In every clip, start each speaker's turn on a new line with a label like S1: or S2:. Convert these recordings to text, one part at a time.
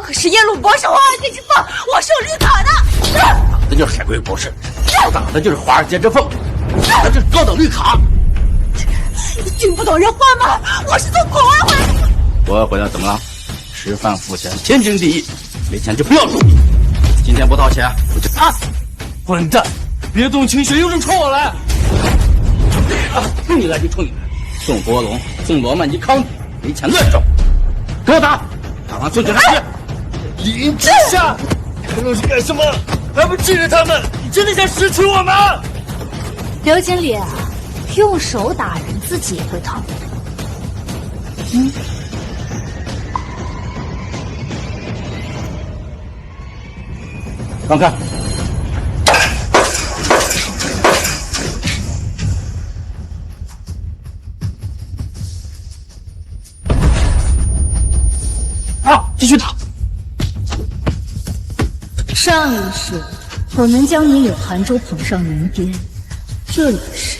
S1: 可是耶鲁博士华尔街之凤，我是有绿卡的。
S2: 打的就是海龟博士，打的就是华尔街之凤，打的就是高等绿卡。
S1: 你听不懂人话吗？我是从国外回来。
S2: 国外回来怎么了？吃饭付钱，天经地义。没钱就不要住。今天不掏钱，我就打死你！
S3: 混蛋！别动清雪，有人冲我来！
S2: 冲你来就冲你来，送波龙，送罗曼尼康帝，没钱乱找。给我打！打完送警察局。
S3: 林之夏，还愣是干什么？还不治治他们？你真的想失去我吗？
S4: 刘经理，用手打人自己也会疼。
S2: 让开！继续打！
S4: 上一世，我能将你柳寒州捧上云巅，这一世，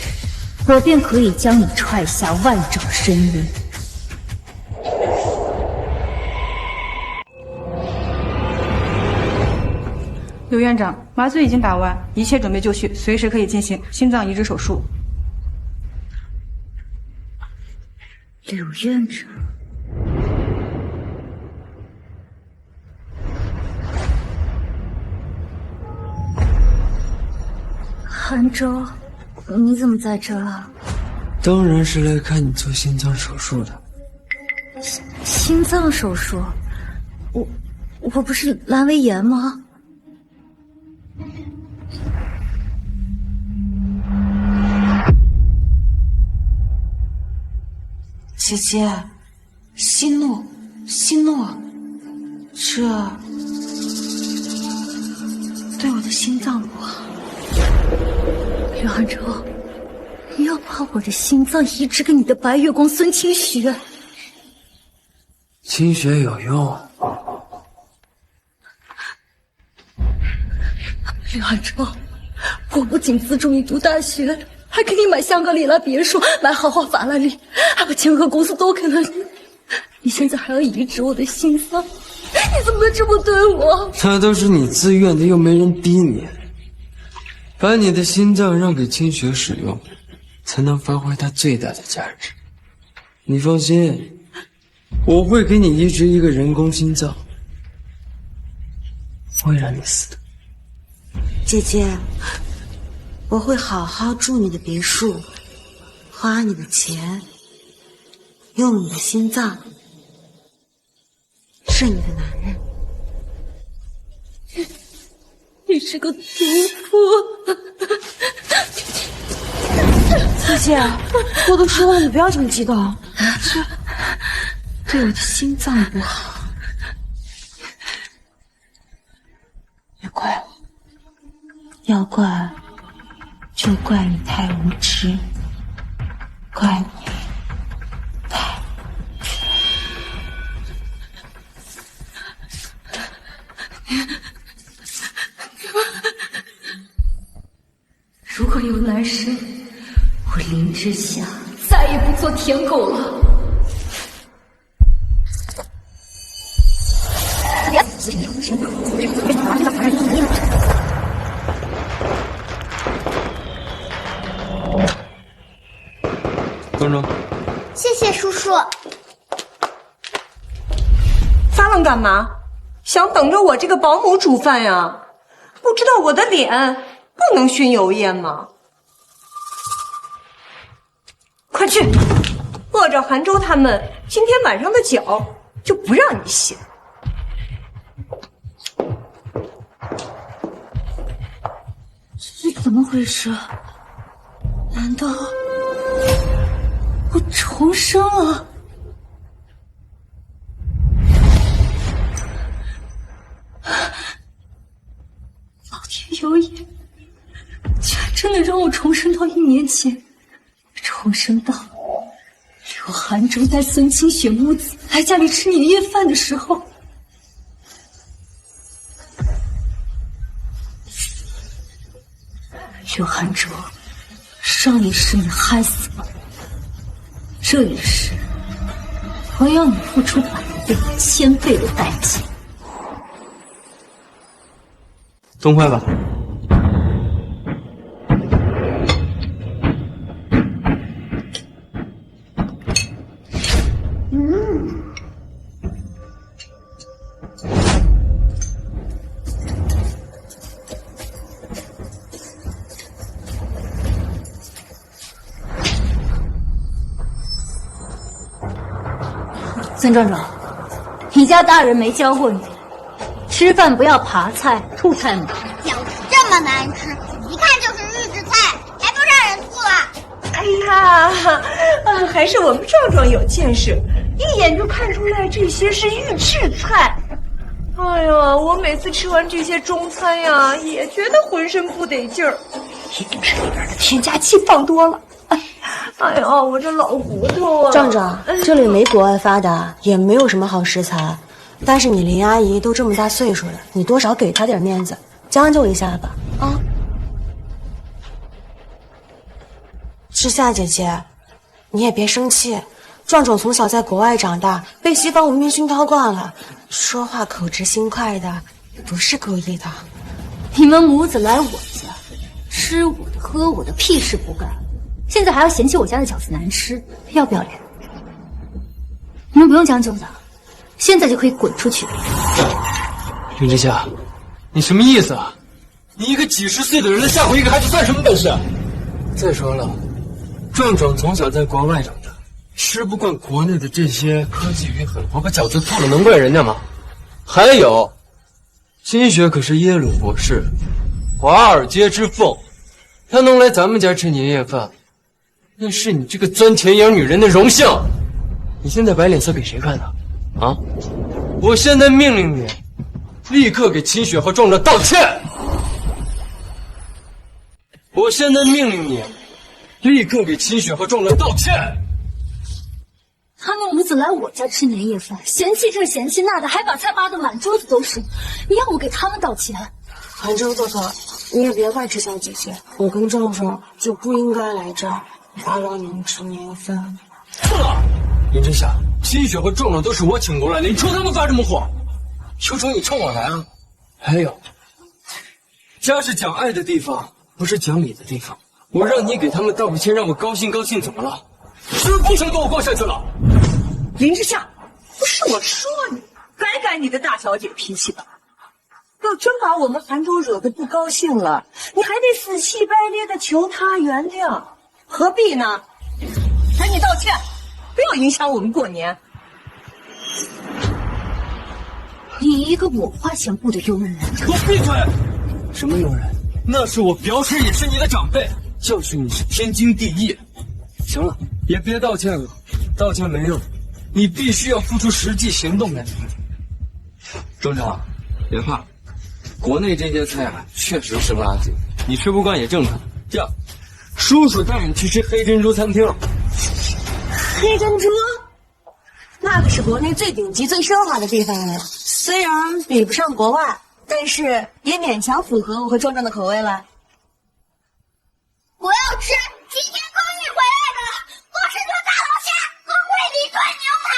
S4: 我便可以将你踹下万丈深渊。
S5: 刘院长，麻醉已经打完，一切准备就绪，随时可以进行心脏移植手术。
S4: 柳院长，寒州，你怎么在这啊？
S3: 当然是来看你做心脏手术的。
S4: 心脏手术？我不是阑尾炎吗？
S1: 姐姐，息怒，这对我的心脏不好。
S4: 刘寒州，你要把我的心脏移植给你的白月光孙清雪？
S3: 清雪有用。
S4: 刘寒州，我不仅资助你读大学，还给你买香格里拉别墅，买豪华法拉利，还把钱和公司都给了你。你现在还要移植我的心脏，你怎么能这么对我？
S3: 那都是你自愿的，又没人逼你。把你的心脏让给清雪使用，才能发挥它最大的价值。你放心，我会给你移植一个人工心脏，不会让你死的。
S1: 姐姐，我会好好住你的别墅，花你的钱，用你的心脏，是你的男人。
S4: 你是个毒妇！
S1: 姐姐，我都说了，你不要这么激动，这对我的心脏不好。别怪我，要怪就怪你太无知，怪你太无知。
S4: 如果有来生，我林之夏再也不做舔狗了。
S3: 等等，
S6: 谢谢叔叔。
S5: 发愣干嘛？想等着我这个保姆煮饭呀？不知道我的脸不能熏油烟吗？快去，饿着韩州他们今天晚上的脚就不让你洗。
S4: 这是怎么回事？难道我重生了？老天有眼，居然真的让我重生到1年前，重生到刘寒州带孙清雪母子来家里吃年夜饭的时候。刘寒州，上一世你害死了我，这一世我要你付出100倍、1000倍的代价。
S3: 动快吧。
S4: 孙壮壮，你家大人没教过你，吃饭不要扒菜、吐菜吗？
S6: 就是这么难吃，一看就是预制菜，还不让人吐了。
S5: 哎呀，还是我们壮壮有见识，一眼就看出来这些是预制菜。哎呀，我每次吃完这些中餐呀，也觉得浑身不得劲儿，一定是里边的添加剂放多了。哎呀，我这老骨头啊！
S1: 壮壮，这里没国外发达，也没有什么好食材，但是你林阿姨都这么大岁数了，你多少给她点面子，将就一下吧。啊，志夏姐姐，你也别生气。壮壮从小在国外长大，被西方文明熏陶惯了，说话口直心快的，不是故意的。
S4: 你们母子来我家，吃我的喝我的，屁事不干。现在还要嫌弃我家的饺子难吃，要不要脸？你们不用将就的，现在就可以滚出去。
S3: 林之夏，你什么意思啊？你一个几十岁的人了，吓唬一个孩子算什么本事？再说了，壮壮从小在国外长大，吃不惯国内的这些科技与狠活，把饺子吐了，能怪人家吗？还有，金雪可是耶鲁博士，华尔街之凤，她能来咱们家吃年夜饭，那是你这个钻钱眼女人的荣幸。你现在摆脸色给谁看呢？啊！我现在命令你，立刻给秦雪和壮壮道歉！我现在命令你，立刻给秦雪和壮壮道歉！
S4: 他们母子来我家吃年夜饭，嫌弃这嫌弃那的，还把菜扒得满桌子都是。你要我给他们道歉？
S1: 杭州哥哥，你也别怪志夏姐姐，我跟壮壮就不应该来这儿打扰你们吃年夜饭。
S3: 错了，林之夏，秦雪和壮壮都是我请过来的，你冲他们发什么火？有种你冲我来啊！还有，家是讲爱的地方，不是讲理的地方。我让你给他们道个歉，让我高兴高兴，怎么了？是不是不想跟我过下去了？
S5: 林之夏，不是我说你，改改你的大小姐脾气吧。要真把我们杭州惹得不高兴了，你还得死乞白咧的求他原谅，何必呢？赶紧道歉，不要影响我们过年。
S4: 你一个我花钱雇的佣人，
S3: 给我闭嘴！什么佣人？那是我表婶，也是你的长辈，教训你是天经地义。行了，也别道歉了，道歉没用，你必须要付出实际行动来弥补。庄长，别怕，国内这些菜啊，确实是垃圾，你吃不惯也正常。这样，叔叔带你去吃黑珍珠餐厅。
S1: 黑珍珠，那可是国内最顶级、最奢华的地方了。虽然比不上国外，但是也勉强符合我和壮壮的口味了。
S6: 我要吃今天刚运回来的波士顿大龙虾、惠灵顿牛排。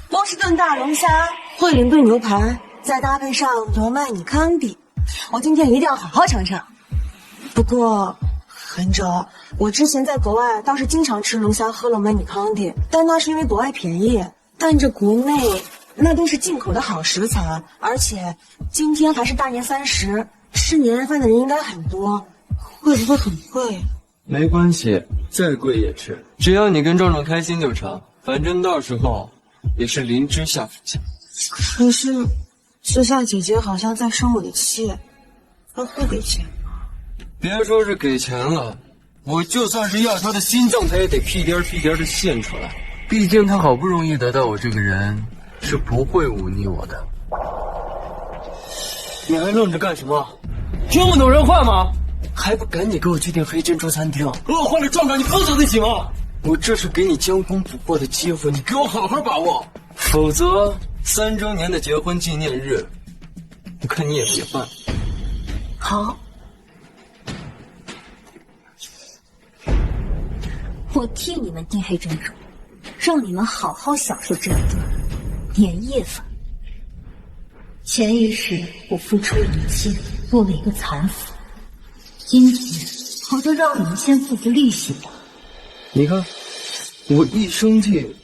S1: 波士顿大龙虾、惠灵顿牛排，再搭配上罗曼尼康帝，我今天一定要好好尝尝。不过，恒哲，我之前在国外倒是经常吃龙虾喝罗曼尼康帝，但那是因为国外便宜，但这国内那都是进口的好食材，而且今天还是大年30，吃年夜饭的人应该很多，会不会很贵？
S3: 没关系，再贵也吃，只要你跟壮壮开心就成。反正到时候也是林之夏付钱。
S1: 可是之夏姐姐好像在生我的气，她会给钱吗？
S3: 别说是给钱了，我就算是要她的心脏，她也得屁颠屁颠的献出来。毕竟她好不容易得到我这个人，是不会忤逆我的。你还愣着干什么？听不懂人话吗？还不赶紧给我去订黑珍珠餐厅！饿坏了壮壮，你不走得起吗？我这是给你将功补过的机会，你给我好好把握，否则3周年的结婚纪念日，我看你也别办。
S1: 好，
S4: 我替你们订黑珍珠，让你们好好享受这一顿年夜饭。前一世我付出了一切，做了一个残妇，今天我就让你们先付付利息吧。
S3: 你看，我一生气，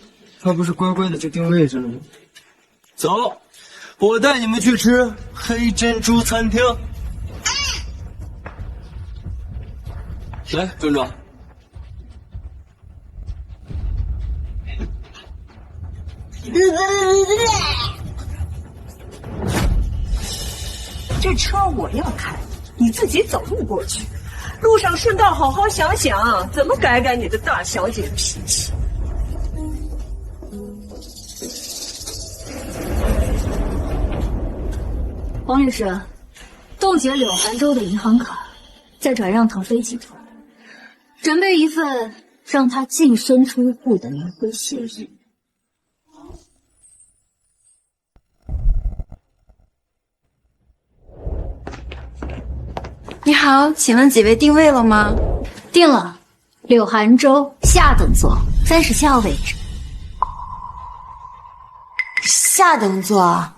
S3: 他不是乖乖的就定位置了吗？走，我带你们去吃黑珍珠餐厅。来，壮壮。
S5: 这车我要开，你自己走路过去。路上顺道好好想想，怎么改改你的大小姐脾气。
S4: 黄律师，冻结柳寒州的银行卡，再转让腾飞集团，准备一份让他净身出户的离婚协议。
S7: 你好，请问几位定位了吗？
S4: 定了，柳寒州下等座，30号位置。
S1: 下等座啊，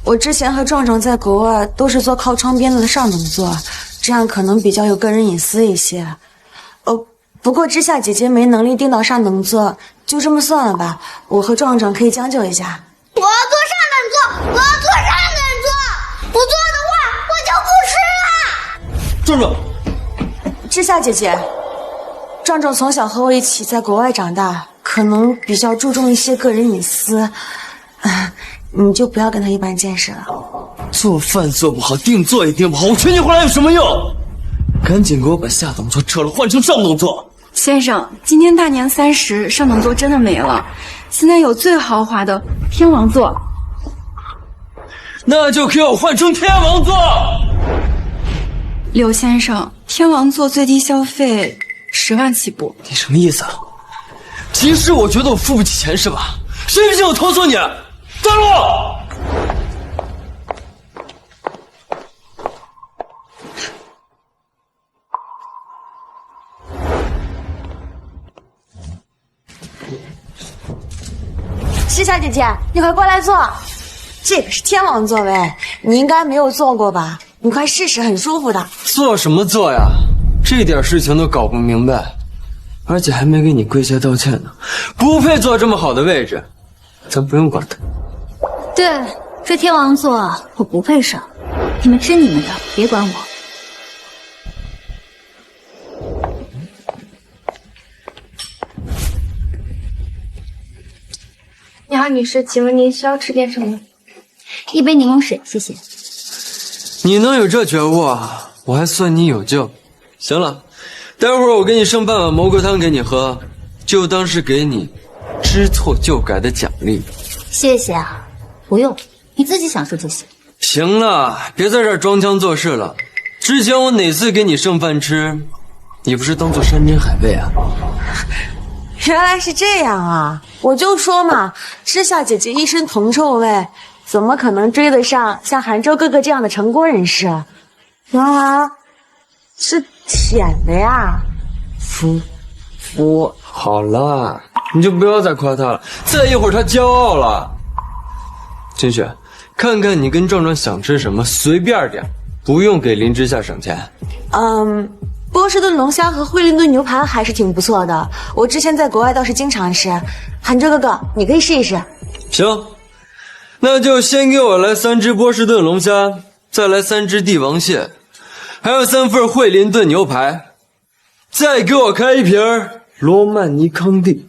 S1: 我之前和壮壮在国外都是坐靠窗边的上等座，这样可能比较有个人隐私一些。不过知夏姐姐没能力订到上等座，就这么算了吧。我和壮壮可以将就一下。
S6: 我要坐上等座，我要坐上等座，不坐的话我就不吃了。
S3: 壮壮，
S1: 知夏姐姐，壮壮从小和我一起在国外长大，可能比较注重一些个人隐私，你就不要跟他一般见识了。
S3: 做饭做不好，定做也定不好，我劝你回来有什么用？赶紧给我把下等座撤了，换成上等座。
S7: 先生，今天大年30，上等座真的没了，现在有最豪华的天王座。
S3: 那就给我换成天王座。
S7: 柳先生，天王座最低消费10万起步。
S3: 你什么意思啊？其实我觉得我付不起钱是吧？谁不信我投诉你？站住！
S1: 知夏姐姐，你快过来坐，这个是天王座位，你应该没有坐过吧？你快试试，很舒服的。
S3: 坐什么坐呀？这点事情都搞不明白，而且还没给你跪下道歉呢，不配坐这么好的位置，咱不用管他。
S4: 对，这天王座我不配上，你们吃你们的，别管我。
S7: 你好，女士，请问您需要吃点什么？
S4: 一杯柠檬水，谢谢。
S3: 你能有这觉悟啊，我还算你有救。行了，待会儿我给你剩半碗蘑菇汤给你喝，就当是给你知错就改的奖励。
S4: 谢谢啊，不用，你自己享受就行。
S3: 行了，别在这儿装腔作势了。之前我哪次给你剩饭吃，你不是当做山珍海味啊？
S1: 原来是这样啊！我就说嘛，知夏姐姐一身铜臭味，怎么可能追得上像韩州哥哥这样的成功人士？原来是舔的呀！服。
S3: 好了，你就不要再夸他了，再一会儿他骄傲了。金雪，看看你跟壮壮想吃什么，随便点，不用给林之夏省钱。
S1: 波士顿龙虾和惠灵顿牛排还是挺不错的，我之前在国外倒是经常吃。韩州哥哥，你可以试一试。
S3: 行，那就先给我来3只波士顿龙虾，再来3只帝王蟹，还有3份惠灵顿牛排，再给我开一瓶罗曼尼康帝。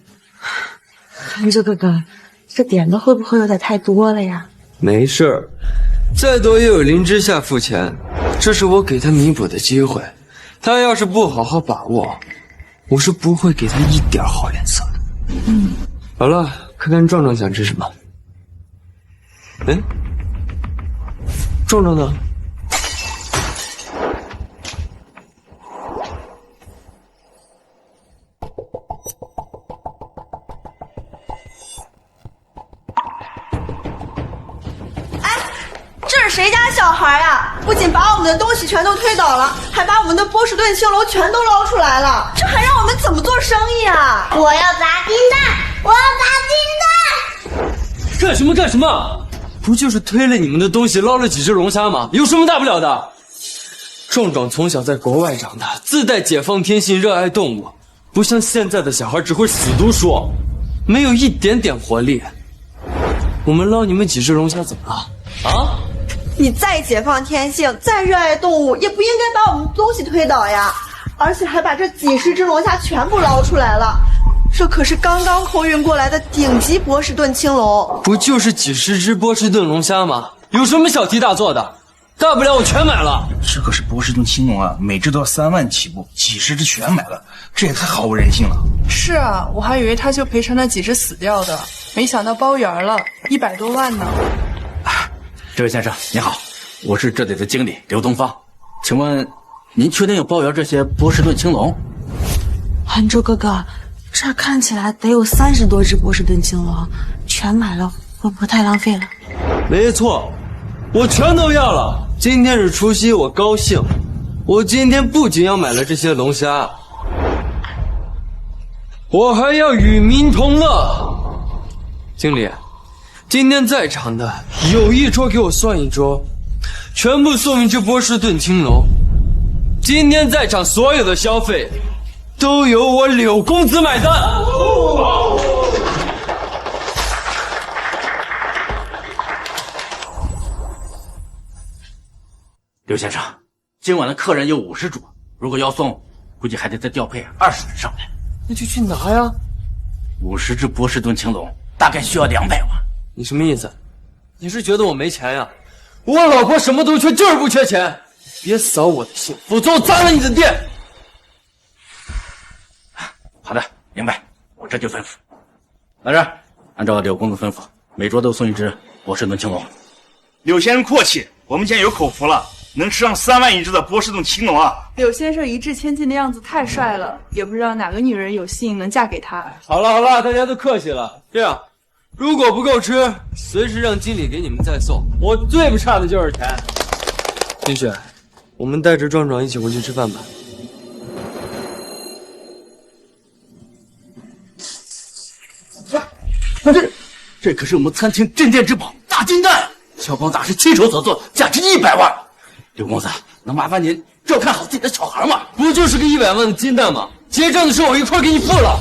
S1: 韩州哥哥，这点的会不会有点太多了呀？
S3: 没事儿，再多也有林之夏付钱，这是我给他弥补的机会。他要是不好好把握，我是不会给他一点好脸色的。好了，看看壮壮想吃什么。壮壮呢？
S5: 这是谁家小孩呀？不仅把我们的东西全都推倒了，还把我们的波士顿青楼全都捞出来了，这还让我们怎么做生意啊？
S6: 我要砸金蛋，我要砸金蛋！
S3: 干什么？不就是推了你们的东西，捞了几只龙虾吗？有什么大不了的？壮壮从小在国外长大，自带解放天性，热爱动物，不像现在的小孩只会死读书，没有一点点活力。我们捞你们几只龙虾怎么了？啊？
S8: 你再解放天性，再热爱动物，也不应该把我们东西推倒呀！而且还把这几十只龙虾全部捞出来了，这可是刚刚空运过来的顶级波士顿青龙。
S3: 不就是几十只波士顿龙虾吗？有什么小题大做的？大不了我全买了。
S9: 这可是波士顿青龙啊，每只都要3万起步，几十只全买了，这也太毫无人性了。
S10: 是啊，我还以为他就赔偿那几只死掉的，没想到包圆了，100多万呢。
S2: 这位先生您好，我是这里的经理刘东方，请问您确定有包圆这些波士顿青龙？
S1: 韩州哥哥，这看起来得有30多只波士顿青龙，全买了会不会太浪费了？
S3: 没错，我全都要了。今天是除夕，我高兴。我今天不仅要买了这些龙虾，我还要与民同乐。经理，今天在场的有一桌给我算一桌，全部送一只波士顿青龙。今天在场所有的消费都由我柳公子买单。
S2: 刘先生，今晚的客人有50桌，如果要送，估计还得再调配20只上来。
S3: 那就去拿呀。
S2: 50只波士顿青龙大概需要200万。
S3: 你什么意思？你是觉得我没钱呀？我老婆什么都缺，就是不缺钱。别扫我的兴，否则我砸了你的店。
S2: 好的，明白，我这就吩咐。来人，按照柳公子吩咐，每桌都送一只波士顿青龙。
S9: 柳先生阔气，我们今天有口福了，能吃上3万一只的波士顿青龙啊！
S10: 柳先生一掷千金的样子太帅了，也不知道哪个女人有幸能嫁给他。
S3: 好了好了，大家都客气了。这样，如果不够吃，随时让经理给你们再送。我最不差的就是钱。金雪，我们带着壮壮一起回去吃饭吧。
S2: 这可是我们餐厅镇店之宝大金蛋，小光大师亲手所做，价值100万。刘公子，能麻烦您照看好自己的小孩吗？
S3: 不就是个100万的金蛋吗？结账的时候我一块给你付了。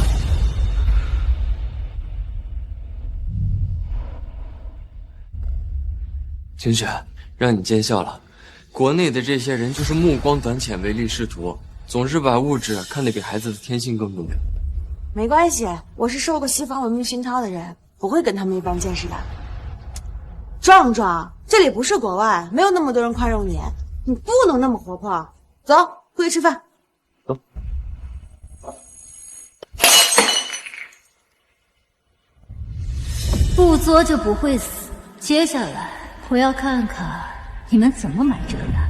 S3: 金雪，让你见笑了。国内的这些人就是目光短浅、唯利是图，总是把物质看得比孩子的天性更重要。
S1: 没关系，我是受过西方文明熏陶的人，不会跟他们一般见识的。壮壮，这里不是国外，没有那么多人宽容你，你不能那么活泼。走，回去吃饭。
S3: 走。
S4: 不作就不会死。接下来我要看看你们怎么买这个单。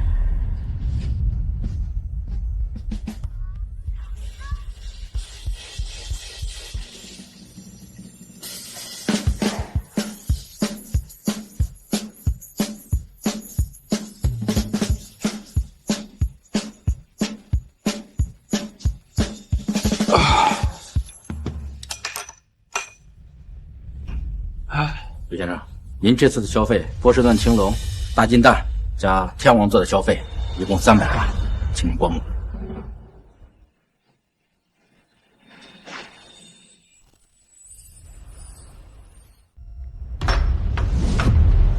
S2: 刘先生，您这次的消费，波士顿青龙、大金蛋加天王座的消费，一共300万，请您过目。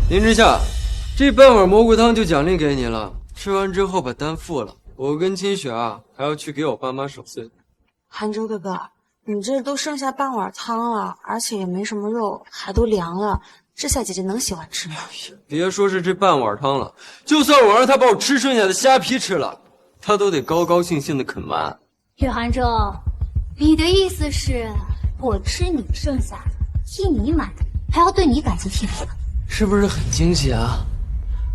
S3: 林之夏，这半碗蘑菇汤就奖励给你了，吃完之后把单付了。我跟清雪啊，还要去给我爸妈守岁。
S1: 韩州哥哥，你这都剩下半碗汤了，而且也没什么肉，还都凉了，志夏姐姐能喜欢吃吗？
S3: 别说是这半碗汤了，就算我让她把我吃剩下的虾皮吃了，她都得高高兴兴的啃完。
S4: 岳寒州，你的意思是我吃你剩下的，替你买，还要对你感激涕零？
S3: 是不是很惊喜啊？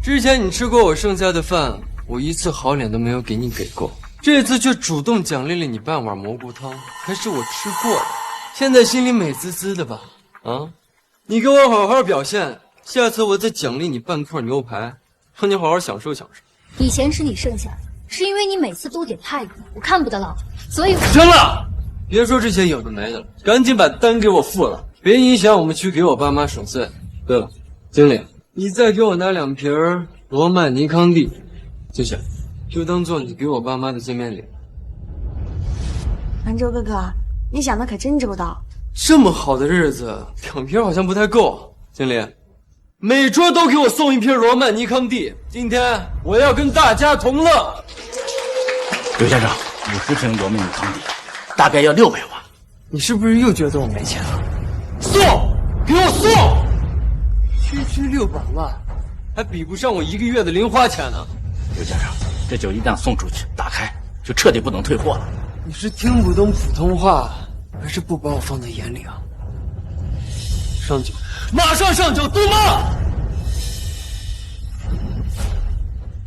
S3: 之前你吃过我剩下的饭，我一次好脸都没有给你给过，这次却主动奖励了你半碗蘑菇汤，还是我吃过的，现在心里美滋滋的吧？啊，你给我好好表现，下次我再奖励你半块牛排，让你好好享受享受。
S4: 以前吃你剩下的，是因为你每次都点太多，我看不得老，所以
S3: 行了，别说这些有的没的了，赶紧把单给我付了，别影响我们去给我爸妈守岁。对了，经理，你再给我拿2瓶罗曼尼康帝，就行，就当做你给我爸妈的见面礼。
S1: 杭州哥哥，你想的可真周到。
S3: 这么好的日子，2瓶好像不太够。经理，每桌都给我送1瓶罗曼尼康帝。今天我要跟大家同乐。
S2: 刘先生，50瓶罗曼尼康帝，大概要600万。
S3: 你是不是又觉得我没钱了？送，给我送！区600万，还比不上我1个月的零花钱呢。
S2: 刘先生，这酒一旦送出去，打开就彻底不能退货了。
S3: 你是听不懂普通话，还是不把我放在眼里啊？上酒，马上上酒，懂吗？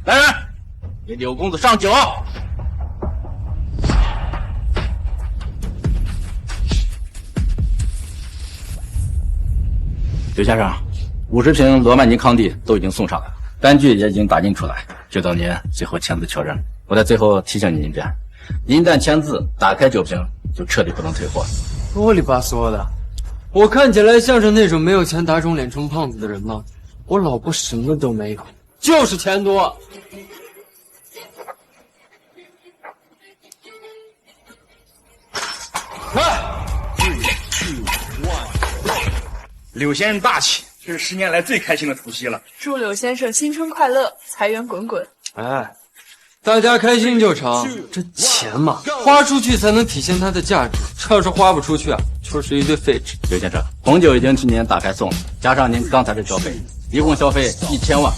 S2: 来人，给柳公子上酒。刘先生，50瓶罗曼尼康帝都已经送上来了，单据也已经打印出来，就等您最后签字确认。我在最后提醒您一遍，您一旦签字，打开酒瓶就彻底不能退货。
S3: 啰里吧嗦的，我看起来像是那种没有钱打肿脸充胖子的人吗？我老婆什么都没有，就是钱多。
S9: 柳先生大气，这是10年来最开心的除夕了。
S10: 祝柳先生新春快乐，财源滚滚。
S3: 哎，大家开心就成。这钱嘛，花出去才能体现它的价值。这要是花不出去啊，就是一堆废纸。
S2: 刘先生，红酒已经替您打开送了，加上您刚才的消费，一共消费1000万。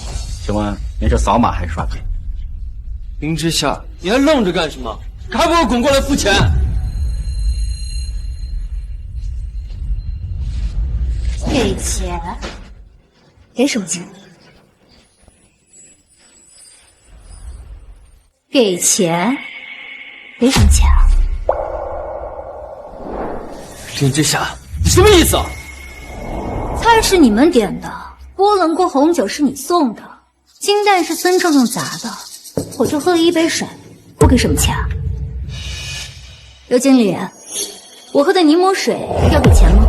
S2: 请问您是扫码还是刷卡？
S3: 林之夏，你还愣着干什么？还不给我滚过来付钱！
S4: 给钱？给什么钱？给钱？给什么钱啊？
S3: 林之夏，你什么意思啊？
S4: 菜是你们点的，波棱锅红酒是你送的，金蛋是孙正正砸的，我就喝了1杯水，我给什么钱啊？刘经理，我喝的柠檬水要给钱吗？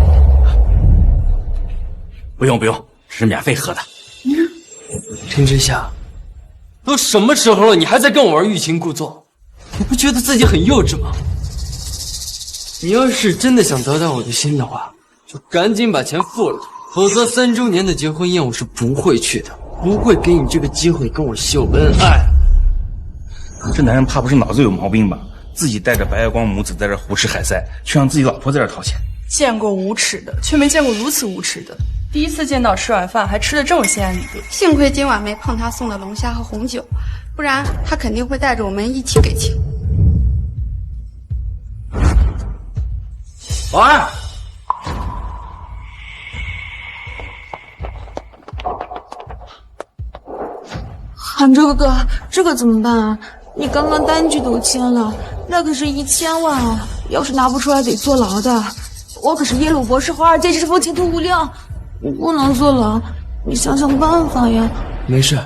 S2: 不用，是免费喝的。
S3: 林之夏，都什么时候了，你还在跟我玩欲擒故纵？你不觉得自己很幼稚吗？你要是真的想得到我的心的话，就赶紧把钱付了，否则3周年的结婚宴我是不会去的，不会给你这个机会跟我秀恩爱。
S9: 这男人怕不是脑子有毛病吧？自己带着白月光母子在这胡吃海塞，却让自己老婆在这掏钱。
S10: 见过无耻的，却没见过如此无耻的。第一次见到吃晚饭还吃得这么心安理得。
S11: 幸亏今晚没碰他送的龙虾和红酒，不然他肯定会带着我们一起给钱。
S2: 保安，
S1: 杭州哥哥，这可怎么办啊？你刚刚单据都签了，那可是1000万啊！要是拿不出来，得坐牢的。我可是耶鲁博士华尔街之父，前途无量，不能坐牢。你想想办法呀！
S3: 没事，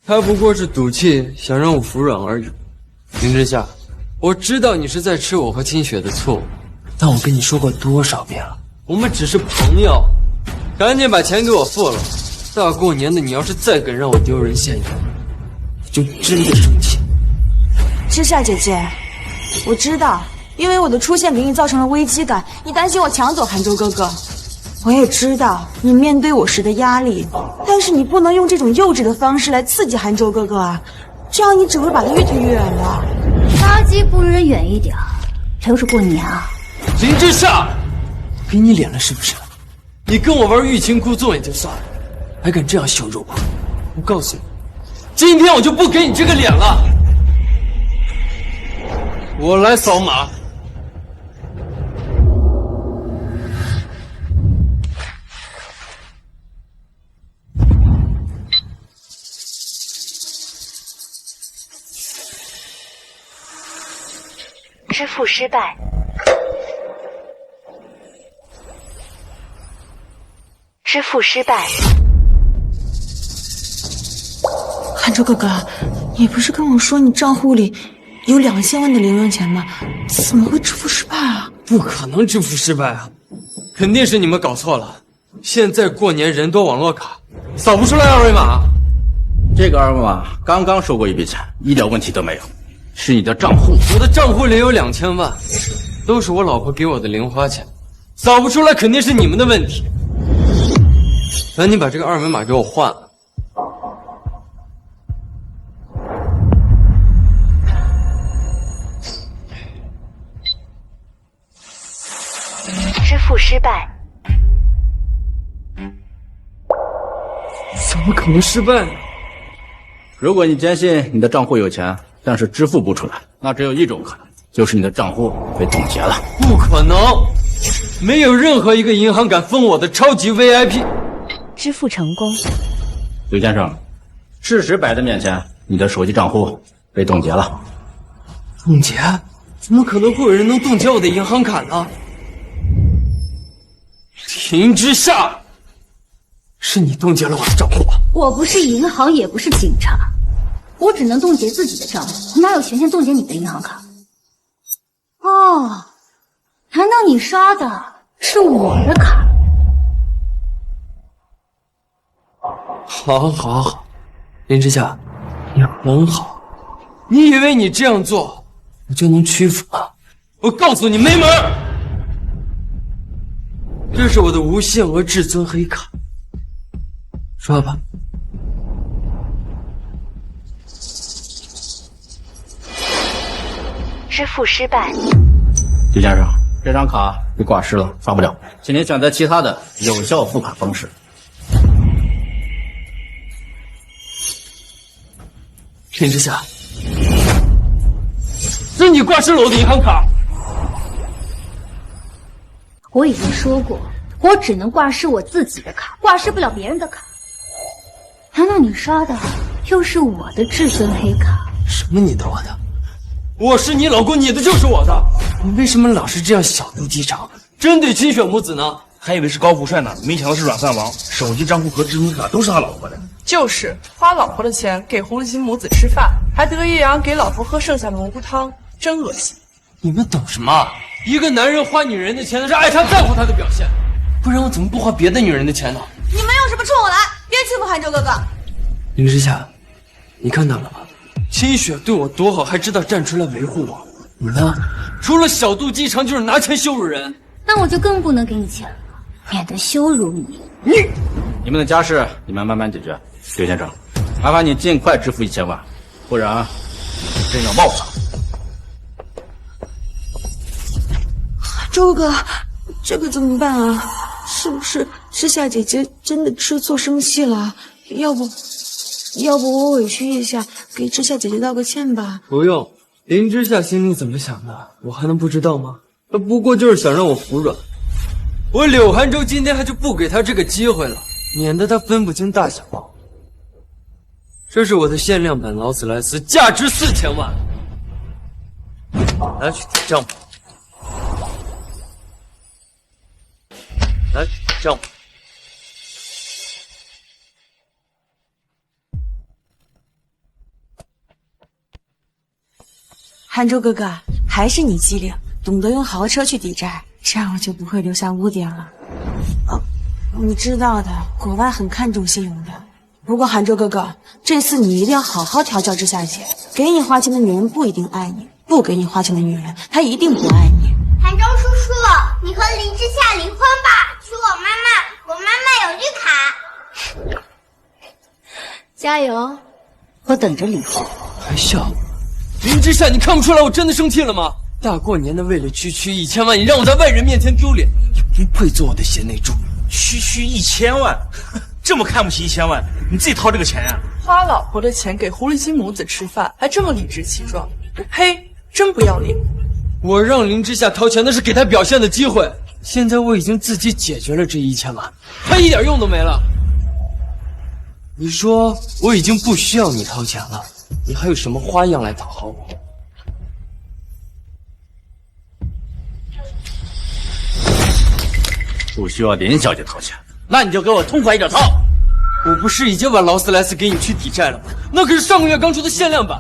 S3: 他不过是赌气，想让我服软而已。林之夏，我知道你是在吃我和清雪的醋，但我跟你说过多少遍了，我们只是朋友。赶紧把钱给我付了，大过年的你要是再敢让我丢人现眼，我就真的生气。
S1: 之夏姐姐，我知道，因为我的出现给你造成了危机感，你担心我抢走杭州哥哥。我也知道你面对我时的压力，但是你不能用这种幼稚的方式来刺激杭州哥哥啊，这样你只会把他越推越远的。
S4: 垃圾不扔远一点，留着过年啊！
S3: 林之夏，给你脸了是不是？你跟我玩欲擒故纵也就算了，还敢这样羞辱我！我告诉你，今天我就不给你这个脸了。我来扫码。
S4: 支付失败。支付失败。
S1: 杭州哥哥，你不是跟我说你账户里有2000万的零用钱吗？怎么会支付失败啊？
S3: 不可能支付失败啊！肯定是你们搞错了。现在过年人多网络卡，扫不出来二维码。
S2: 这个二维码刚刚收过一笔钱，一点问题都没有，是你的账户。
S3: 我的账户里有2000万，都是我老婆给我的零花钱，扫不出来肯定是你们的问题。赶紧把这个二维码给我换了。
S12: 支付失败。
S3: 怎么可能失败呢？
S2: 如果你坚信你的账户有钱，但是支付不出来，那只有一种可能，就是你的账户被冻结了。
S3: 不可能，没有任何一个银行敢封我的超级 VIP。
S12: 支付成功。
S2: 刘先生，事实摆在面前，你的手机账户被冻结了。
S3: 冻结？怎么可能会有人能冻结我的银行卡呢？林之夏，是你冻结了我的账户。
S4: 我不是银行，也不是警察，我只能冻结自己的账户，哪有权限冻结你的银行卡？哦，难道你刷的是我的卡？
S3: 好，林之夏，你很好。你以为你这样做，我就能屈服吗？我告诉你，没门儿！这是我的无限额至尊黑卡，刷吧。
S12: 支付失败。
S2: 李先生，这张卡被挂失了，刷不了，请您选择其他的有效付款方式。
S3: 林之夏，是你挂失了我的银行卡。
S4: 我已经说过，我只能挂失我自己的卡，挂失不了别人的卡。难道你刷的又是我的至尊黑卡？
S3: 什么你的我的？我是你老公，你的就是我的。你为什么老是这样小肚鸡肠，针对清雪母子呢？
S9: 还以为是高富帅呢，没想到是软饭王。手机账户和支付卡都是他老婆的。
S10: 就是花老婆的钱给红利心母子吃饭，还得意洋给老婆喝剩下的蘑菇汤，真恶心。
S3: 你们懂什么？一个男人花女人的钱，那是爱她在乎她的表现，不然我怎么不花别的女人的钱呢？
S8: 你们有什么冲我来？别欺负韩州哥哥！
S3: 林之夏，你看到了吗？清雪对我多好，还知道站出来维护我。你呢？除了小肚鸡肠，就是拿钱羞辱人。
S4: 那我就更不能给你钱了，免得羞辱你。
S2: 你们的家事你们慢慢解决。刘先生，麻烦你尽快支付1000万，不然我真要冒犯。
S1: 周哥，这可怎么办啊？是不是之夏姐姐真的吃错生气了？要不我委屈一下，给之夏姐姐道个歉吧？
S3: 不用，林之夏心里怎么想的，我还能不知道吗？他不过就是想让我服软。我柳寒州今天还就不给他这个机会了，免得他分不清大小。这是我的限量版劳斯莱斯，价值4000万，拿去抵账吧。拿去抵账吧。
S1: 韩州哥哥，还是你机灵，懂得用豪车去抵债，这样我就不会留下污点了。你知道的，国外很看重信用的。不过韩州哥哥，这次你一定要好好调教之夏姐。给你花钱的女人不一定爱你，不给你花钱的女人，她一定不爱你。
S6: 韩州叔叔，你和林之夏离婚吧，娶我妈妈有绿卡。
S4: 加油，我等着离婚。
S3: 还笑？林之夏，你看不出来我真的生气了吗？大过年的为了区1000万，你让我在外人面前丢脸，你不配做我的贤内助。
S9: 区1000万，这么看不起1000万，你自己掏这个钱呀？
S10: 花老婆的钱给狐狸精母子吃饭，还这么理直气壮，呸，真不要脸！
S3: 我让林之夏掏钱，那是给他表现的机会。现在我已经自己解决了这1000万，他一点用都没了。你说我已经不需要你掏钱了，你还有什么花样来讨好我？
S2: 不需要林小姐掏钱，那你就给我痛快一点掏。
S3: 我不是已经把劳斯莱斯给你去抵债了吗？那可是上个月刚出的限量版，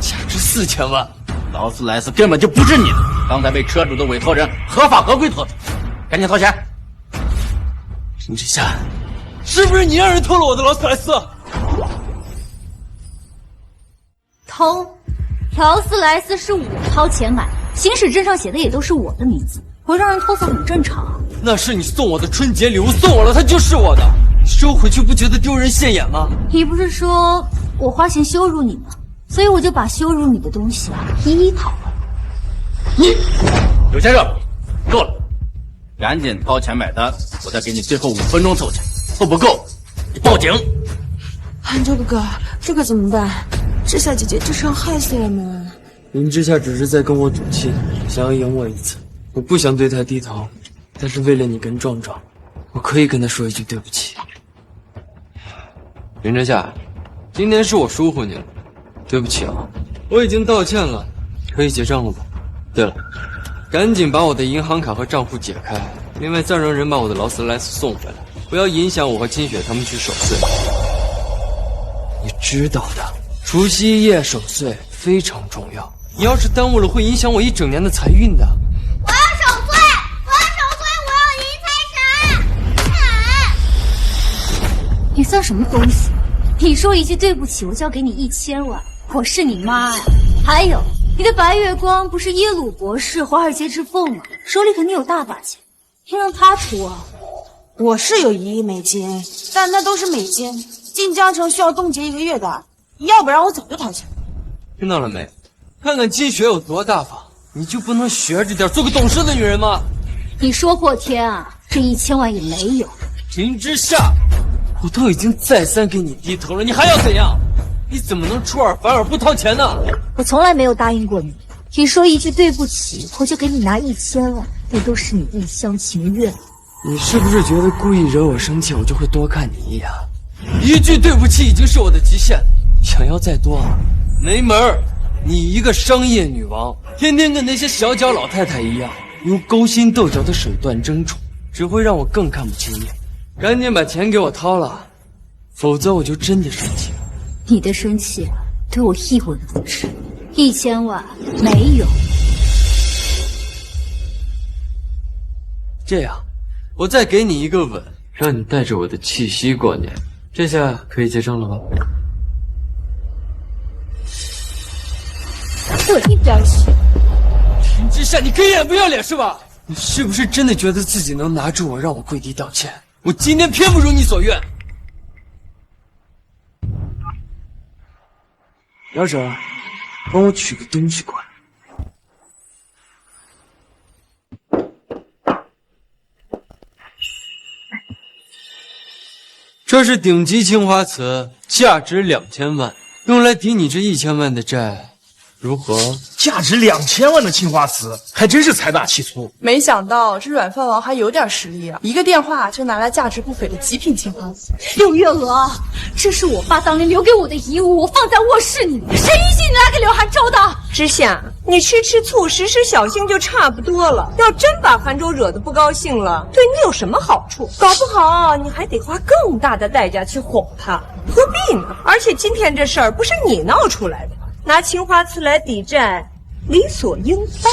S3: 价值4000万。
S2: 劳斯莱斯根本就不是你的，刚才被车主的委托人合法合规脱走，赶紧掏钱。
S3: 林之夏，是不是你让人偷了我的劳斯莱斯？
S4: 偷，劳斯莱斯是我掏钱买，行驶证上写的也都是我的名字，我让人偷走很正常啊。
S3: 那是你送我的春节礼物，送我了它就是我的，收回去不觉得丢人现眼吗？
S4: 你不是说我花钱羞辱你吗？所以我就把羞辱你的东西一一讨回来。
S3: 你，
S2: 刘先生，够了，赶紧掏钱买单，我再给你最后5分钟凑钱，凑不够你报警。
S1: 韩州哥哥，这可怎么办？知夏姐姐这是要害死我们。
S3: 林之夏只是在跟我赌气，想要赢我一次，我不想对他低头，但是为了你跟壮壮，我可以跟他说一句对不起。林之夏，今天是我疏忽你了，对不起啊，我已经道歉了，可以结账了吧？对了，赶紧把我的银行卡和账户解开，另外再让人把我的劳斯莱斯送回来，不要影响我和金雪他们去守岁。你知道的，除夕夜守岁非常重要，你要是耽误了，会影响我一整年的财运的。
S6: 我要守岁，我要守岁，我要迎财神！
S4: 你算什么东西？你说一句对不起，我就要给你1000万，我是你妈呀！还有，你的白月光不是耶鲁博士、华尔街之凤吗？手里肯定有大把钱，你让他出啊！
S1: 我是有1亿美金，但那都是美金，进江城需要冻结1个月的，要不然我早就掏钱。
S3: 听到了没？看看金雪有多大方，你就不能学着点，做个懂事的女人吗？
S4: 你说破天啊，这1000万也没有。
S3: 林之夏，我都已经再三给你低头了，你还要怎样？你怎么能出尔反尔不掏钱呢？
S4: 我从来没有答应过你，你说一句对不起，我就给你拿1000万，那都是你一厢情愿。
S3: 你是不是觉得故意惹我生气，我就会多看你一眼？一句对不起已经是我的极限，想要再多没门儿！你一个商业女王，天天跟那些小脚老太太一样，用勾心斗角的手段争宠，只会让我更看不起你。赶紧把钱给我掏了，否则我就真的生气了。
S4: 你的生气对我一文不值，1000万没有。
S3: 这样，我再给你一个吻，让你带着我的气息过年。这下可以结账了吧？
S4: 滚一边去！
S3: 林之夏，你可以脸不要脸是吧？你是不是真的觉得自己能拿住我，让我跪地道歉？我今天偏不如你所愿。姚婶，帮我取个东西过来。这是顶级青花瓷，价值2000万，用来抵你这1000万的债，如何？
S9: 价值2000万的青花瓷，还真是财大气粗。
S10: 没想到这软饭王还有点实力啊！一个电话就拿来价值不菲的极品青花瓷。
S4: 刘月娥，这是我爸当年留给我的遗物，我放在卧室里，谁允许你拿给刘涵州的？
S5: 知夏，你吃醋，时时小心就差不多了。要真把韩州惹得不高兴了，对你有什么好处？搞不好你还得花更大的代价去哄他，何必呢？而且今天这事儿不是你闹出来的，拿青花瓷来抵债，理所应当。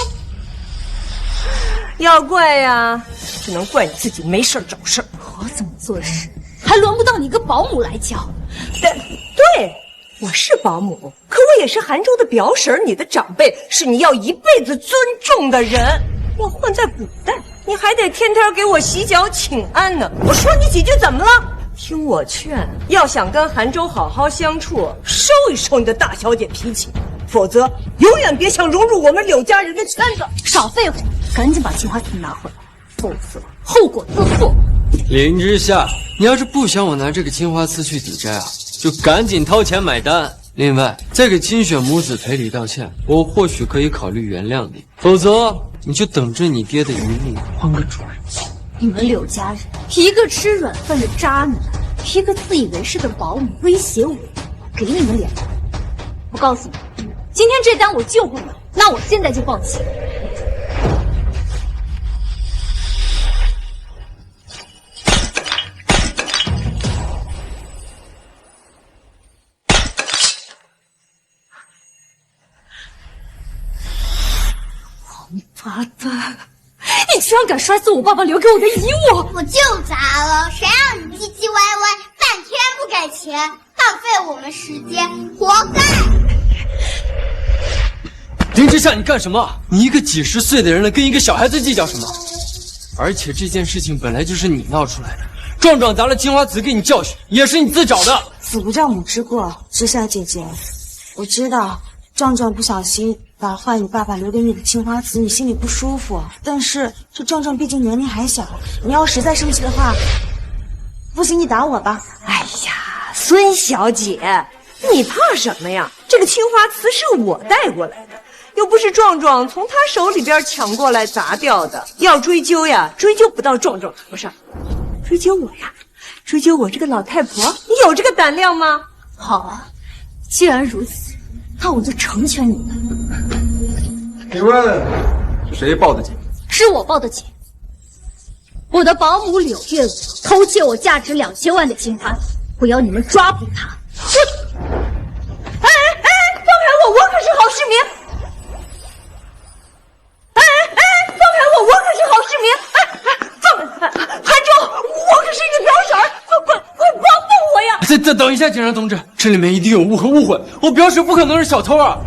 S5: 要怪呀，只能怪你自己没事找事儿。
S4: 我怎么做事，还轮不到你个保姆来教？
S5: 对，我是保姆，可我也是韩州的表婶，你的长辈，是你要一辈子尊重的人。要换在古代，你还得天天给我洗脚请安呢。我说你几句怎么了？听我劝，要想跟韩州好好相处，收一收你的大小姐脾气，否则永远别想融入我们柳家人的圈子。
S4: 少废话，赶紧把青花瓷拿回来，否则后果自负。
S3: 林之夏，你要是不想我拿这个青花瓷去抵债啊，就赶紧掏钱买单。另外，再给金雪母子赔礼道歉，我或许可以考虑原谅你，否则你就等着你爹的余命换个主人。
S4: 你们柳家人，一个吃软饭的渣男，一个自以为是的保姆，威胁我，给你们脸。我告诉你，今天这单我救不了，那我现在就报警。王八蛋！你居然敢摔碎我爸爸留给我的遗物！
S6: 我就砸了，谁让你脾气外歪，半天不给钱，浪费我们时间，活该！
S3: 林之夏，你干什么？你一个几十岁的人了，跟一个小孩子计较什么？而且这件事情本来就是你闹出来的，壮壮砸了青花瓷给你教训，也是你自找的。
S1: 子不教母之过，之夏姐姐，我知道壮壮不小心把坏你爸爸留给你的青花瓷，你心里不舒服。但是这壮壮毕竟年龄还小，你要实在生气的话，不行，你打我吧。
S5: 哎呀，孙小姐，你怕什么呀？这个青花瓷是我带过来的，又不是壮壮从他手里边抢过来砸掉的。要追究呀，追究不到壮壮头上，追究我呀，追究我这个老太婆，你有这个胆量吗？
S4: 好啊，既然如此，那我就成全你们。
S13: 请问是谁报的警？
S4: 是我报的警。我的保姆柳月娥偷窃我价值2000万的青花瓷，我要你们抓捕她。
S5: 哎，放开我，我可是好市民！哎，放开我，我可是好市民！韩州，我可是你表婶儿，快帮帮我呀！
S3: 等一下，警察同志，这里面一定有误会，我表婶不可能是小偷啊！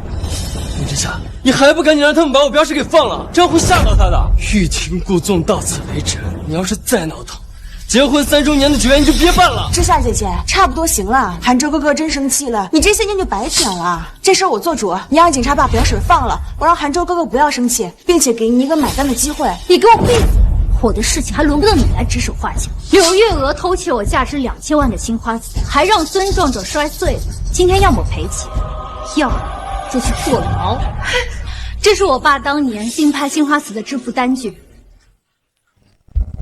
S3: 林之夏，你还不赶紧让他们把我表婶给放了，这样会吓到他的。欲擒故纵到此为止，你要是再闹腾，结婚3周年的酒宴你就别办了。
S1: 之夏姐姐，差不多行了。韩州哥哥真生气了，你这些年就白捡了。这事儿我做主，你让警察把表婶放了，我让韩州哥哥不要生气，并且给你一个买单的机会。
S4: 你给我闭嘴！我的事情还轮不到你来指手画脚。柳月娥偷窃我价值2000万的青花瓷，还让孙壮壮摔碎了。今天要么赔钱，要么就去坐牢。这是我爸当年新拍青花瓷的支付单据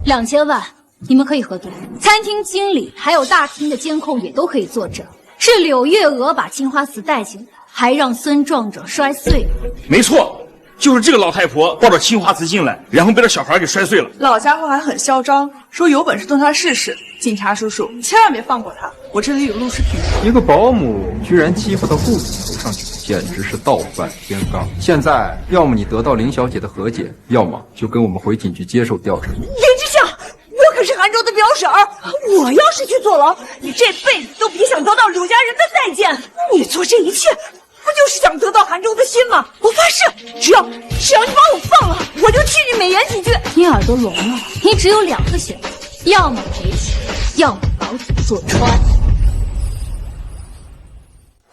S4: ，2000万。你们可以核对，餐厅经理还有大厅的监控也都可以作证，是柳月娥把青花瓷带进来，还让孙壮壮摔碎了。
S9: 没错，就是这个老太婆抱着青花瓷进来，然后被这小孩给摔碎了。
S10: 老家伙还很嚣张，说有本事动他试试。警察叔叔，千万别放过他，我这里有录视频。
S13: 一个保姆居然欺负到护士头上去，简直是倒犯天罡。现在要么你得到林小姐的和解，要么就跟我们回警局接受调查。
S5: 林之夏，我可是韩州的表婶儿，我要是去坐牢，你这辈子都别想得到柳家人的待见。你做这一切，不就是想得到韩州的心吗？我发誓，只要你把我放了，我就替你美言几句。
S4: 你耳朵聋了？你只有2个选择，要么赔钱，要么牢底坐穿。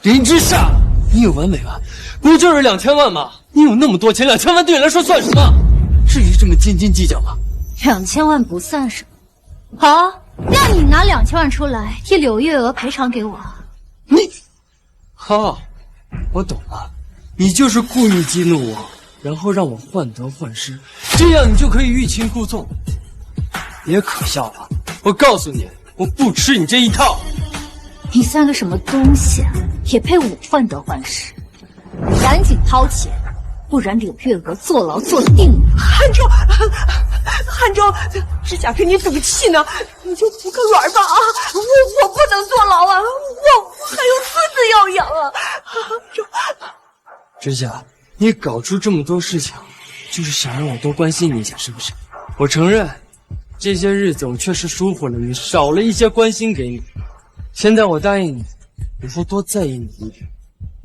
S3: 林之夏，你有完没完？不就是2000万吗？你有那么多钱，2000万对你来说算什么？至于这么斤斤计较吗
S4: ？2000万不算什么。好啊，让你拿2000万出来替柳月娥赔偿给我。
S3: 你，好，我懂了，你就是故意激怒我，然后让我患得患失，这样你就可以欲擒故纵。别可笑了，我告诉你，我不吃你这一套。
S4: 你算个什么东西啊？也配我患得患失？赶紧掏钱，不然柳月娥坐牢坐定了。
S5: 韩州，指甲跟你赌气呢，你就服个软吧啊！我不能坐牢啊，我还有孙子要养啊！
S3: 之夏，你搞出这么多事情，就是想让我多关心你一下，是不是？我承认，这些日子我确实疏忽了你，少了一些关心给你。现在我答应你，以后多在意你一点，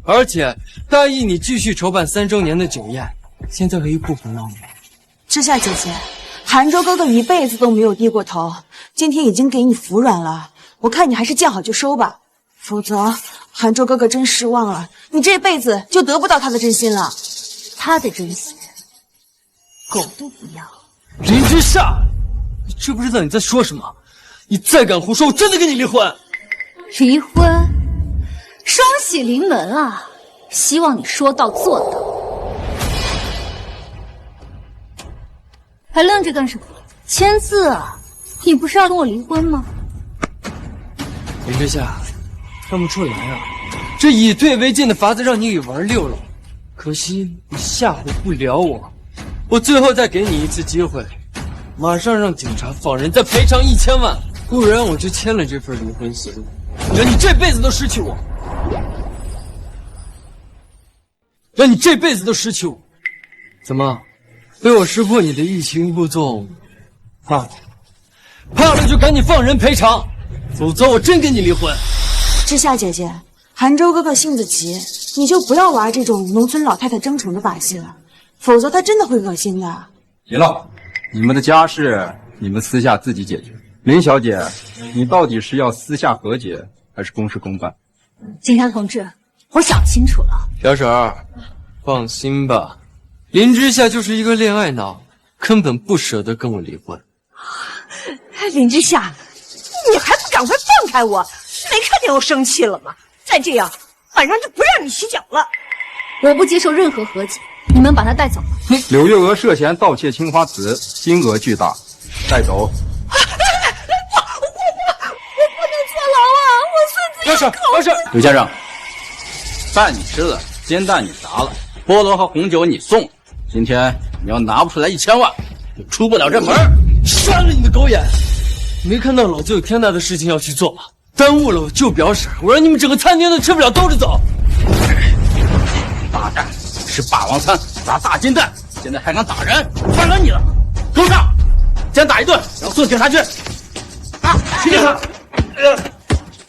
S3: 而且答应你继续筹办3周年的酒宴。现在可以不回答我。
S1: 之夏姐姐，韩州哥哥一辈子都没有低过头，今天已经给你服软了，我看你还是见好就收吧，否则韩州哥哥真失望了，你这辈子就得不到他的真心了。
S4: 他的真心，狗都不要。
S3: 林之夏，你知不知道你在说什么？你再敢胡说，我真的跟你离婚。
S4: 离婚，双喜临门啊！希望你说到做到。还愣着干什么？签字啊！你不是要跟我离婚吗？
S3: 林之夏，看不出来啊，这以退为进的法子让你给玩溜了。可惜你吓唬不了我，我最后再给你一次机会，马上让警察放人，再赔偿1000万，不然我就签了这份离婚协议，让你这辈子都失去我，让你这辈子都失去我。怎么，被我识破你的欲擒故纵，怕了？怕了就赶紧放人赔偿，否则我真跟你离婚。
S1: 知夏姐姐，韩州哥哥性子急，你就不要玩这种农村老太太争宠的把戏了，否则他真的会恶心的。
S13: 行了，你们的家事你们私下自己解决。林小姐，你到底是要私下和解，还是公事公办？
S4: 警察同志，我想清楚了。
S3: 小婶儿，放心吧，林之夏就是一个恋爱脑，根本不舍得跟我离婚。
S5: 林之夏，你还不赶快放开我！没看见我生气了吗？再这样，晚上就不让你洗脚了。
S4: 我不接受任何和解，你们把他带走。
S13: 柳月娥涉嫌盗窃青花瓷，金额巨大，带走。
S4: 我不能坐牢啊！我孙子
S2: 要是刘先生，饭你吃了，煎蛋你炸了，菠萝和红酒你送，今天你要拿不出来1000万，就出不了这门。
S3: 删了你的狗眼！没看到老子有天大的事情要去做吗？耽误了我就表示，我让你们整个餐厅都吃不了兜着走。
S2: 大战吃霸王餐，砸大金蛋，现在还敢打人，换了你了！给我上，先打一顿，然后送警察局。啊，去警察！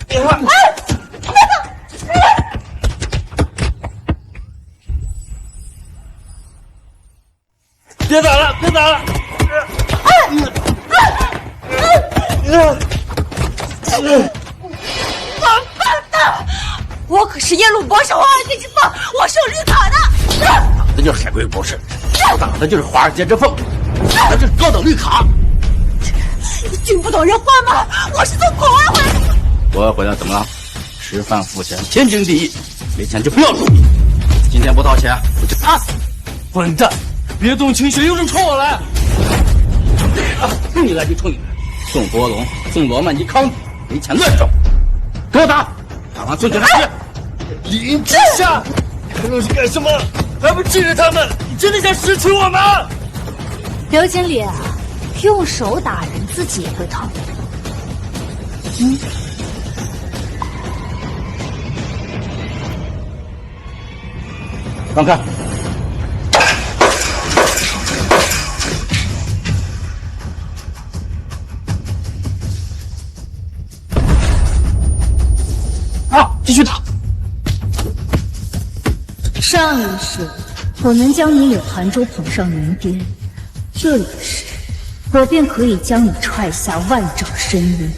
S2: 别换！
S3: 别打了，别打了！
S5: 王八蛋！我可是耶鲁博士华尔街之凤，我是有绿卡的。
S2: 打的就是海归博士，打的就是华尔街之凤，打的就是高等绿卡。
S5: 你听不懂人话吗？我是从国外回来的。
S2: 国外回来怎么了？吃饭付钱，天经地义。没钱就不要住。今天不掏钱，我就打死你！
S3: 混蛋！别动清血，有种冲我来！
S2: 冲你来就冲你来，送波龙，送罗曼尼康帝，没钱乱收。给我打！打完送警察局。
S3: 林之夏，还愣是干什么？还不治治他们？你真的想失去我吗？
S4: 刘经理，用手打人自己也会疼。
S2: 让开！继续打。
S4: 上一世，我能将你柳寒州捧上云巅，这一世，我便可以将你踹下万丈深渊。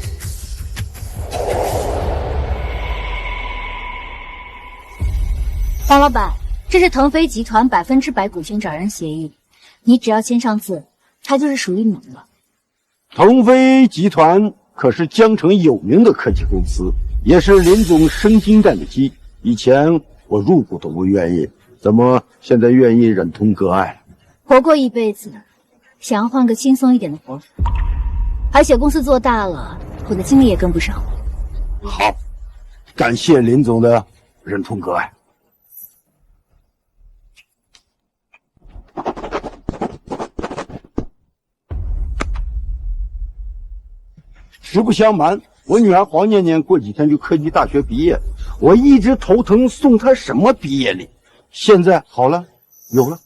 S4: 黄老板，这是腾飞集团100%股权转让协议，你只要签上字，它就是属于你的了。
S14: 腾飞集团可是江城有名的科技公司。也是林总生金蛋的鸡，以前我入股都不愿意，怎么现在愿意忍痛割爱？
S4: 活过一辈子，想要换个轻松一点的活法，而且公司做大了，我的精力也跟不上。
S14: 好，感谢林总的忍痛割爱。实不相瞒，我女儿黄念念过几天就科技大学毕业，我一直头疼送她什么毕业礼，现在好了，有了。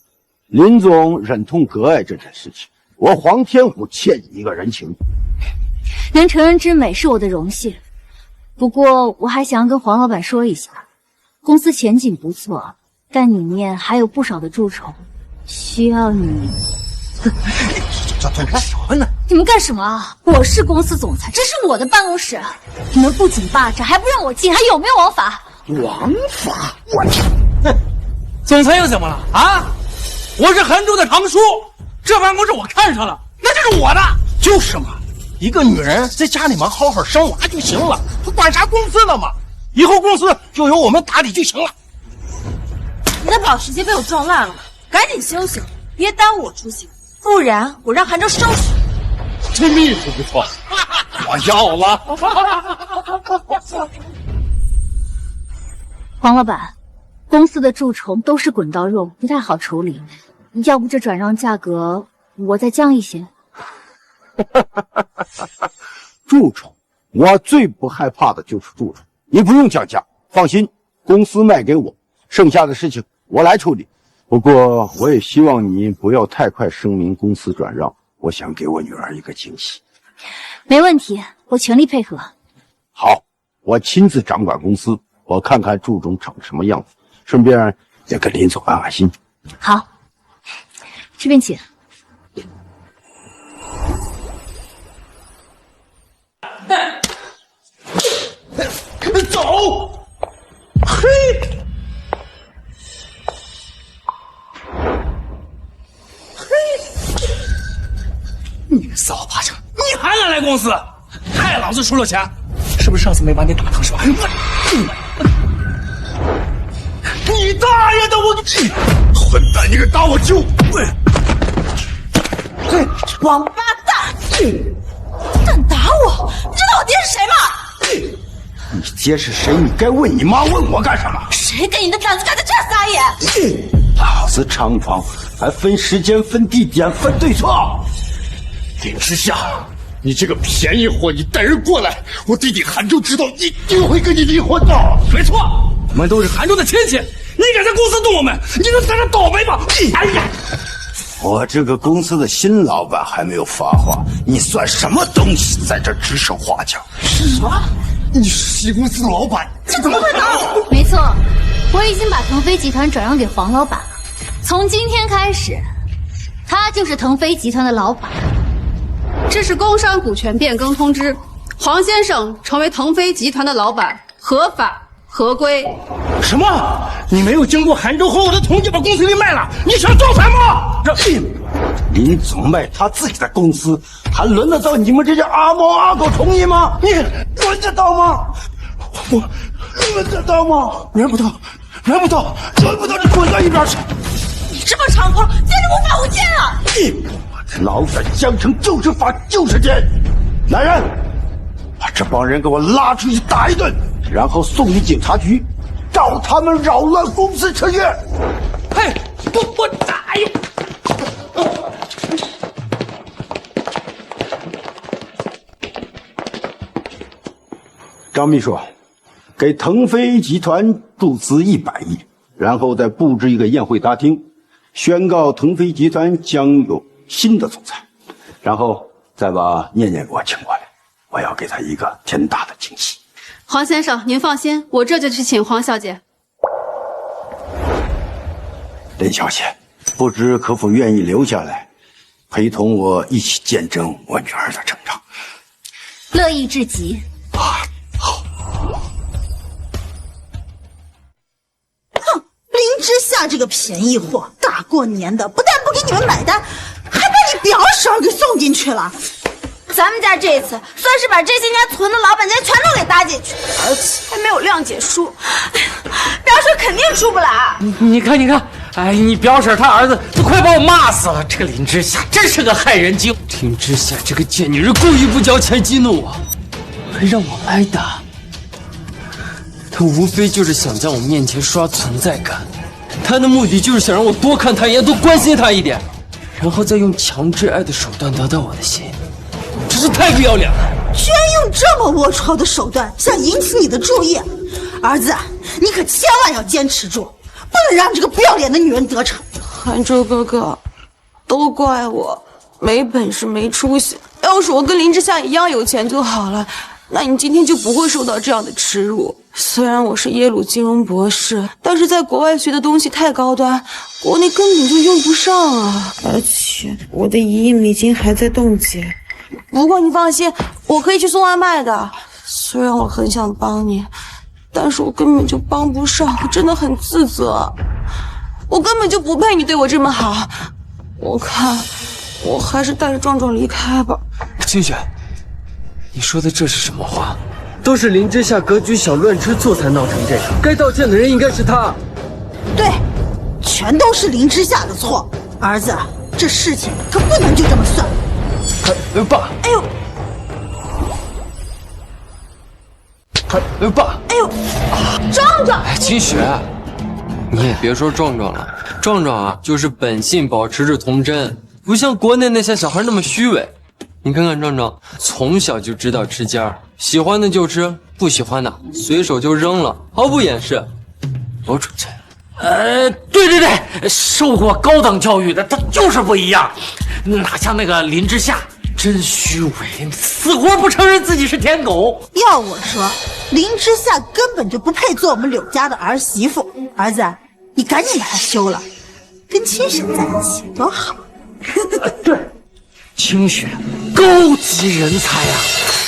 S14: 林总忍痛割爱这件事情，我黄天虎欠你一个人情。
S4: 能成人之美是我的荣幸，不过我还想要跟黄老板说一下，公司前景不错，但里面还有不少的蛀虫，需要你。
S14: 这干什么呢？
S4: 你们干什么啊？我是公司总裁，这是我的办公室，你们不仅霸占，还不让我进，还有没有王法？
S14: 王法？我
S3: 总裁又怎么了啊？我是韩州的堂叔，这办公室我看上了，那就是我的。
S9: 就是嘛，一个女人在家里面好好生娃就行了，她管啥公司了嘛？以后公司就由我们打理就行了。
S5: 你的保时捷被我撞烂了，赶紧修修，别耽误我出行，不然我让韩州收拾你。
S9: 这秘书不错，我要了。
S4: 黄老板，公司的蛀虫都是滚刀肉，不太好处理，要不这转让价格我再降一些。
S14: 蛀虫，我最不害怕的就是蛀虫，你不用降价，放心，公司卖给我，剩下的事情我来处理。不过我也希望你不要太快声明公司转让，我想给我女儿一个惊喜。
S4: 没问题，我全力配合。
S14: 好，我亲自掌管公司，我看看祝总长什么样子，顺便也给林总安安心。
S12: 好，这边请。
S9: 走！嘿！你个骚巴掌，你还敢来公司？害老子出了钱！是不是上次没把你打疼是吧？你大爷的！我混蛋，你敢打我舅！
S8: 王八蛋！敢打我？你知道我爹是谁吗？
S14: 你爹是谁？你该问你妈，问我干什么？
S8: 谁给你的胆子敢在这儿撒野？
S14: 老子厂房还分时间、分地点、分对错。
S9: 林之夏，你这个便宜货，你带人过来，我弟弟韩州知道一定会跟你离婚的。没错，我们都是韩州的亲戚，你敢在公司动我们，你能在这倒霉吗？哎呀！
S14: 我这个公司的新老板还没有发话，你算什么东西，在这指手画脚？
S9: 什么？你是新公司的老板？
S8: 这怎么可能？
S12: 没错，我已经把腾飞集团转让给黄老板了。从今天开始，他就是腾飞集团的老板。
S11: 这是工商股权变更通知，黄先生成为腾飞集团的老板，合法合规。
S9: 什么？你没有经过韩州和我的同意把公司给卖了？你想造反吗？
S14: 林总卖他自己的公司，还轮得到你们这些阿猫阿狗同意吗？你轮得到吗？我轮得到吗？
S9: 轮不到，轮不到，轮不到，你滚到一边去！
S8: 你这么猖狂，简直无法无天啊！
S14: 老板相称就是法就是奸。来人，把这帮人给我拉出去打一顿，然后送去警察局，告他们扰乱公司车约。
S9: 嘿，我打呀！
S14: 张秘书，给腾飞集团注资100亿，然后再布置一个宴会大厅，宣告腾飞集团将有新的总裁，然后再把念念给我请过来，我要给他一个天大的惊喜。
S11: 黄先生，您放心，我这就去请黄小姐。
S14: 林小姐，不知可否愿意留下来，陪同我一起见证我女儿的成长？
S12: 乐意至极。
S8: 林之夏这个便宜货，大过年的不但不给你们买单，还把你表婶给送进去了。
S6: 咱们家这次算是把这些年存的老本钱全都给搭进去，而且还没有谅解书，表婶肯定出不来。
S3: 你看，哎，你表婶她儿子都快把我骂死了。这个林之夏真是个害人精。林之夏这个贱女人故意不交钱激怒我，还让我挨打。她无非就是想在我面前刷存在感，她的目的就是想让我多看她一眼，多关心她一点，然后再用强制爱的手段得到我的心。真是太不要脸了！
S8: 居然用这么龌龊的手段想引起你的注意，儿子，你可千万要坚持住，不能让这个不要脸的女人得逞。
S15: 韩州哥哥，都怪我没本事没出息。要是我跟林之夏一样有钱就好了，那你今天就不会受到这样的耻辱。虽然我是耶鲁金融博士，但是在国外学的东西太高端，国内根本就用不上啊。而且我的1亿美金还在冻结。不过你放心，我可以去送外卖的。虽然我很想帮你，但是我根本就帮不上，我真的很自责。我根本就不配你对我这么好。我看我还是带着壮壮离开吧。
S3: 清雪，你说的这是什么话？都是林之夏格局小、乱吃醋才闹成这样，该道歉的人应该是他。
S8: 对，全都是林之夏的错。儿子，这事情可不能就这么算了。
S3: 爸！
S8: 哎呦！
S3: 爸！
S8: 哎呦！壮壮！
S3: 清雪，你也别说壮壮了，壮壮啊，就是本性保持着童真，不像国内那些小孩那么虚伪。你看看壮壮，从小就知道吃尖儿，喜欢的就吃，不喜欢的随手就扔了，毫不掩饰，多纯真。
S16: 对，受过高等教育的他就是不一样，哪像那个林之夏，真虚伪，死活不承认自己是舔狗。
S17: 要我说，林之夏根本就不配做我们柳家的儿媳妇。儿子，你赶紧把她休了，跟清雪在一起多好。
S16: 对，清雪高级人才呀！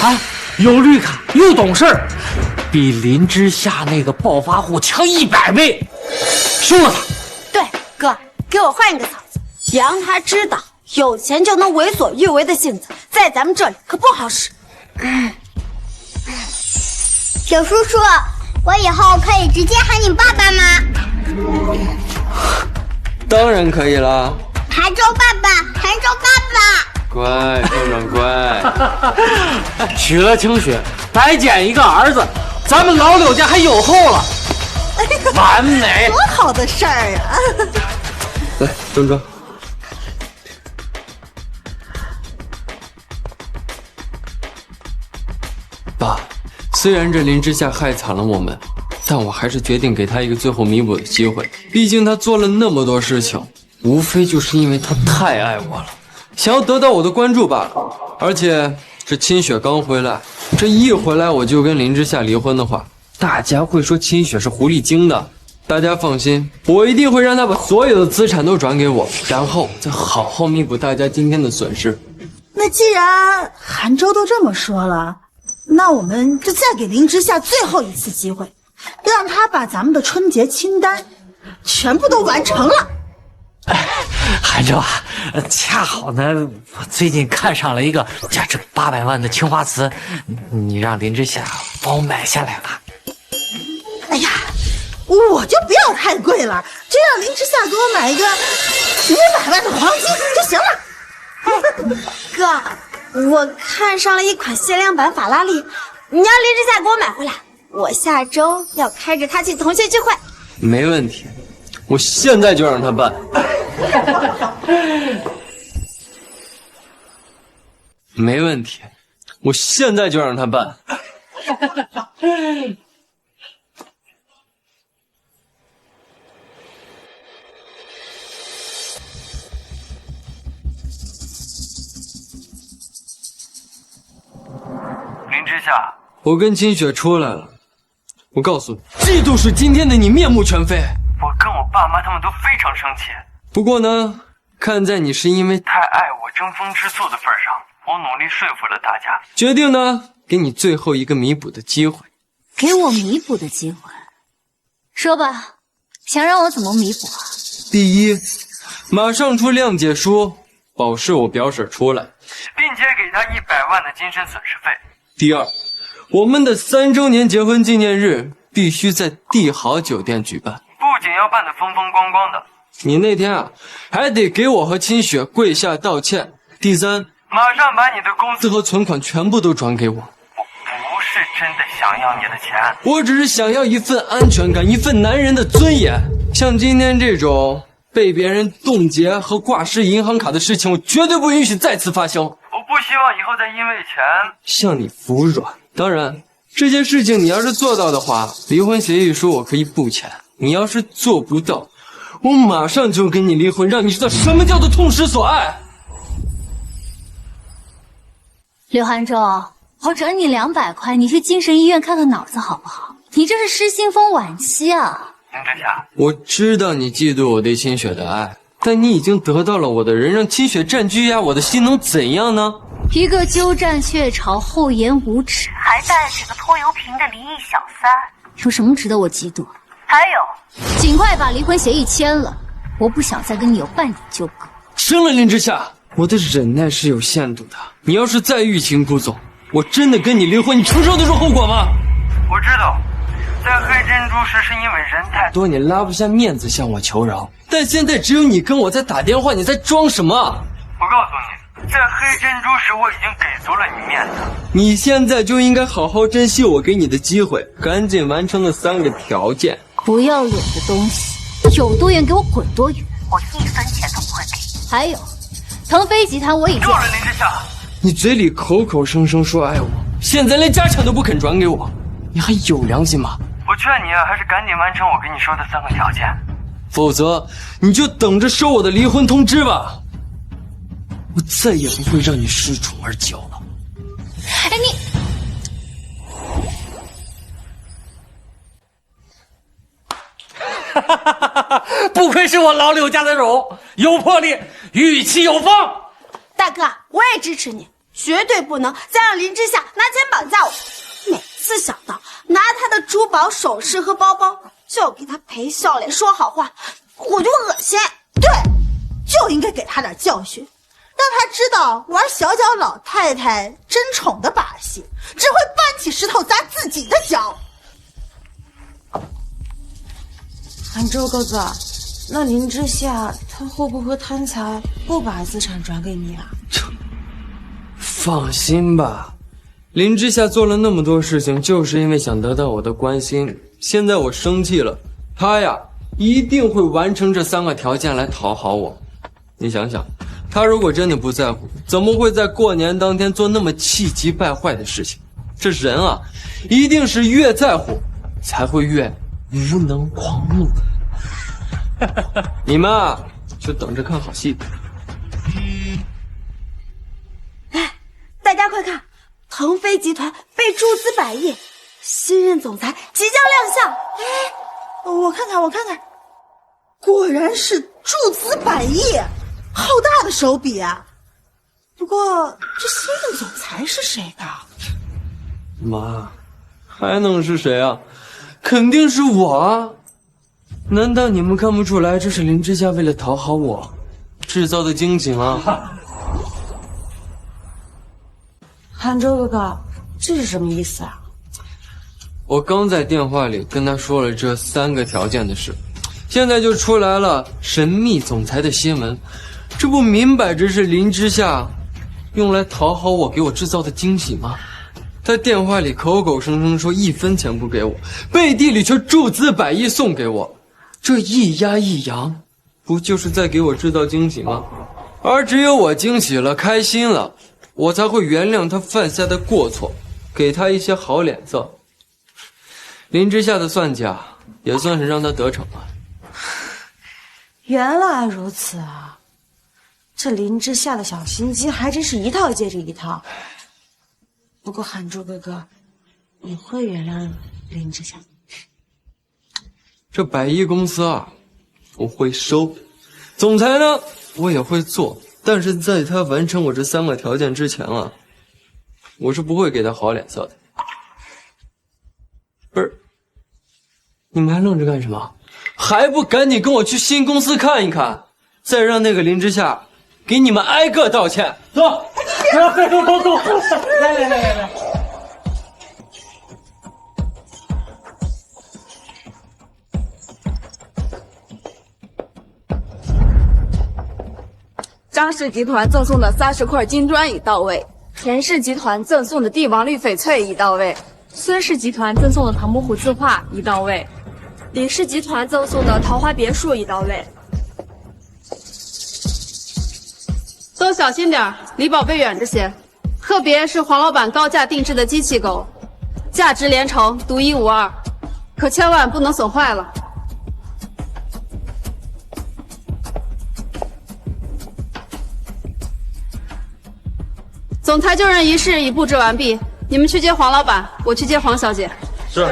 S16: 啊，有绿卡又懂事儿，比林之夏那个暴发户强100倍。休了他。
S6: 对，哥，给我换一个嫂子，也让他知道有钱就能为所欲为的性子，在咱们这里可不好使。
S18: 小叔叔，我以后可以直接喊你爸爸吗？
S3: 当然可以啦。
S18: 韩州爸爸，韩州爸爸。
S3: 乖，壮壮乖。
S16: 娶了清雪，白捡一个儿子，咱们老柳家还有后了。完美，
S17: 多好的事儿啊！
S3: 来，壮壮。爸，虽然这林之夏害惨了我们，但我还是决定给他一个最后弥补的机会。毕竟他做了那么多事情，无非就是因为他太爱我了，想要得到我的关注罢了。而且这清雪刚回来，这一回来我就跟林之夏离婚的话，大家会说清雪是狐狸精的。大家放心，我一定会让他把所有的资产都转给我，然后再好好弥补大家今天的损失。
S17: 那既然韩州都这么说了，那我们就再给林之夏最后一次机会，让他把咱们的春节清单全部都完成了。
S16: 韩州啊，恰好呢，我最近看上了一个价值800万的青花瓷，你让林之夏帮我买下来吧。
S17: 哎呀，我就不要太贵了，就让林之夏给我买一个500万的黄金就行了。
S6: 哥，我看上了一款限量版法拉利，你让林之夏给我买回来，我下周要开着它去同学聚会。
S3: 没问题，我现在就让他办。没问题，我现在就让他办。
S19: 林之夏，
S3: 我跟清雪出来了，我告诉你，嫉妒使今天的你面目全非。
S19: 我跟我爸妈他们都非常生气。
S3: 不过呢，看在你是因为
S19: 太爱我争风吃醋的份上，我努力说服了大家，
S3: 决定呢，给你最后一个弥补的机会。
S12: 给我弥补的机会，说吧，想让我怎么弥补啊？
S3: 第一，马上出谅解书，保释我表婶出来，
S19: 并且给他100万的精神损失费。
S3: 第二，我们的3周年结婚纪念日必须在帝豪酒店举办，
S19: 不仅要办得风风光光的，
S3: 你那天啊，还得给我和清雪跪下道歉。第三，
S19: 马上把你的工资
S3: 和存款全部都转给我。
S19: 我不是真的想要你的钱，
S3: 我只是想要一份安全感，一份男人的尊严。像今天这种被别人冻结和挂失银行卡的事情，我绝对不允许再次发生。
S19: 我不希望以后再因为钱
S3: 向你服软。当然，这些事情你要是做到的话，离婚协议书我可以不签。你要是做不到，我马上就跟你离婚，让你知道什么叫做痛失所爱。
S12: 刘涵州，我转你200块，你去精神医院看看脑子好不好？你这是失心疯晚期啊！
S19: 林之夏，
S3: 我知道你嫉妒我对清雪的爱，但你已经得到了我的人，让清雪占据呀我的心，能怎样呢？
S12: 一个鸠占鹊巢、厚颜无耻，
S18: 还带着个拖油瓶的离异小三，
S12: 有什么值得我嫉妒？
S18: 还有，
S12: 尽快把离婚协议签了，我不想再跟你有半点纠葛。
S3: 生了林之夏，我的忍耐是有限度的，你要是再欲擒故纵，我真的跟你离婚，你承受得住后果吗？
S19: 我知道，在黑珍珠时是因为人太
S3: 多，你拉不下面子向我求饶，但现在只有你跟我在打电话，你在装什么？
S19: 我告诉你，在黑珍珠时我已经给足了你面子，
S3: 你现在就应该好好珍惜我给你的机会，赶紧完成那3个条件。
S12: 不要脸的东西，有多远给我滚多远，
S18: 我1分钱都不会给。
S12: 还有，腾飞集团我已经
S19: 够了，林之夏，
S3: 你嘴里口口声声说爱我，现在连家产都不肯转给我，你还有良心吗？
S19: 我劝你啊，还是赶紧完成我跟你说的3个条件，
S3: 否则你就等着收我的离婚通知吧。我再也不会让你恃宠而骄了。
S12: 哎，你
S16: 不愧是我老柳家的种，有魄力，语气有风。
S6: 大哥，我也支持你，绝对不能再让林之夏拿钱绑架我。每次想到拿他的珠宝首饰和包包，就要给他赔笑脸说好话，我就恶心。
S17: 对，就应该给他点教训，让他知道玩小脚老太太争宠的把戏，只会搬起石头砸自己的脚。
S15: 韩州哥哥，那林之夏他会不会贪财，不把资产转给你啊？
S3: 放心吧，林之夏做了那么多事情，就是因为想得到我的关心。现在我生气了，他呀一定会完成这3个条件来讨好我。你想想，他如果真的不在乎，怎么会在过年当天做那么气急败坏的事情？这人啊，一定是越在乎，才会越无能狂怒。你们啊，就等着看好戏吧。
S6: 大家快看，腾飞集团被注资100亿，新任总裁即将亮相。
S17: 哎，我看看，果然是注资100亿，好大的手笔啊！不过这新任总裁是谁的？
S3: 妈，还能是谁啊？肯定是我啊！难道你们看不出来这是林之夏为了讨好我制造的惊喜吗？
S15: 韩州哥哥，这是什么意思啊？
S3: 我刚在电话里跟他说了这3个条件的事，现在就出来了神秘总裁的新闻，这不明摆着是林之夏用来讨好我给我制造的惊喜吗？他电话里口口声声说1分钱不给我，背地里却注资100亿送给我，这一压一扬，不就是在给我制造惊喜吗？而只有我惊喜了，开心了，我才会原谅他犯下的过错，给他一些好脸色。林之夏的算计啊，也算是让他得逞了。
S15: 原来如此啊！这林之夏的小心机还真是一套接着一套。不过韩州哥哥，你会原谅林之夏？
S3: 这100亿公司啊，我会收，总裁呢，我也会做。但是在他完成我这3个条件之前啊，我是不会给他好脸色的。不是，你们还愣着干什么？还不赶紧跟我去新公司看一看，再让那个林之夏给你们挨个道歉。走，走，来。
S11: 张氏集团赠送的30块金砖已到位，田氏集团赠送的帝王绿翡翠已到位，孙氏集团赠送的唐伯虎字画已到位，李氏集团赠送的桃花别墅已到位。都小心点，离宝贝远着些。特别是黄老板高价定制的机器狗，价值连城，独一无二，可千万不能损坏了。总裁就任仪式已布置完毕，你们去接黄老板，我去接黄小姐。
S16: 是。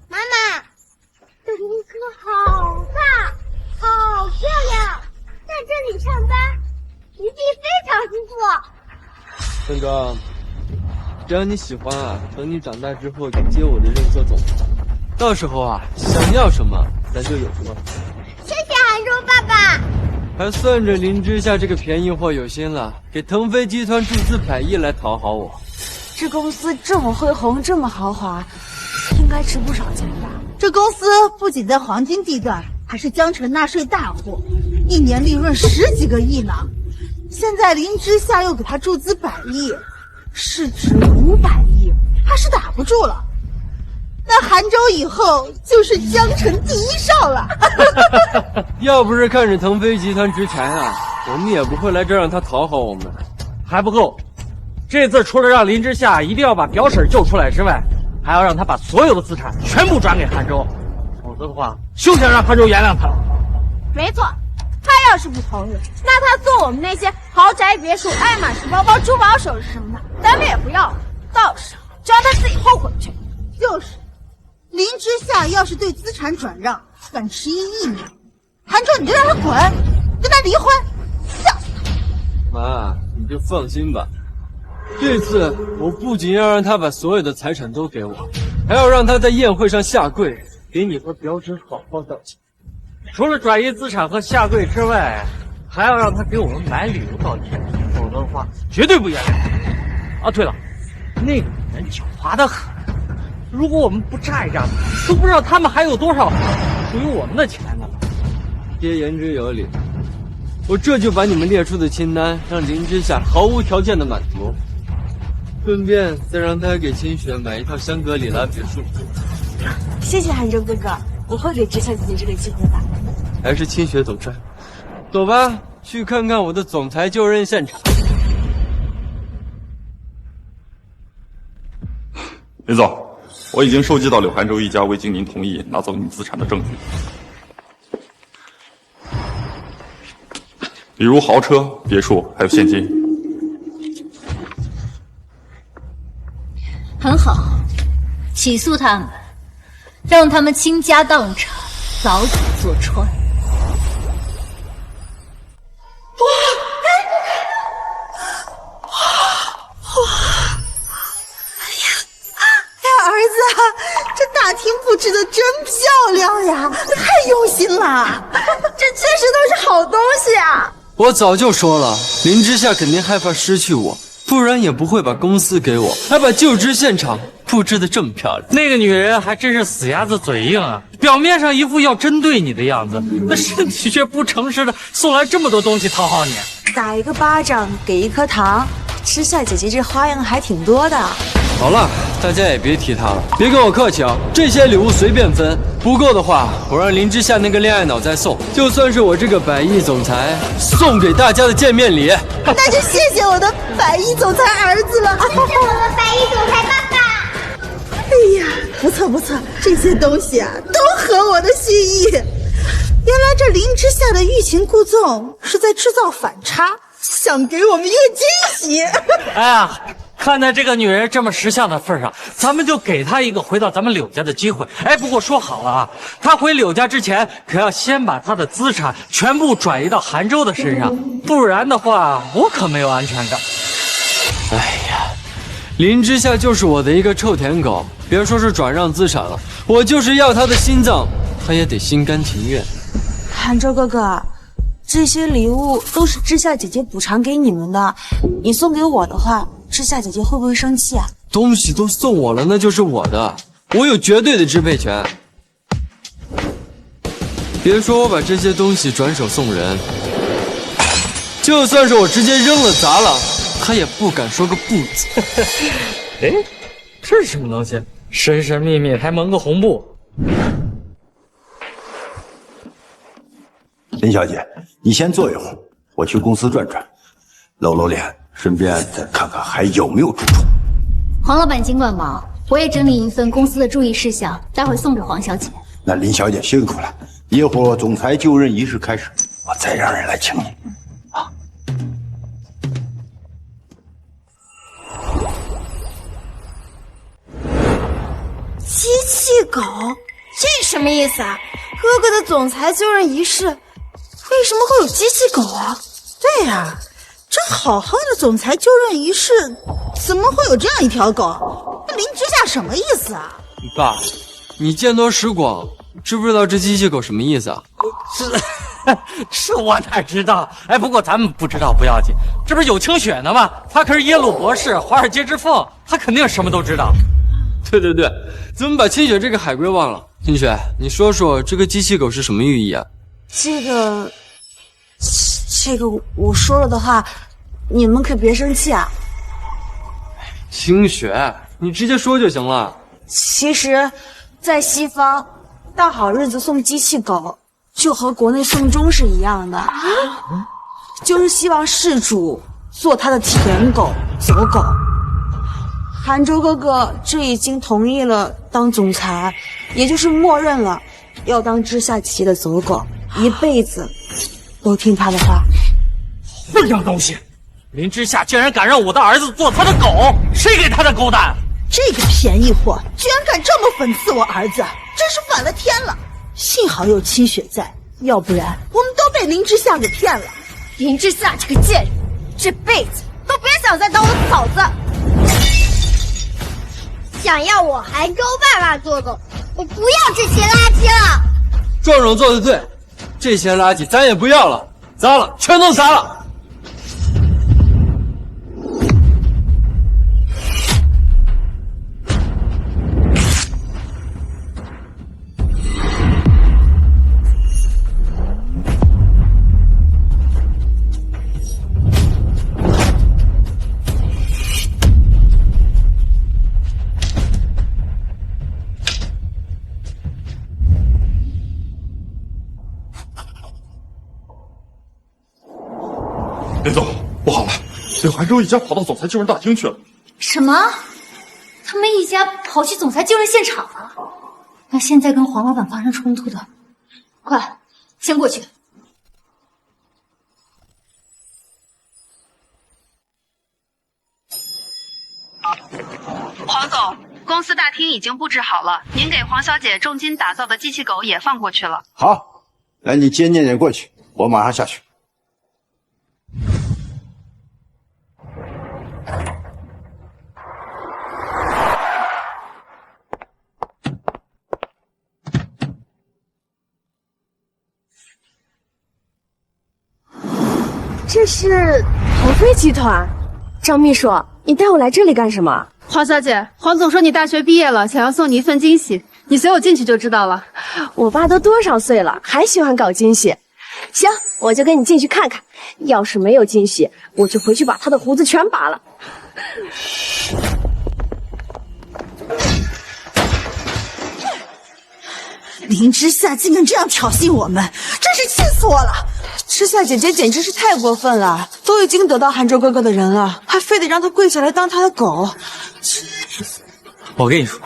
S18: 妈妈，这公司好大，好漂亮，在这里上班一定非常辛苦。
S3: 村长，只要你喜欢啊，等你长大之后就接我的任做总裁。到时候啊，想要什么咱就有什么。
S18: 谢谢韩州爸爸。
S3: 还算着林之夏这个便宜货有心了，给腾飞集团注资100亿来讨好我。
S15: 这公司这么恢宏，这么豪华，应该值不少钱吧？
S17: 这公司不仅在黄金地段，还是江城纳税大户，一年利润10几个亿呢。现在林之夏又给他注资100亿，市值500亿，他是打不住了。那韩州以后就是江城第一少了。
S3: 要不是看着腾飞集团值钱啊，我们也不会来这让他讨好我们。
S16: 还不够，这次除了让林之夏一定要把表婶救出来之外，还要让他把所有的资产全部转给韩州，否则的话，休想让韩州原谅他了。
S6: 没错，他要是不同意，那他送我们那些豪宅别墅、爱马仕包包、珠宝首饰什么的，咱们也不要了，到时候就让他自己后悔去。
S17: 就是，林之夏要是对资产转让敢迟疑1秒，韩州你就让他滚，跟他离婚，笑死他！
S3: 妈，你就放心吧，这次我不仅要让他把所有的财产都给我，还要让他在宴会上下跪，给你和表侄好好道歉。除了转移资产和下跪之外，还要让他给我们买旅游道歉，否则的话绝对不原谅。啊，对了，那个人狡猾得很，如果我们不炸一炸，都不知道他们还有多少属于我们的钱呢。爹言之有理，我这就把你们列出的清单让林之夏毫无条件的满足，顺便再让他给清雪买一套香格里拉别墅。
S1: 谢谢韩州哥哥，我会给之夏姐姐这个机会的。
S3: 还是清雪走赚，走吧，去看看我的总裁就任现场。
S20: 林总，我已经收集到柳韩州一家未经您同意拿走您资产的证据，比如豪车、别墅，还有现金。
S12: 很好，起诉他们，让他们倾家荡产，牢底坐穿。
S17: 儿子，这大厅布置的真漂亮呀，太用心了，这确实都是好东西啊！
S3: 我早就说了，林之夏肯定害怕失去我，不然也不会把公司给我，还把就职现场布置的这么漂亮。
S16: 那个女人还真是死鸭子嘴硬啊，表面上一副要针对你的样子，那身体却不诚实的送来这么多东西讨好你。
S1: 打一个巴掌给一颗糖，之夏姐姐这花样还挺多的。
S3: 好了，大家也别提他了，别跟我客气啊！这些礼物随便分，不够的话，我让林之夏那个恋爱脑再送，就算是我这个100亿总裁送给大家的见面礼。
S17: 那就谢谢我的100亿总裁儿子了，
S18: 谢谢我的100亿总裁爸爸。
S17: 哎呀，不错不错，这些东西啊都合我的心意。原来这林之夏的欲擒故纵是在制造反差，想给我们一个惊喜。
S16: 哎呀！看在这个女人这么识相的份上，咱们就给她一个回到咱们柳家的机会。哎，不过说好了啊，她回柳家之前可要先把她的资产全部转移到韩州的身上，不然的话我可没有安全感。
S3: 哎呀，林之夏就是我的一个臭舔狗，别说是转让资产了，我就是要他的心脏，他也得心甘情愿。
S1: 韩州哥哥，这些礼物都是之夏姐姐补偿给你们的，你送给我的话，之夏姐姐会不会生气啊？
S3: 东西都送我了，那就是我的，我有绝对的支配权。别说我把这些东西转手送人，就算是我直接扔了砸了，他也不敢说个不字。
S16: 哎，这是什么东西？神神秘秘还蒙个红布。
S14: 林小姐，你先坐一会儿，我去公司转转，露露脸，顺便再看看还有没有住处。
S12: 黄老板尽管忙，我也整理一份公司的注意事项，待会送给黄小姐。
S14: 那林小姐辛苦了，一会儿总裁就任仪式开始，我再让人来请你。
S6: 机器狗，这什么意思啊？哥哥的总裁就任仪式，为什么会有机器狗啊？
S17: 对呀，这好好的总裁就任仪式，怎么会有这样一条狗？林之夏什么意思啊？
S3: 爸，你见多识广，知不知道这机器狗什么意思啊？
S16: 这我哪知道？哎，不过咱们不知道不要紧，这不是有清雪呢吗？他可是耶鲁博士，华尔街之凤，他肯定什么都知道。
S3: 对对对，怎么把清雪这个海龟忘了？清雪，你说说这个机器狗是什么寓意啊？
S1: 这个我说了的话，你们可别生气啊。
S3: 清雪，你直接说就行了。
S1: 其实，在西方，大好日子送机器狗，就和国内送钟是一样的，就是希望事主做他的舔狗、走狗。
S6: 韩州哥哥这已经同意了当总裁，也就是默认了要当知夏姐姐的走狗，一辈子都听他的话。
S16: 混账东西！林之夏竟然敢让我的儿子做他的狗，谁给他的狗胆？
S17: 这个便宜货居然敢这么讽刺我儿子，真是反了天了！幸好有清雪在，要不然我们都被林之夏给骗了。
S12: 林之夏这个贱人，这辈子都别想再当我的嫂子！
S18: 想要我韩州爸爸做狗，我不要这些垃圾了。
S3: 壮壮做的对，这些垃圾咱也不要了，砸了，全都砸了。
S20: 林总，不好了，柳寒州一家跑到总裁救人大厅去了。
S12: 什么？他们一家跑去总裁救人现场了？那现在跟黄老板发生冲突的，快，先过去。
S21: 黄总，公司大厅已经布置好了，您给黄小姐重金打造的机器狗也放过去了。
S14: 好，来，你接念念过去，我马上下去。
S11: 这是腾飞集团，张秘书，你带我来这里干什么？
S21: 黄小姐，黄总说你大学毕业了，想要送你一份惊喜，你随我进去就知道了。
S11: 我爸都多少岁了，还喜欢搞惊喜？行，我就跟你进去看看。要是没有惊喜，我就回去把他的胡子全拔了。
S17: 林之夏竟敢这样挑衅我们，真是气死我了！
S6: 知夏姐姐简直是太过分了，都已经得到韩州哥哥的人了，还非得让他跪下来当他的狗。
S16: 我跟你说，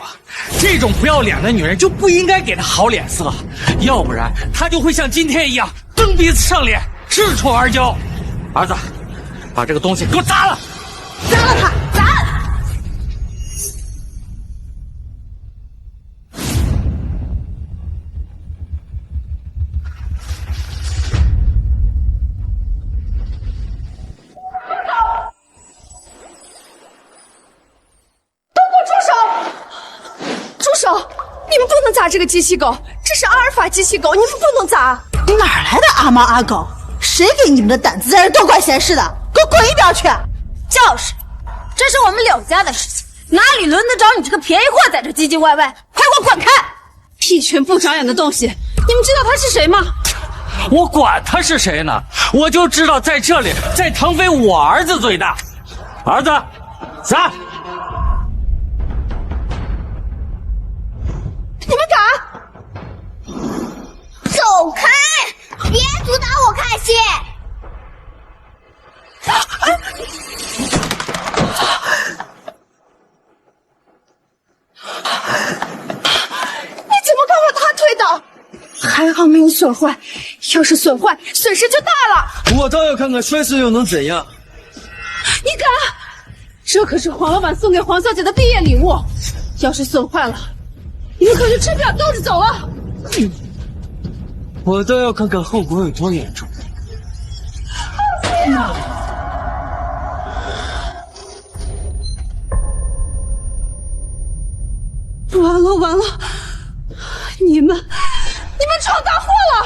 S16: 这种不要脸的女人就不应该给她好脸色，要不然她就会像今天一样蹬鼻子上脸，恃宠而骄。儿子，把这个东西给我砸了！
S17: 砸了他！砸了他！
S11: 你们不能砸这个机器狗，这是阿尔法机器狗，你们不能砸！
S17: 哪来的阿猫阿狗？谁给你们的胆子在这多管闲事的？给我滚一边去！
S12: 就是，这是我们柳家的事情，哪里轮得着你这个便宜货在这唧唧歪歪？快给我滚开！
S21: 一群不长眼的东西！你们知道他是谁吗？
S16: 我管他是谁呢，我就知道在这里，在腾飞我儿子最大。儿子，砸！
S11: 你们敢？
S18: 走开！别阻挡我看戏！
S11: 你怎么敢把他推倒？还好没有损坏，要是损坏，损失就大了。
S3: 我倒要看看摔碎又能怎样。
S11: 你敢？这可是黄老板送给黄小姐的毕业礼物，要是损坏了，你们可就吃不了兜着走了。
S3: 我倒要看看后果有多严重。
S11: 完了完了，你们闯大祸了！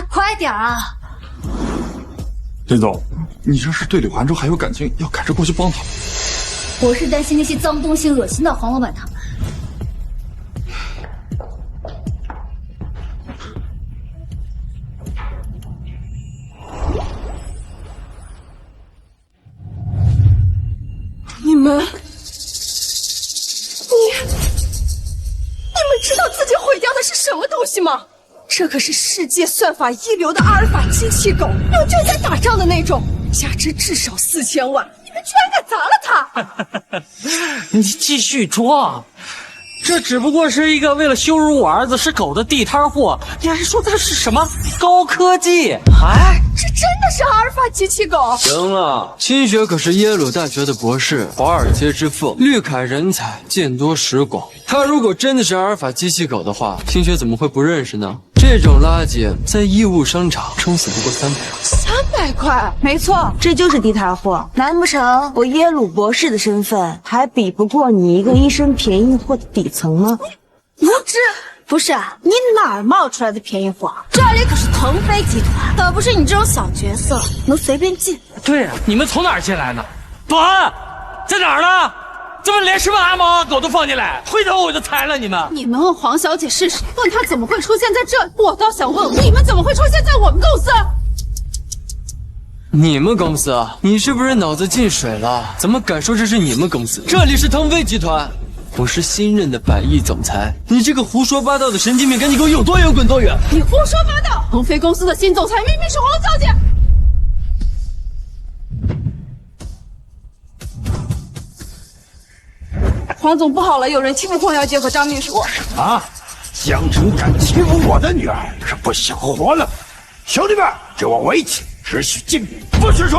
S12: 快点啊！
S20: 林总，你这是对柳寒州还有感情，要赶着过去帮他。
S12: 我是担心那些脏东西恶心到黄老板他们。
S11: 你们知道自己毁掉的是什么东西吗？这可是世界算法一流的阿尔法机器狗，用就在打仗的那种，
S4: 价值至少4000万，你们居然敢砸了他！
S16: 你继续装，这只不过是一个为了羞辱我儿子是狗的地摊货，你还说它是什么高科技？哎，
S4: 这真的是阿尔法机器狗？
S3: 行了，清雪可是耶鲁大学的博士，华尔街之凤，绿卡人才，见多识广。他如果真的是阿尔法机器狗的话，清雪怎么会不认识呢？这种垃圾在义乌商场撑死不过300块。
S4: 300块？
S1: 没错，这就是地摊货。难不成我耶鲁博士的身份还比不过你一个一身便宜货的底层吗？
S6: 不是你哪儿冒出来的便宜货？这里可是腾飞集团，可不是你这种小角色能随便进。
S16: 对呀，你们从哪儿进来的？保安在哪儿呢？怎么连什么阿猫阿狗都放进来？回头我就裁了你们！
S4: 你们问黄小姐是谁？问她怎么会出现在这？我倒想问，你们怎么会出现在我们公司？
S3: 你们公司啊？你是不是脑子进水了？怎么敢说这是你们公司？这里是腾飞集团，我是新任的100亿总裁。你这个胡说八道的神经病，赶紧给我有多远滚多远！
S4: 你胡说八道！腾飞公司的新总裁明明是黄小姐。黄总，不好了，有人欺负黄小姐和张秘书。
S14: 啊！江城敢欺负我的女儿，是不想活了！兄弟们，给我围起，只许进不许出！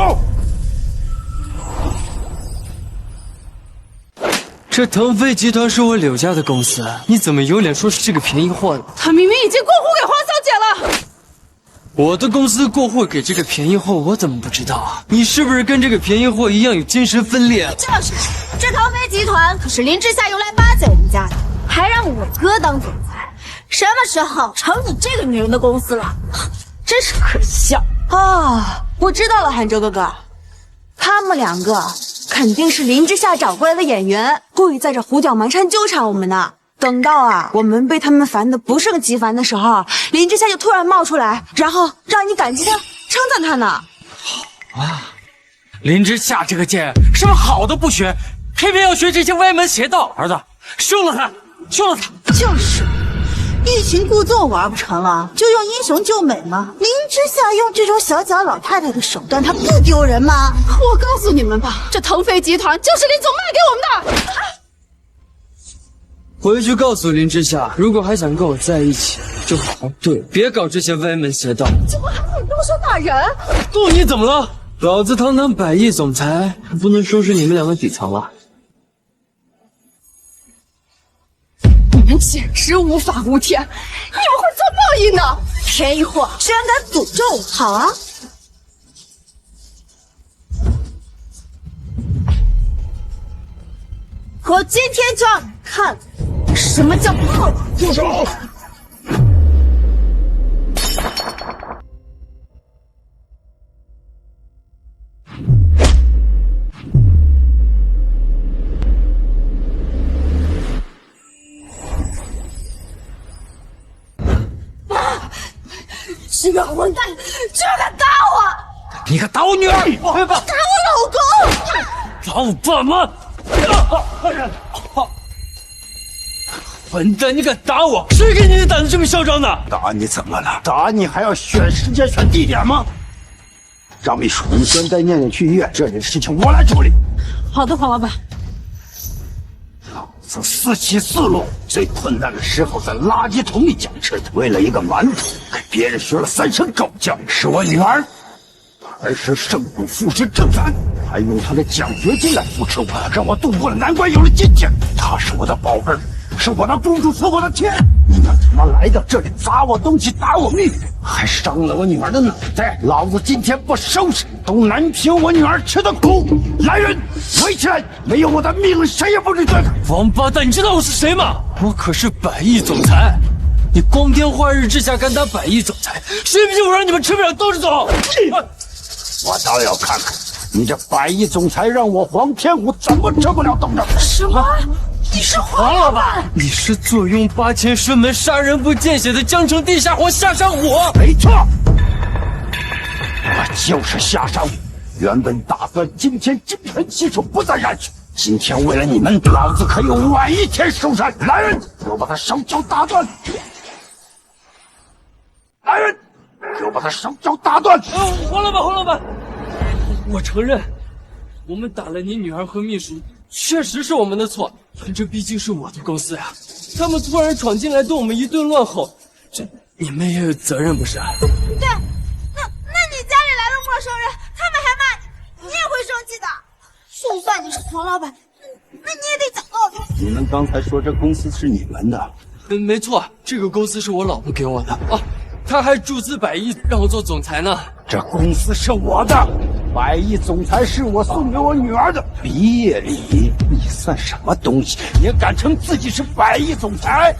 S3: 这腾飞集团是我柳家的公司，你怎么有脸说是这个便宜货呢？
S4: 他明明已经过户给黄小姐了。
S3: 我的公司过户给这个便宜货，我怎么不知道啊？你是不是跟这个便宜货一样有精神分裂？
S6: 就是，这腾飞集团可是林之夏用来巴结人家的，还让我哥当总裁，什么时候成你这个女人的公司了？真是可笑
S1: 啊！我知道了，韩州哥哥，他们2个肯定是林之夏找过来的演员，故意在这胡搅蛮缠纠缠我们呢。等到我们被他们烦得不胜其烦的时候，林之夏就突然冒出来，然后让你感激他、称赞他呢。
S16: 啊，林之夏这个贱，什么好都不学，偏偏要学这些歪门邪道。儿子，休了他，休了他。
S17: 就是，欲擒故纵玩不成了，就用英雄救美吗？林之夏用这种小脚老太太的手段，他不丢人吗？
S4: 我告诉你们吧，这腾飞集团就是林总卖给我们的。
S3: 回去告诉林之夏，如果还想跟我在一起，就好好对，别搞这些歪门邪道。
S4: 怎么还敢动手打人？
S3: 杜你怎么了？老子堂堂100亿总裁，还不能收拾你们2个底层了？
S4: 你们简直无法无天，你们会做报应的！
S6: 便宜货居然敢诅咒我！好啊，我今天就让你看什么叫报应！住手！这个混蛋居然敢打我！
S16: 你敢打我女儿？
S6: 打我老公！
S16: 打我爸妈！混蛋，你敢打我？谁给你的胆子这么嚣张的？
S14: 打你怎么了？打你还要选时间选地点吗？张秘书，你先带念念去医院，这里的事情我来处理。
S4: 好的，黄老板。
S14: 老子4起4落，最困难的时候在垃圾桶里捡吃的，为了一个馒头，给别人学了3声狗叫，是我女儿。而是圣骨复职正反，还用他的奖学金来扶持我，让我度过了难关，有了今天。她是我的宝贝儿，是我的公主，是我的天！你们他妈来到这里砸我东西，打我命，还伤了我女儿的脑袋！老子今天不收拾，都难凭我女儿吃的苦！来人，围起来！没有我的命令，谁也不许对抗！
S3: 王八蛋，你知道我是谁吗？我可是100亿总裁！你光天化日之下敢打100亿总裁，信不信我让你们吃不了兜着走？
S14: 我倒要看看你这100亿总裁让我黄天虎怎么吃不了兜着。
S4: 什么？你是黄老板？
S3: 你是坐拥8000顺门杀人不见血的江城地下火下山虎？
S14: 没错，我就是下山虎。原本打算今天金盆洗手，不再染血。今天为了你们，老子可以晚1天收山。来人，给我把他手脚打断！来人，给我把他手脚打断！
S3: 黄老板，黄老板，我承认，我们打了你女儿和秘书，确实是我们的错。但这毕竟是我的公司呀，他们突然闯进来对我们一顿乱吼，这你们也有责任不是？
S6: 对，那你家里来了陌生人，他们还骂你，你也会生气的。就算你是黄老板，那你也得讲道理。
S14: 你们刚才说这公司是你们的？
S3: 没错，这个公司是我老婆给我的啊，她还注资100亿让我做总裁呢。
S14: 这公司是我的，100亿总裁是我送给我女儿的毕业礼。你算什么东西？也敢称自己是100亿总裁？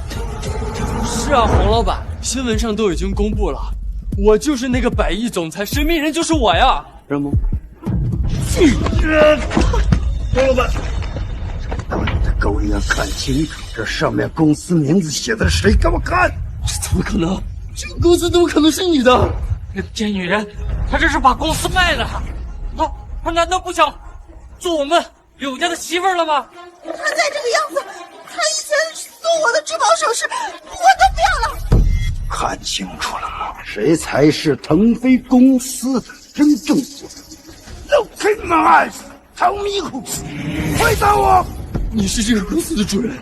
S3: 是啊，黄老板，新闻上都已经公布了，我就是那个100亿总裁，神秘人就是我呀。
S14: 什么？黄老板，你的狗眼看清楚，这上面公司名字写的是谁？给我看！
S3: 怎么可能？这个公司怎么可能是你的？
S16: 那贱女人，她这是把公司卖了，她难道不想做我们柳家的媳妇儿了吗？
S6: 他再这个样子，他以前送我的珠宝首饰我都不要了。
S14: 看清楚了吗？谁才是腾飞公司的真正主人 ？Look in my eyes, tell me who？ 回答我！
S3: 你是这个公司的主人。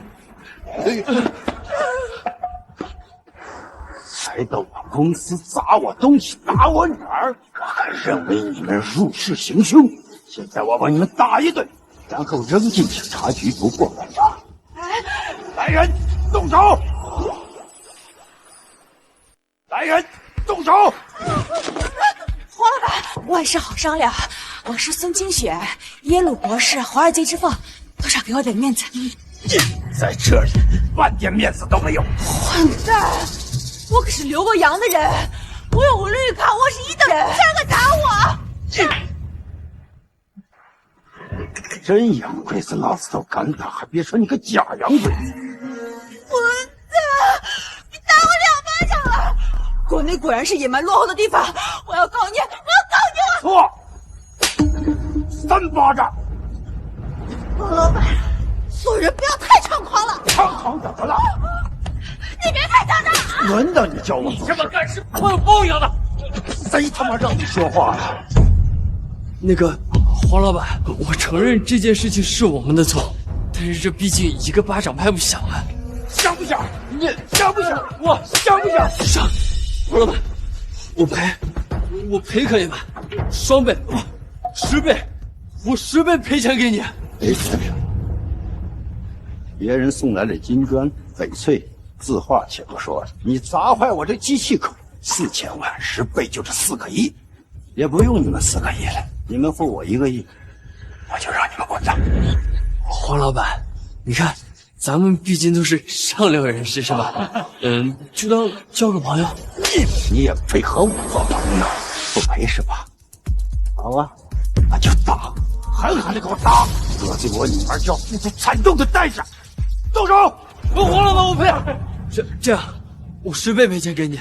S14: 来到我公司砸我东西，打我女儿，我还认为你们入室行凶。现在我把你们打一顿，然后扔进警察局不过问吧。来人，动手！来人，动手！
S1: 黄老板，万事好商量。我是孙清雪，耶鲁博士，华尔街之凤，多少给我点面子。
S14: 在这里半点面子都没有。
S1: 混蛋！我可是留过洋的人，我有绿卡，我是一等人，竟然敢打我！
S14: 真洋鬼子，老子都敢打，还别说你个假洋鬼子！
S1: 混蛋！你打我2巴掌了！国内果然是野蛮落后的地方，我要告你！我要告
S14: 错！3巴掌！
S6: 王老板，做人不要太猖狂了。
S14: 猖狂怎么了？
S6: 你别太嚣张了！
S14: 轮到你教我！
S16: 你这么干是会有报应的。
S14: 谁他妈让你说话了？
S3: 那个黄老板，我承认这件事情是我们的错，但是这毕竟一个巴掌拍不响啊。
S14: 想不想？你想不想？我想不想？
S3: 想。黄老板，我赔可以吗？2倍，10倍，我10倍赔钱给你。
S14: 赔钱。别人送来的金砖、翡翠、字画且不说，你砸坏我这机器口，4000万，10倍就是4个亿，也不用你们4个亿了，你们付我1个亿，我就让你们滚蛋。
S3: 黄老板，你看，咱们毕竟都是上流人士，是吧？就当交个朋友。
S14: 你也配和我做朋友？不赔是吧？好啊，那就打，狠狠的给我打！得罪我女儿就要付出惨重的代价。动手！
S3: 黄老板，我赔。这样，我10倍赔钱给你。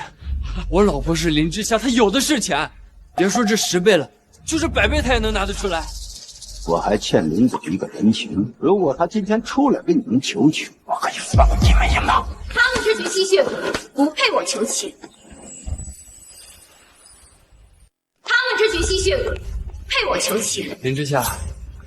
S3: 我老婆是林之夏，她有的是钱，别说这10倍了，就是100倍她也能拿得出来。
S14: 我还欠林总一个人情，如果他今天出来跟你们求情，我可以放你们一马。
S12: 他们这群吸血鬼不配我求情，他们这群吸血鬼配我求情。
S3: 林之夏，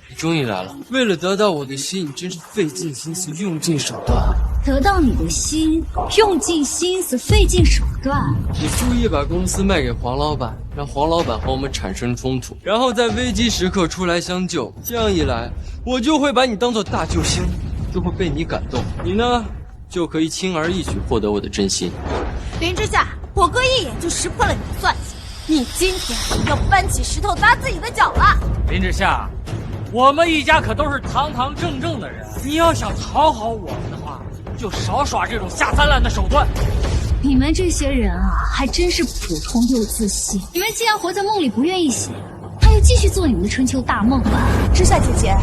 S3: 你终于来了。为了得到我的心，你真是费尽心思，用尽手段。
S12: 得到你的心，用尽心思，费尽手段。
S3: 你故意把公司卖给黄老板，让黄老板和我们产生冲突，然后在危机时刻出来相救。这样一来，我就会把你当做大救星，就会被你感动。你呢，就可以轻而易举获得我的真心。
S6: 林之夏，我哥一眼就识破了你的算计，你今天要搬起石头砸自己的脚了。
S16: 林之夏，我们一家可都是堂堂正正的人，你要想讨好我们的话，就少耍这种下三滥的手段。
S12: 你们这些人啊，还真是普通又自信。你们既然活在梦里不愿意醒，那就继续做你们的春秋大梦吧。
S1: 之夏姐姐，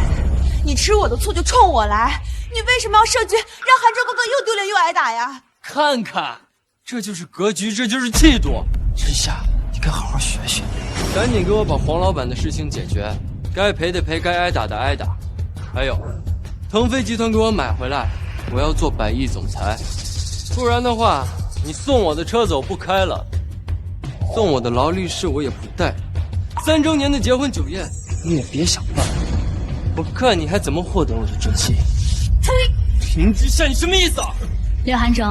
S1: 你吃我的醋就冲我来，你为什么要设局让韩州哥哥又丢脸又挨打呀？
S3: 看看，这就是格局，这就是气度。之夏，你该好好学学，赶紧给我把黄老板的事情解决，该赔的赔，该挨打的挨打。还有，腾飞集团给我买回来，我要做100亿总裁，不然的话，你送我的车子我不开了，送我的劳力士我也不戴，3周年的结婚酒宴你也别想办法，我看你还怎么获得我的真心。
S12: 呸！
S3: 林之夏，你什么意思啊？
S12: 刘涵中，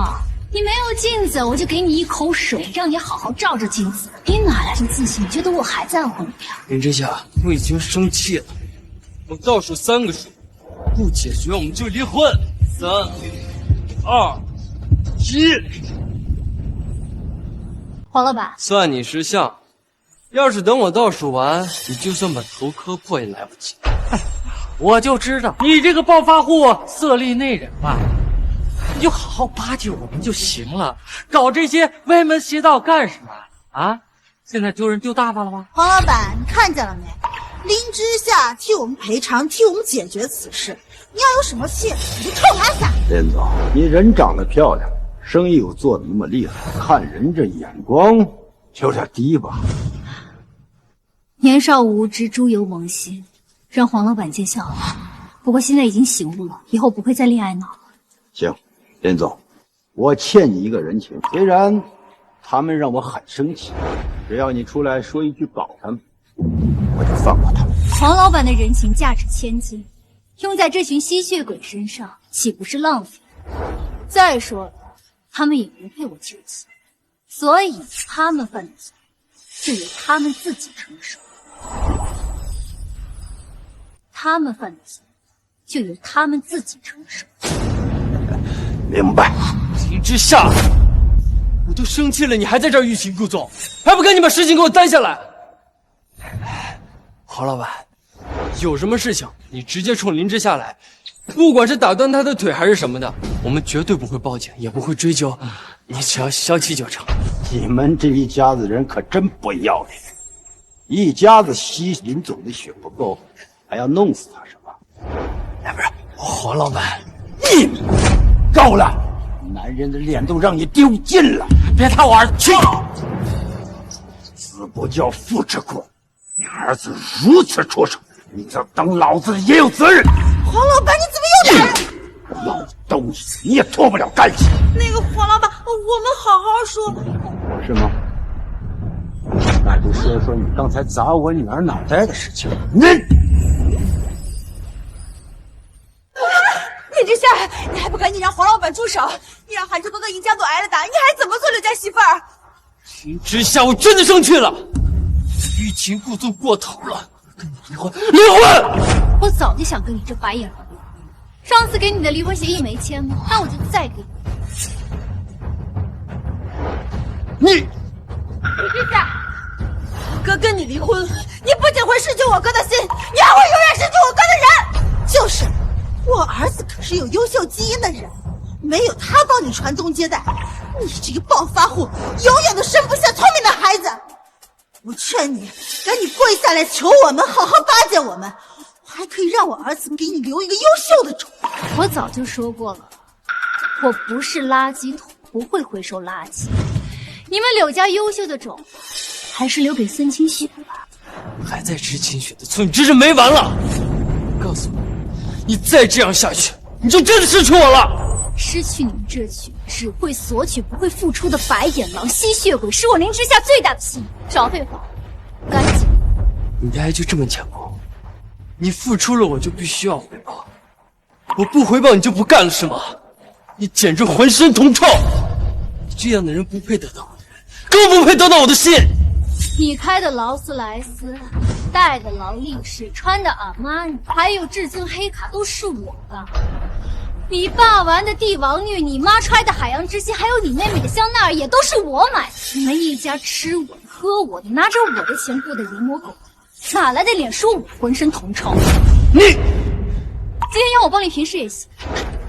S12: 你没有镜子，我就给你一口水，让你好好照照镜子。你哪来的自信，觉得我还在乎你啊？
S3: 林之夏，我已经生气了，我倒数3个数，不解决我们就离婚。3、2、1。
S12: 黄老板，
S3: 算你识相。要是等我倒数完，你就算把头磕破也来不及。
S16: 我就知道你这个暴发户色厉内荏吧，你就好好巴结我们就行了，搞这些歪门邪道干什么啊？现在丢人丢大发了吧？
S17: 黄老板，你看见了没？林之夏替我们赔偿，替我们解决此事。你要有什么气，你就冲他撒。
S14: 林总，你人长得漂亮，生意又做得那么厉害，看人这眼光有点低吧？
S12: 年少无知，猪油蒙心，让黄老板见笑了。不过现在已经醒悟了，以后不会再恋爱脑了。
S14: 行，林总，我欠你一个人情。虽然他们让我很生气，只要你出来说一句保他们，我就放过他们。
S12: 黄老板的人情价值千金，用在这群吸血鬼身上，岂不是浪费？再说了，他们也不配我救济，所以他们犯的罪，就由他们自己承受。他们犯的罪，就由他们自己承受。
S14: 明白。
S3: 林之夏，我都生气了，你还在这儿欲擒故纵，还不赶紧把事情给我担下来？黄老板，有什么事情你直接冲林之夏来，不管是打断他的腿还是什么的，我们绝对不会报警，也不会追究，你只要消气就成。
S14: 你们这一家子人可真不要脸，一家子吸林总的血不够，还要弄死他是吧？哎，不是，黄老板，你够了！男人的脸都让你丢尽了，
S16: 别踏我儿子！
S14: 去！子不教，父之过。你儿子如此出手，你这当老子也有责任。
S17: 黄老板，你怎么又打人？
S14: 老东西，你也脱不了干系。
S6: 那个黄老板，我们好好说。
S14: 是吗？那就说说你刚才砸我女儿脑袋的事情。你
S6: 林之夏，你还不赶紧让黄老板住手？你让韩州哥哥赢家都挨了打，你还怎么做刘家媳妇儿？
S3: 林之夏，我真的生气了，欲擒故纵过头了，跟你离婚！离婚！
S12: 我早就想跟你这白眼狼离婚。上次给你的离婚协议没签吗？那我就再给
S14: 你。
S6: 林之夏，哥跟你离婚，你不仅会失去我哥的心，你还会永远失去我哥的人。
S17: 就是，我儿子可是有优秀基因的人，没有他帮你传宗接代，你这个暴发户永远都生不下聪明的孩子。我劝你赶紧跪下来求我们，好好巴结我们，还可以让我儿子给你留一个优秀的种。
S12: 我早就说过了，我不是垃圾桶，不会回收垃圾。你们柳家优秀的种，还是留给孙清雪吧。
S3: 还在吃清雪的醋，你真是没完了！告诉我，你再这样下去，你就真的失去我了。
S12: 失去你们这群只会索取不会付出的白眼狼、吸血鬼，是我林之夏最大的心。少废话，赶紧！
S3: 你的爱就这么简薄？你付出了，我就必须要回报。我不回报，你就不干了是吗？你简直浑身铜臭！你这样的人不配得到我的人，更不配得到我的心。
S12: 你开的劳斯莱斯，戴的劳力士，穿的阿玛尼，还有至尊黑卡，都是我的。你爸玩的帝王绿，你妈揣的海洋之心，还有你妹妹的香奈儿，也都是我买的。你们一家吃我的，喝我的，拿着我的钱过得人模狗样，哪来的脸说我浑身铜臭？
S3: 你
S12: 今天要我帮你平事也行，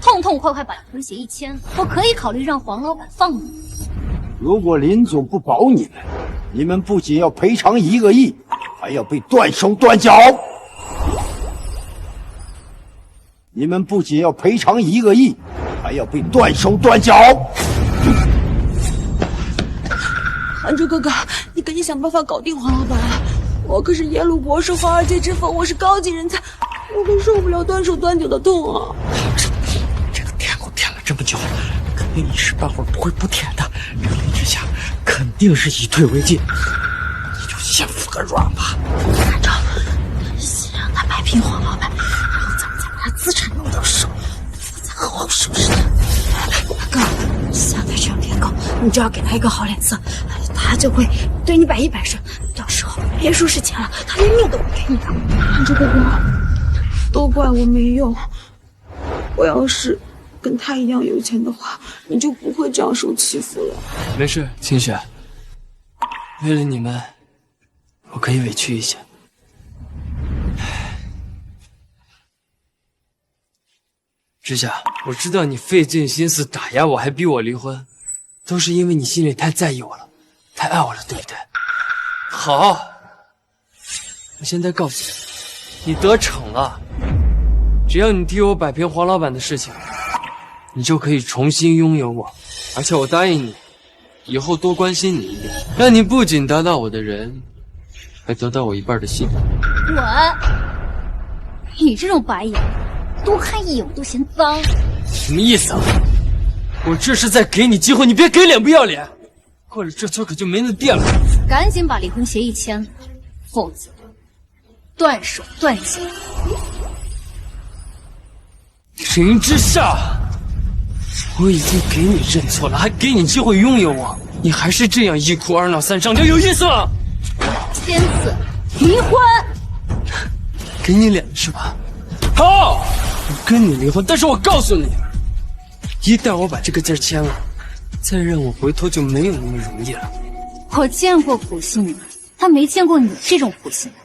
S12: 痛痛快快把离婚协议签了，我可以考虑让黄老板放你。
S14: 如果林总不保你们，你们不仅要赔偿1个亿，还要被断手断脚。你们不仅要赔偿1个亿，还要被断手断脚。
S15: 韩珠哥哥，你赶紧想办法搞定黄老板啊！我可是耶鲁博士，华尔街之父，我是高级人才，我可受不了断手断脚的痛啊！
S16: 这个舔狗舔了这么久，肯定一时半会儿不会不舔的。这个林之夏肯定是以退为进，你就先服个软吧。
S15: 行。
S17: 摆平黄老板，然后咱们再把他资产弄到手，再好好收拾他。哥，下次这样天狗，你只要给他一个好脸色，他就会对你百依百顺。到时候别说是钱了，他连命都不给你的。
S15: 韩州哥哥，都怪我没用。我要是跟他一样有钱的话，你就不会这样受欺负了。
S3: 没事，清雪，为了你们，我可以委屈一下。之夏，我知道你费尽心思打压我，还逼我离婚，都是因为你心里太在意我了，太爱我了，对不对？好，我现在告诉你，你得逞了。只要你替我摆平黄老板的事情，你就可以重新拥有我。而且我答应你，以后多关心你一点，让你不仅得到我的人，还得到我一半的心。
S12: 滚！你这种白眼，多看一眼我都嫌脏。
S3: 什么意思啊？我这是在给你机会，你别给脸不要脸。过了这村可就没那店了。
S12: 赶紧把离婚协议签了，否则断手断脚。
S3: 林之夏，我已经给你认错了，还给你机会拥有我，你还是这样一哭二闹三上吊，有意思吗？
S12: 签字离婚，
S3: 给你脸是吧？好，我跟你离婚，但是我告诉你，一旦我把这个字签了，再让我回头就没有那么容易了。
S12: 我见过普信男，但没见过你这种普信男。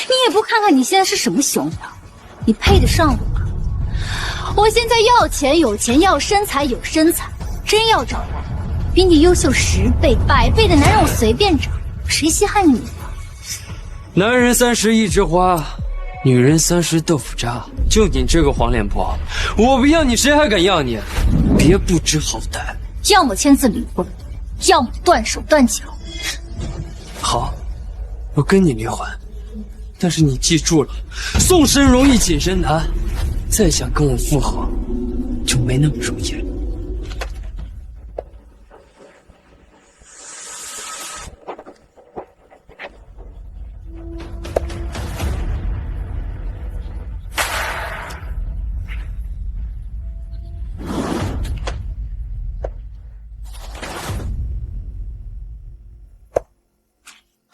S12: 你也不看看你现在是什么熊样，你配得上我吗？我现在要钱有钱，要身材有身材，真要找我比你优秀10倍100倍的男人，我随便找，谁稀罕你？
S3: 男人30一枝花，女人30豆腐渣。就你这个黄脸婆，我不要你，谁还敢要你？别不知好歹。
S12: 要么签字离婚，要么断手断脚。
S3: 好，我跟你离婚，但是你记住了，送身容易谨身难，再想跟我复合，就没那么容易了。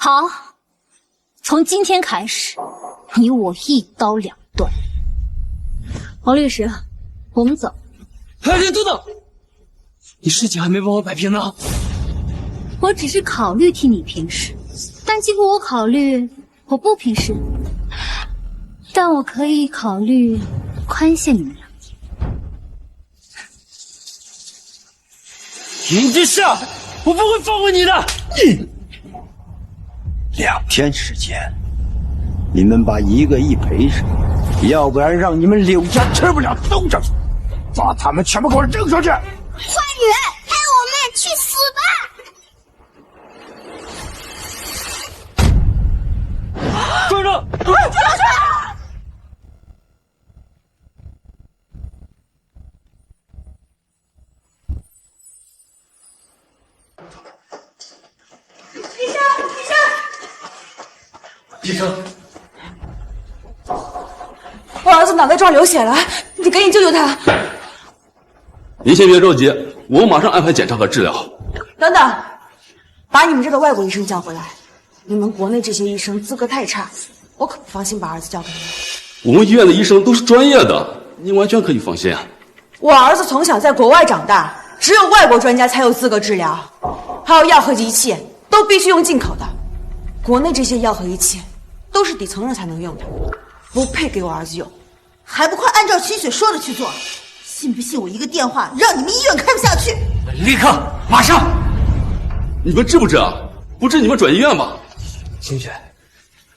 S12: 好，从今天开始，你我一刀两断。王律师，我们走。
S3: 哎，等等，你事情还没帮我摆平呢。
S12: 我只是考虑替你平事，但经过我考虑，我不平事。但我可以考虑宽限你们2天。
S3: 林之夏，我不会放过你的。
S14: 2天时间，你们把1个亿赔上，要不然让你们柳家吃不了兜着走，把他们全部给我扔出去！
S18: 坏女人，陪我们去死吧！
S3: 站住！
S18: 追上去！
S3: 医生，
S15: 我儿子脑袋撞流血了，你赶紧救救他！
S7: 您先别着急，我马上安排检查和治疗。
S15: 等等，把你们这个外国医生叫回来，你们国内这些医生资格太差，我可不放心把儿子交给你们。
S7: 我们医院的医生都是专业的，您完全可以放心。
S15: 我儿子从小在国外长大，只有外国专家才有资格治疗，还有药和仪器都必须用进口的，国内这些药和仪器都是底层人才能用的，不配给我儿子用。
S17: 还不快按照清雪说的去做！信不信我一个电话让你们医院开不下去？
S3: 立刻，马上！
S7: 你们治不治啊？不治你们转医院吧。
S3: 清雪，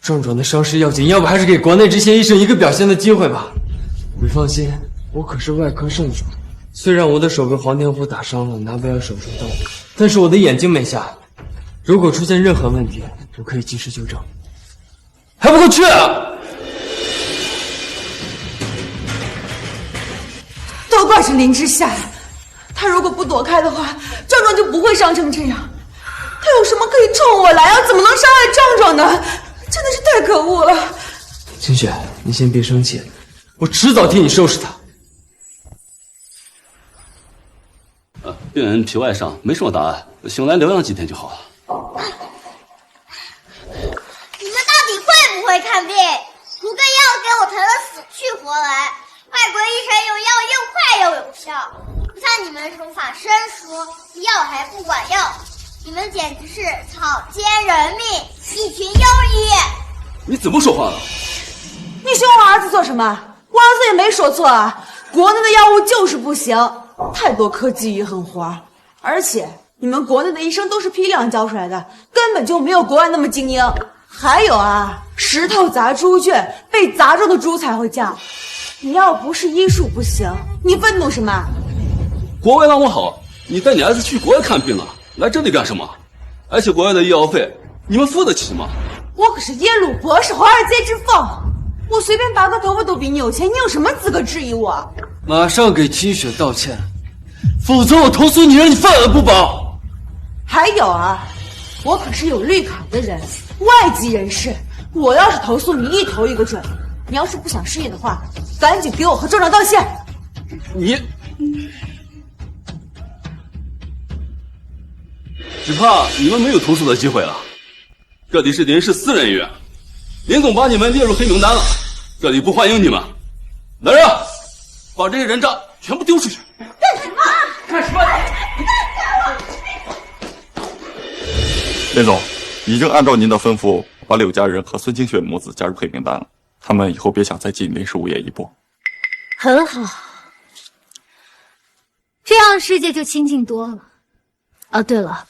S3: 壮壮的伤势要紧，要不还是给国内这些医生一个表现的机会吧。你放心，我可是外科圣手，虽然我的手被黄天福打伤了，拿不了手术刀，但是我的眼睛没瞎。如果出现任何问题，我可以及时纠正。还不快去啊！
S15: 都怪是林之夏，他如果不躲开的话，壮壮就不会伤成这样。他有什么可以冲我来啊？怎么能伤害壮壮呢？真的是太可恶了！
S3: 清雪，你先别生气，我迟早替你收拾他。
S7: 病人皮外伤，没什么大碍，醒来疗养几天就好了。
S18: 你们到底会不会看病？涂个药给我疼得死去活来，外国医生用药又快又有效，不像你们手法生疏，药还不管用。你们简直是草菅人命，一群庸医！
S7: 你怎么说话了？
S1: 你凶我儿子做什么？我儿子也没说错啊，国内的药物就是不行。太多科技与狠活，而且你们国内的医生都是批量教出来的，根本就没有国外那么精英。还有啊，石头砸猪圈，被砸中的猪才会叫。你要不是医术不行，你愤怒什么？
S7: 国外让我好，你带你儿子去国外看病了，来这里干什么？而且国外的医药费，你们付得起吗？
S1: 我可是耶鲁博士，华尔街之凤，我随便拔个头发都比你有钱，你有什么资格质疑我？
S3: 马上给清雪道歉，否则我投诉你，让你饭碗不保。
S1: 还有啊，我可是有绿卡的人，外籍人士，我要是投诉你一头一个准。你要是不想失业的话，赶紧给我和壮壮道歉。
S7: 你只怕你们没有投诉的机会了。这里是林氏私人医院，林总把你们列入黑名单了，这里不欢迎你们。来人，把这些人渣全部丢出去！
S18: 干什么？
S20: 干什么？林总，已经按照您的吩咐，把柳家人和孙清雪母子加入黑名单了。他们以后别想再进林氏物业一步。
S12: 很好，这样世界就清静多了。哦，对了，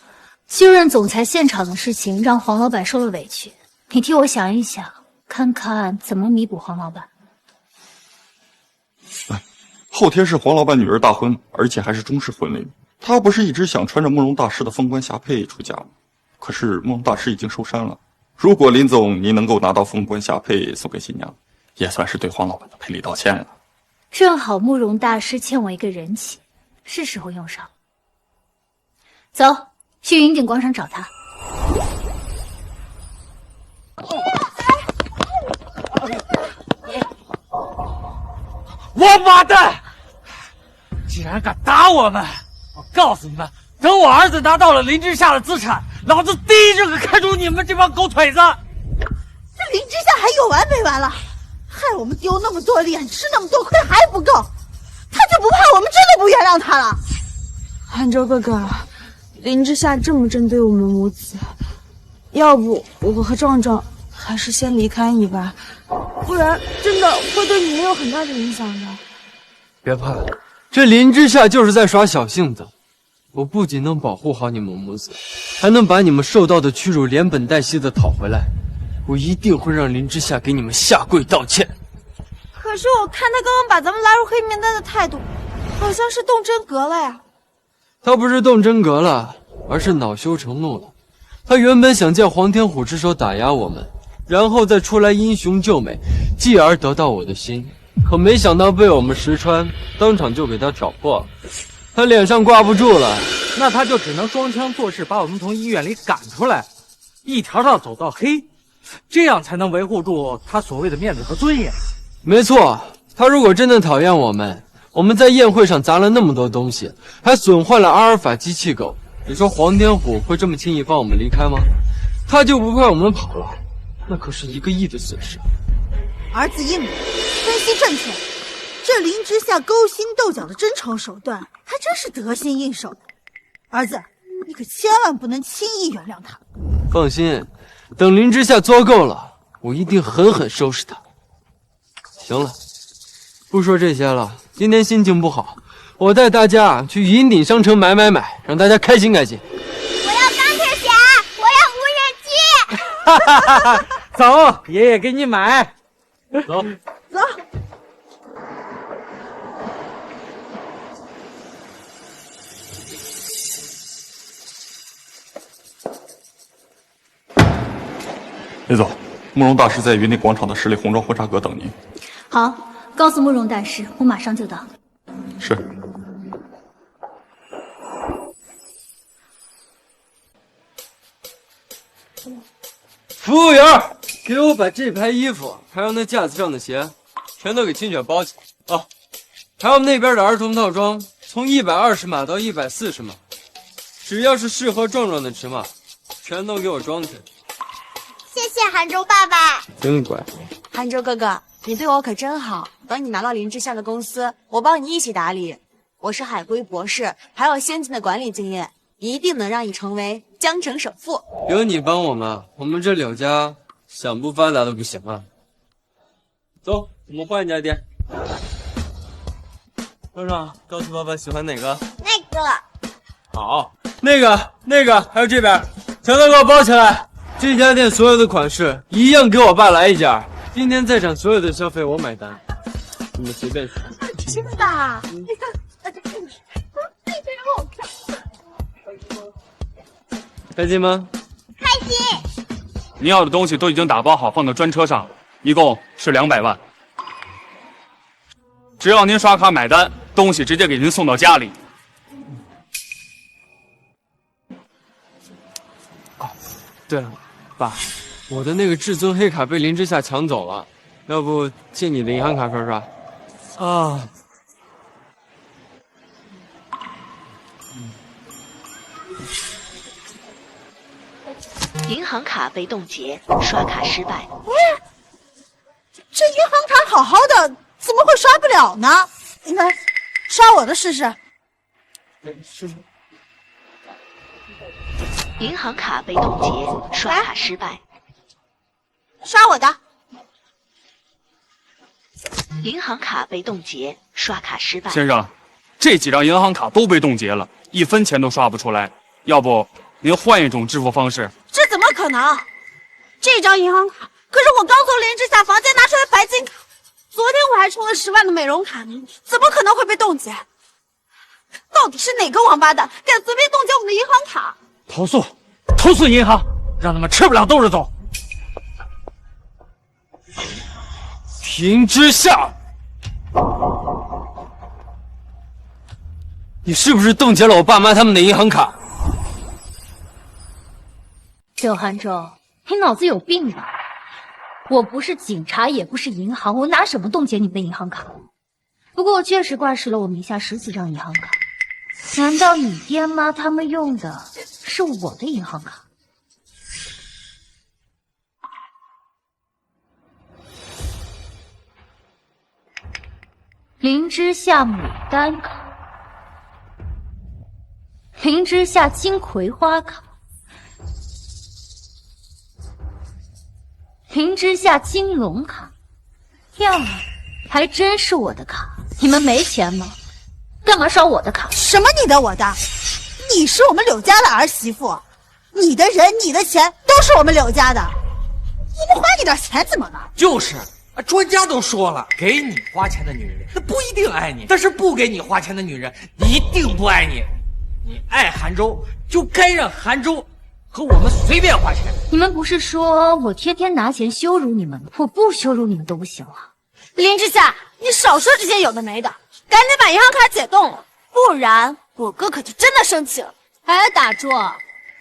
S12: 就任总裁现场的事情让黄老板受了委屈，你替我想一想，看看怎么弥补黄老板。
S20: 后天是黄老板女儿大婚，而且还是中式婚礼。他不是一直想穿着慕容大师的凤冠霞帔出嫁吗？可是慕容大师已经收山了。如果林总您能够拿到凤冠霞帔送给新娘，也算是对黄老板的赔礼道歉了。
S12: 正好慕容大师欠我一个人情，是时候用上了。走，去云顶广场找他。
S16: 王八蛋！竟然敢打我们！我告诉你们，等我儿子拿到了林之夏的资产，老子第一个开除你们这帮狗腿子！
S17: 这林之夏还有完没完了？害我们丢那么多脸，吃那么多亏还不够，他就不怕我们真的不原谅他了？
S1: 韩州哥哥，林之夏这么针对我们母子，要不我和壮壮还是先离开你吧，不然真的会对你们有很大的影响的。
S3: 别怕，这林之夏就是在耍小性子。我不仅能保护好你们母子，还能把你们受到的屈辱连本带息的讨回来。我一定会让林之夏给你们下跪道歉。
S17: 可是我看他刚刚把咱们拉入黑名单的态度，好像是动真格了呀。
S3: 他不是动真格了，而是恼羞成怒了。他原本想借黄天虎之手打压我们，然后再出来英雄救美，继而得到我的心。可没想到被我们石川当场就给他挑破了，他脸上挂不住了。
S16: 那他就只能装腔作势，把我们从医院里赶出来，一条道走到黑，这样才能维护住他所谓的面子和尊严。
S3: 没错，他如果真的讨厌我们在宴会上砸了那么多东西，还损坏了阿尔法机器狗，你说黄天虎会这么轻易放我们离开吗？他就不怕我们跑了，那可是1个亿的损失。
S17: 儿子英明，分析正确，这林之夏勾心斗角的真诚手段，还真是得心应手。儿子，你可千万不能轻易原谅他。
S3: 放心，等林之夏作够了，我一定狠狠收拾他。行了，不说这些了，今天心情不好，我带大家去云顶商城买，让大家开心开心。
S18: 我要钢铁侠，我要无人机。
S16: 哈哈哈！走，爷爷给你买。走。
S17: 走。
S20: 林总，慕容大师在云顶广场的十里红妆婚纱阁等您。
S12: 好，告诉慕容大师，我马上就到。
S20: 是。
S3: 服务员，给我把这排衣服，还有那架子上的鞋，全都给清雪包起来啊！还有那边的儿童套装，从120码到140码，只要是适合壮壮的尺码，全都给我装起来。
S6: 谢谢韩州爸爸。
S3: 真乖。
S1: 韩州哥哥，你对我可真好。等你拿到林之夏的公司，我帮你一起打理。我是海归博士，还有先进的管理经验，一定能让你成为江城首富。
S3: 有你帮我们，我们这柳家想不发达都不行啊！走，我们换一家店。壮壮，告诉爸爸喜欢哪个？
S6: 那个。
S3: 好，那个，还有这边，全都给我包起来。这家店所有的款式一样给我爸来一件。今天在场所有的消费我买单，你们随便选。
S6: 真的？你看，这个好看。
S3: 开心吗？
S6: 开心。
S7: 您要的东西都已经打包好，放到专车上了，一共是200万。只要您刷卡买单，东西直接给您送到家里。
S3: 哦，对了，爸，我的那个至尊黑卡被林之夏抢走了，要不借你的银行卡刷刷？啊。
S10: 银行卡被冻结，刷卡失败。
S17: 这银行卡好好的，怎么会刷不了呢？你看，刷我的试试。
S3: 是吗？
S10: 银行卡被冻结，刷卡失败。
S6: 刷我的。
S10: 银行卡被冻结，刷卡失败。
S7: 先生，这几张银行卡都被冻结了，1分钱都刷不出来，要不您换一种支付方式？
S6: 这怎么可能？这张银行卡可是我刚从林之夏房间拿出来白金卡，昨天我还充了10万的美容卡呢，怎么可能会被冻结？到底是哪个王八蛋敢随便冻结我们的银行卡？
S16: 投诉银行，让他们吃不了兜着走。
S3: 林之夏，你是不是冻结了我爸妈他们的银行卡？
S12: 柳寒舟，你脑子有病吧？我不是警察，也不是银行，我拿什么冻结你们的银行卡？不过我确实挂失了我名下14张银行卡。难道你爹妈他们用的是我的银行卡？林之夏牡丹卡，林之夏金葵花卡，林之夏金龙卡，呀，还真是我的卡。你们没钱吗？干嘛刷我的卡？
S17: 什么你的我的？你是我们柳家的儿媳妇，你的人你的钱都是我们柳家的，我们花你点钱怎么了？
S16: 就是，专家都说了，给你花钱的女人，那不一定爱你；但是不给你花钱的女人，一定不爱你。你爱韩舟，就该让韩舟和我们随便花钱。
S12: 你们不是说我天天拿钱羞辱你们吗？我不羞辱你们都不行了。
S6: 林之夏，你少说这些有的没的，赶紧把银行卡解冻了，不然我哥可就真的生气了。
S12: 哎，打住！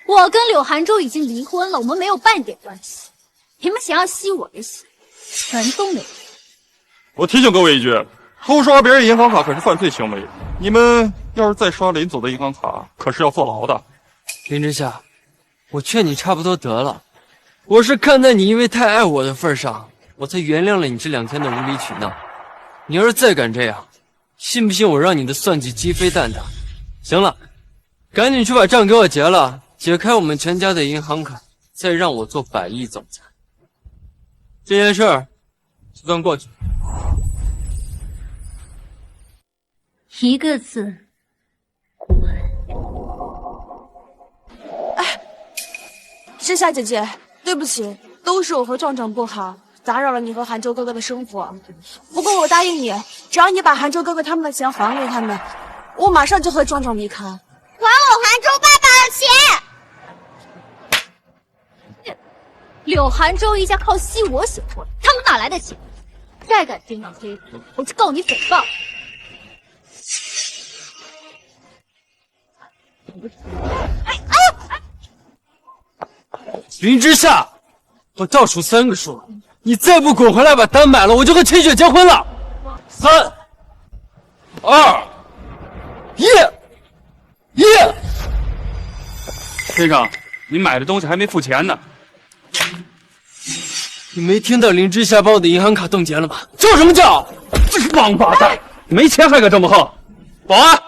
S12: 我跟柳寒舟已经离婚了，我们没有半点关系。你们想要吸我的血，全都没有。
S20: 我提醒各位一句，偷刷别人银行卡可是犯罪行为，你们要是再刷林总的银行卡，可是要坐牢的。
S3: 林之夏，我劝你差不多得了。我是看在你因为太爱我的份上，我才原谅了你这2天的无理取闹。你要是再敢这样，信不信我让你的算计鸡飞蛋打？行了，赶紧去把账给我结了，解开我们全家的银行卡，再让我做100亿总裁。这件事儿就算过去。
S12: 一个字，
S15: 之夏姐姐，对不起，都是我和壮壮不好，打扰了你和韩舟哥哥的生活。不过我答应你，只要你把韩舟哥哥他们的钱还给他们，我马上就和壮壮离开。还
S18: 我韩舟爸爸的钱！
S12: 柳寒舟一家靠吸我血活，他们哪来的钱？再敢颠倒黑锅，我就告你诽谤！
S3: 林之夏，我倒数3个数，你再不滚回来把单买了，我就和秦雪结婚了。3、2、1。
S9: 先生，你买的东西还没付钱呢。
S3: 你没听到林之夏把我的银行卡冻结了吗？叫什么叫？
S9: 这个王八蛋，没钱还敢这么横！保安，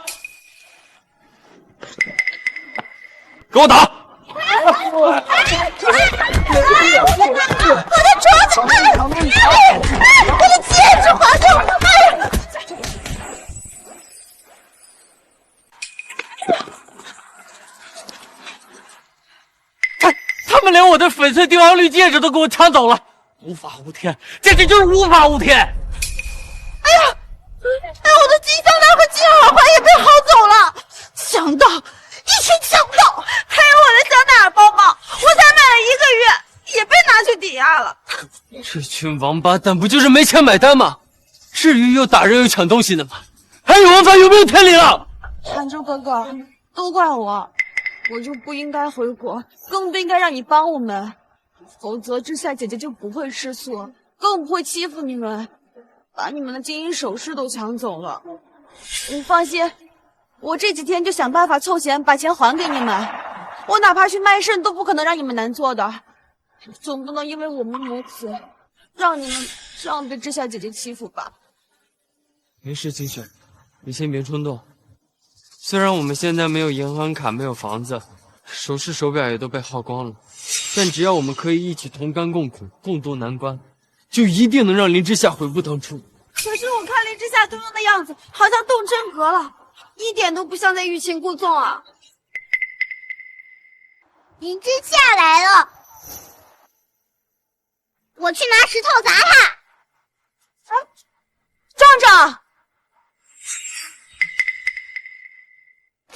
S9: 给我打！
S18: 我的镯子，我的戒指还给我！
S16: 他们连我的翡翠帝王绿戒指都给我抢走了，无法无天，简直就是无法无天！
S17: 哎呀，我的金项链和金耳环也被薅走了，强盗，一群强盗！还有我的香奈儿包包，我才买了1个月，也被拿去抵押了。
S3: 这群王八蛋不就是没钱买单吗？至于又打人又抢东西的吗？还有王法有没有天理了？
S15: 韩州哥哥，都怪我就不应该回国，更不应该让你帮我们，否则之夏姐姐就不会吃醋，更不会欺负你们，把你们的金银首饰都抢走了。你放心，我这几天就想办法凑钱把钱还给你们，我哪怕去卖肾都不可能让你们难做的，总不能因为我们母子让你们这样被之夏姐姐欺负吧。
S3: 没事，金雪，你先别冲动。虽然我们现在没有银行卡，没有房子，首饰手表也都被耗光了，但只要我们可以一起同甘共苦，共度难关，就一定能让林之夏悔不当初。
S15: 可是我看林之夏刚刚的样子，好像动真格了，一点都不像在欲擒故纵啊！
S18: 林之夏来了，我去拿石头砸他。
S15: 壮壮，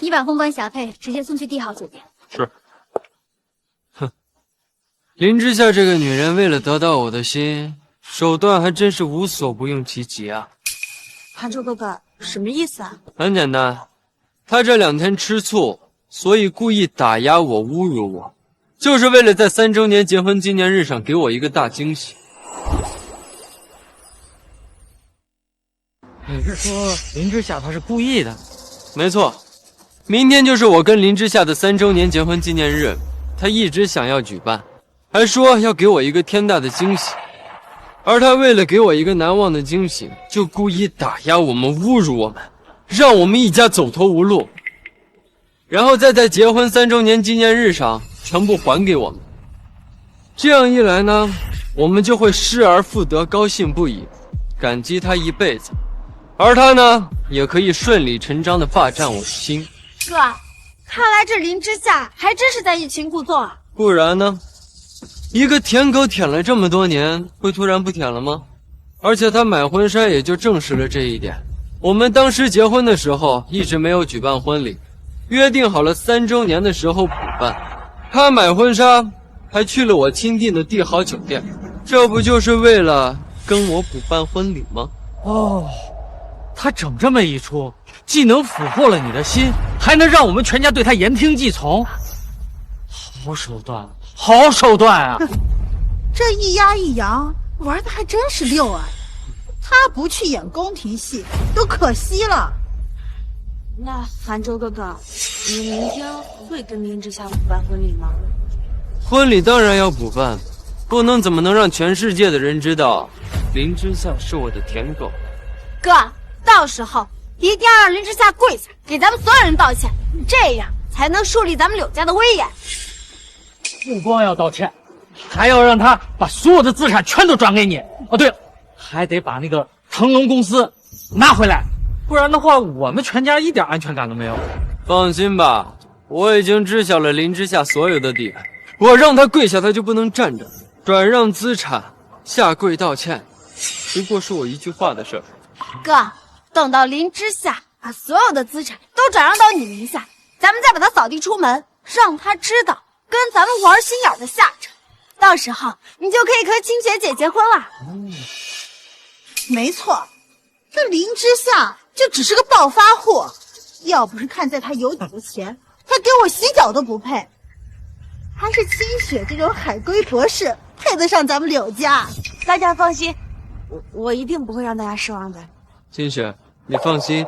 S12: 你把封官霞帔直接送去帝豪酒店。
S9: 是。
S3: 哼，林之夏这个女人为了得到我的心，手段还真是无所不用其极啊！
S15: 韩州哥哥，什么意思啊？
S3: 很简单，她这2天吃醋，所以故意打压我、侮辱我，就是为了在3周年结婚纪念日上给我一个大惊喜。
S16: 你是说林之夏她是故意的？
S3: 没错，明天就是我跟林之夏的3周年结婚纪念日，她一直想要举办，还说要给我一个天大的惊喜。而她为了给我一个难忘的惊喜，就故意打压我们、侮辱我们，让我们一家走投无路，然后再在结婚3周年纪念日上全部还给我们。这样一来呢，我们就会失而复得，高兴不已，感激她一辈子。而他呢，也可以顺理成章地霸占我的心。
S15: 哥，看来这林之夏还真是在欲擒故纵啊！
S3: 不然呢？一个舔狗舔了这么多年，会突然不舔了吗？而且他买婚纱也就证实了这一点。我们当时结婚的时候一直没有举办婚礼，约定好了3周年的时候补办。他买婚纱还去了我亲订的帝豪酒店，这不就是为了跟我补办婚礼吗？
S16: 哦。他整这么一出，既能俘获了你的心，还能让我们全家对他言听计从，好手段，好手段啊！
S17: 这一压一扬，玩的还真是溜啊！他不去演宫廷戏，都可惜了。
S15: 那韩州哥哥，你明天会跟林之夏补办婚礼吗？
S3: 婚礼当然要补办，不能怎么能让全世界的人知道林之夏是我的舔狗？
S15: 哥。到时候一定要让林之夏跪下，给咱们所有人道歉，这样才能树立咱们柳家的威严。
S16: 不光要道歉，还要让他把所有的资产全都转给你。哦，对了，还得把那个腾龙公司拿回来，不然的话，我们全家一点安全感都没有。
S3: 放心吧，我已经知晓了林之夏所有的底，我让他跪下，他就不能站着；转让资产、下跪道歉，不过是我一句话的事儿。
S15: 哥。等到林之夏把所有的资产都转让到你名下，咱们再把他扫地出门，让他知道跟咱们玩心眼的下场。到时候你就可以和清雪姐结婚了。
S17: 没错，这林之夏就只是个暴发户，要不是看在他有底的钱，他给我洗脚都不配。还是清雪这种海归博士配配得上咱们柳家。
S6: 大家放心，我一定不会让大家失望的。
S3: 金雪，你放心，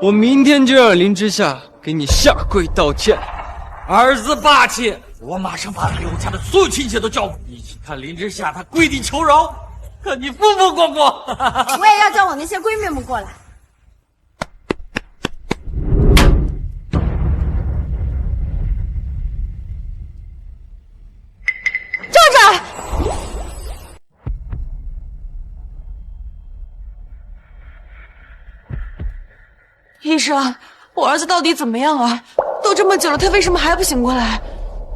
S3: 我明天就让林之夏给你下跪道歉。
S16: 儿子霸气，我马上把柳家的所有亲戚都叫过，一起看林之夏他跪地求饶，看你风风光光。
S6: 我也要叫我那些闺蜜们过来。
S15: 站着！医生，我儿子到底怎么样啊？都这么久了，他为什么还不醒过来？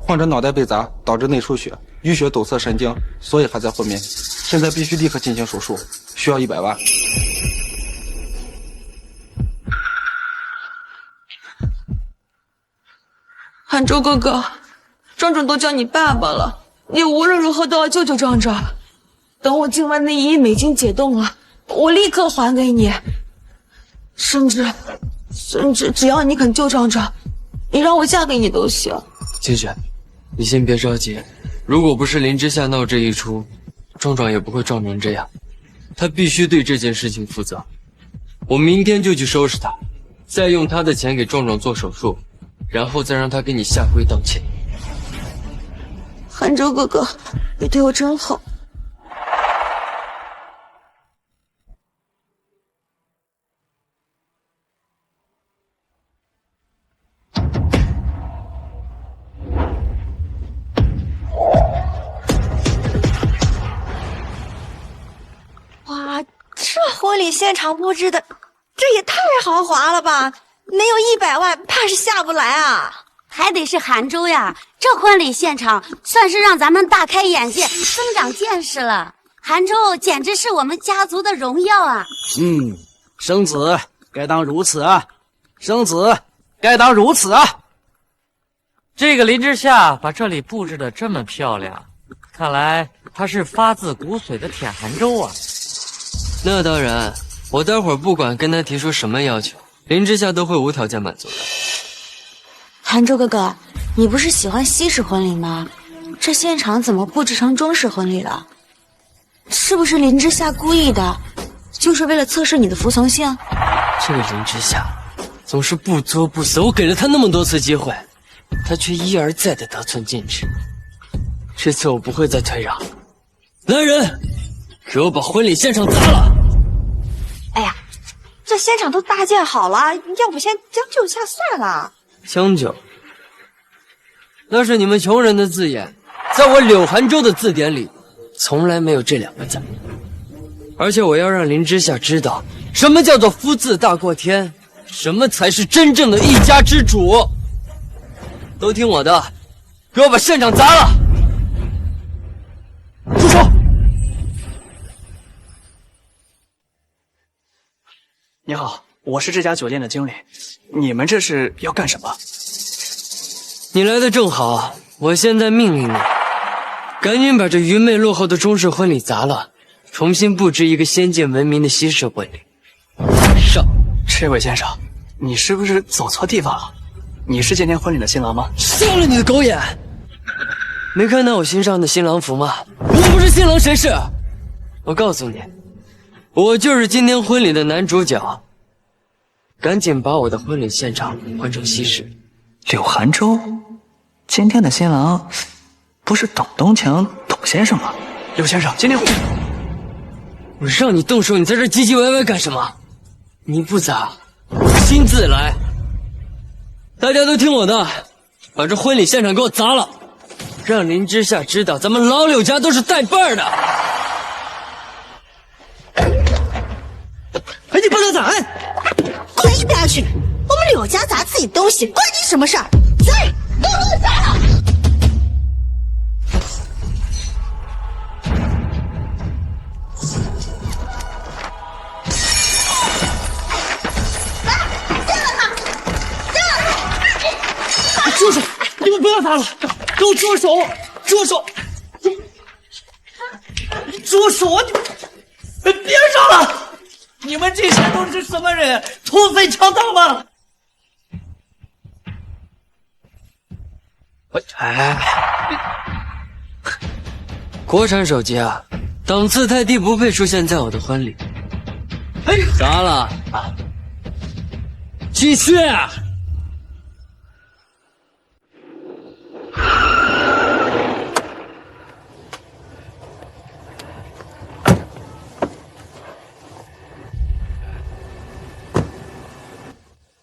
S13: 患者脑袋被砸，导致内出血，淤血堵塞神经，所以还在昏迷。现在必须立刻进行手术，需要100万。
S15: 韩州哥哥，壮壮都叫你爸爸了，你无论如何都要救救壮壮。等我今晚那1亿美金解冻了，我立刻还给你。甚至只要你肯救壮壮，你让我嫁给你都行。
S3: 金雪，你先别着急，如果不是林之夏闹这一出，壮壮也不会撞成这样。他必须对这件事情负责。我明天就去收拾他，再用他的钱给壮壮做手术，然后再让他给你下跪道歉。
S15: 韩州哥哥，你对我真好。
S6: 哇，这婚礼现场布置的，这也太豪华了吧！没有100万，怕是下不来啊！
S22: 还得是韩州呀，这婚礼现场算是让咱们大开眼界、增长见识了。韩州简直是我们家族的荣耀啊！
S16: 生子该当如此啊，生子该当如此啊！
S23: 这个林之夏把这里布置的这么漂亮，看来他是发自骨髓的舔韩州啊。
S3: 那当然，我待会儿不管跟他提出什么要求，林之夏都会无条件满足的。
S6: 韩州哥哥，你不是喜欢西式婚礼吗？这现场怎么布置成中式婚礼了？是不是林之夏故意的，就是为了测试你的服从性？
S3: 这个林之夏总是不作不死，我给了他那么多次机会，他却一而再的得寸进尺。这次我不会再退让。来人，给我把婚礼现场砸了！
S6: 哎呀，这现场都搭建好了，要不先将就一下算了。
S3: 将就，那是你们穷人的字眼，在我柳寒州的字典里，从来没有这2个字。而且我要让林之夏知道，什么叫做夫字大过天，什么才是真正的一家之主。都听我的，给我把现场砸了！住手！
S24: 你好，我是这家酒店的经理，你们这是要干什么？
S3: 你来的正好，我现在命令你，赶紧把这愚昧落后的中式婚礼砸了，重新布置一个先进文明的西式婚礼。上！
S24: 这位先生，你是不是走错地方了？你是今天婚礼的新郎吗？
S3: 烧了你的狗眼！没看到我身上的新郎服吗？我不是新郎谁是？我告诉你，我就是今天婚礼的男主角。赶紧把我的婚礼现场换成西式。
S24: 柳寒州，今天的新郎不是董东强董先生吗？柳先生，今天
S3: 我让你动手，你在这唧唧歪歪干什么？你不砸，我亲自来。大家都听我的，把这婚礼现场给我砸了，让林之夏知道咱们老柳家都是带辈儿的。
S17: 哎，你不能砸！滚一边去！我们柳家砸自己东西，关你什么事儿？砸！都给我砸了！
S16: 住手！你们不要砸了，给我住手！住手！住手！你们别杀了！你们这些都是什么人？土匪强盗吗？
S3: 国产手机啊，档次太低，不配出现在我的婚礼。
S16: 哎，
S3: 咋了？
S16: 继续。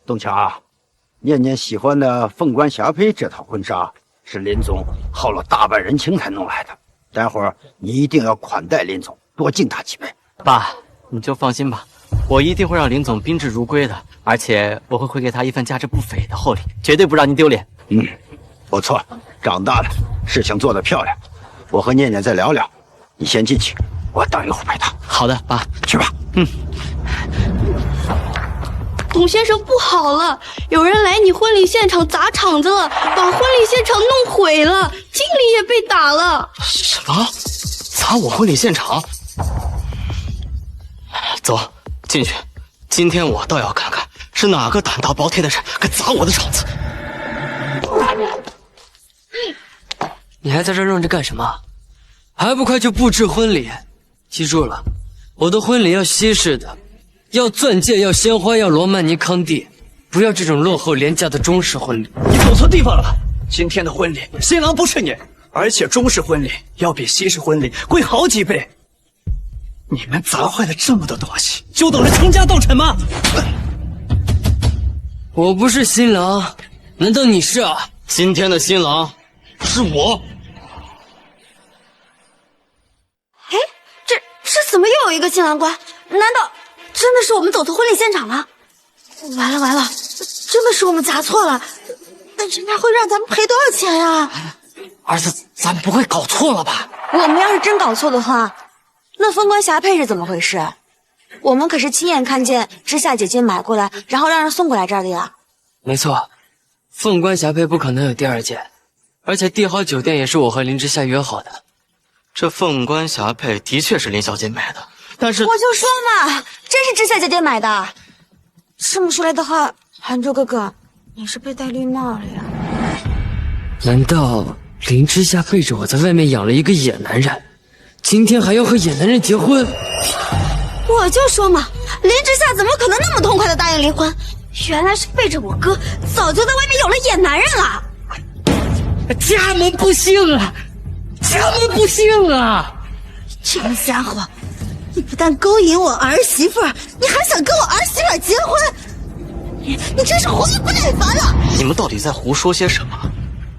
S14: 东强，念念喜欢的凤冠霞帔这套婚纱是林总耗了大半人情才弄来的，待会儿你一定要款待林总，多敬他几杯。
S24: 爸，你就放心吧，我一定会让林总宾至如归的，而且我会回给他一份价值不菲的厚礼，绝对不让您丢脸。
S14: 不错，长大了，事情做得漂亮。我和念念再聊聊，你先进去，我等一会儿陪他。
S24: 好的，爸，
S14: 去吧。
S15: 董先生，不好了，有人来你婚礼现场砸场子了，把婚礼现场弄毁了，经理也被打了。
S24: 什么？砸我婚礼现场？走，进去。今天我倒要看看是哪个胆大包天的人敢砸我的场子。
S3: 你还在这愣着干什么？还不快去布置婚礼！记住了，我的婚礼要西式的，要钻戒，要鲜花，要罗曼尼康帝，不要这种落后廉价的中式婚礼。
S24: 你走错地方了，今天的婚礼，新郎不是你，而且中式婚礼要比西式婚礼贵好几倍。你们砸坏了这么多东西，就等着倾家荡产吗？
S3: 我不是新郎，难道你是啊？
S24: 今天的新郎是我。
S6: 哎，这怎么又有一个新郎官？难道真的是我们走错婚礼现场了？完了完了，真的是我们砸错了，那人家会让咱们赔多少钱呀？
S24: 儿子，咱不会搞错了吧？
S1: 我们要是真搞错的话，那凤冠霞帔是怎么回事？我们可是亲眼看见知夏姐姐买过来，然后让人送过来这儿的呀。
S3: 没错，凤冠霞帔不可能有第二件，而且帝豪酒店也是我和林之夏约好的。
S24: 这凤冠霞帔的确是林小姐买的，但是
S1: 我就说嘛，真是知夏姐姐买的。这么说来的话，韩州哥哥，你是被戴绿帽了呀？
S3: 难道林之夏背着我在外面养了一个野男人，今天还要和野男人结婚？
S6: 我就说嘛，林之夏怎么可能那么痛快的答应离婚？原来是背着我哥，早就在外面有了野男人了。
S16: 家门不幸啊！家门不幸啊！
S17: 这个家伙，你不但勾引我儿媳妇，你还想跟我儿媳妇结婚？你真是活得不耐烦了！
S24: 你们到底在胡说些什么？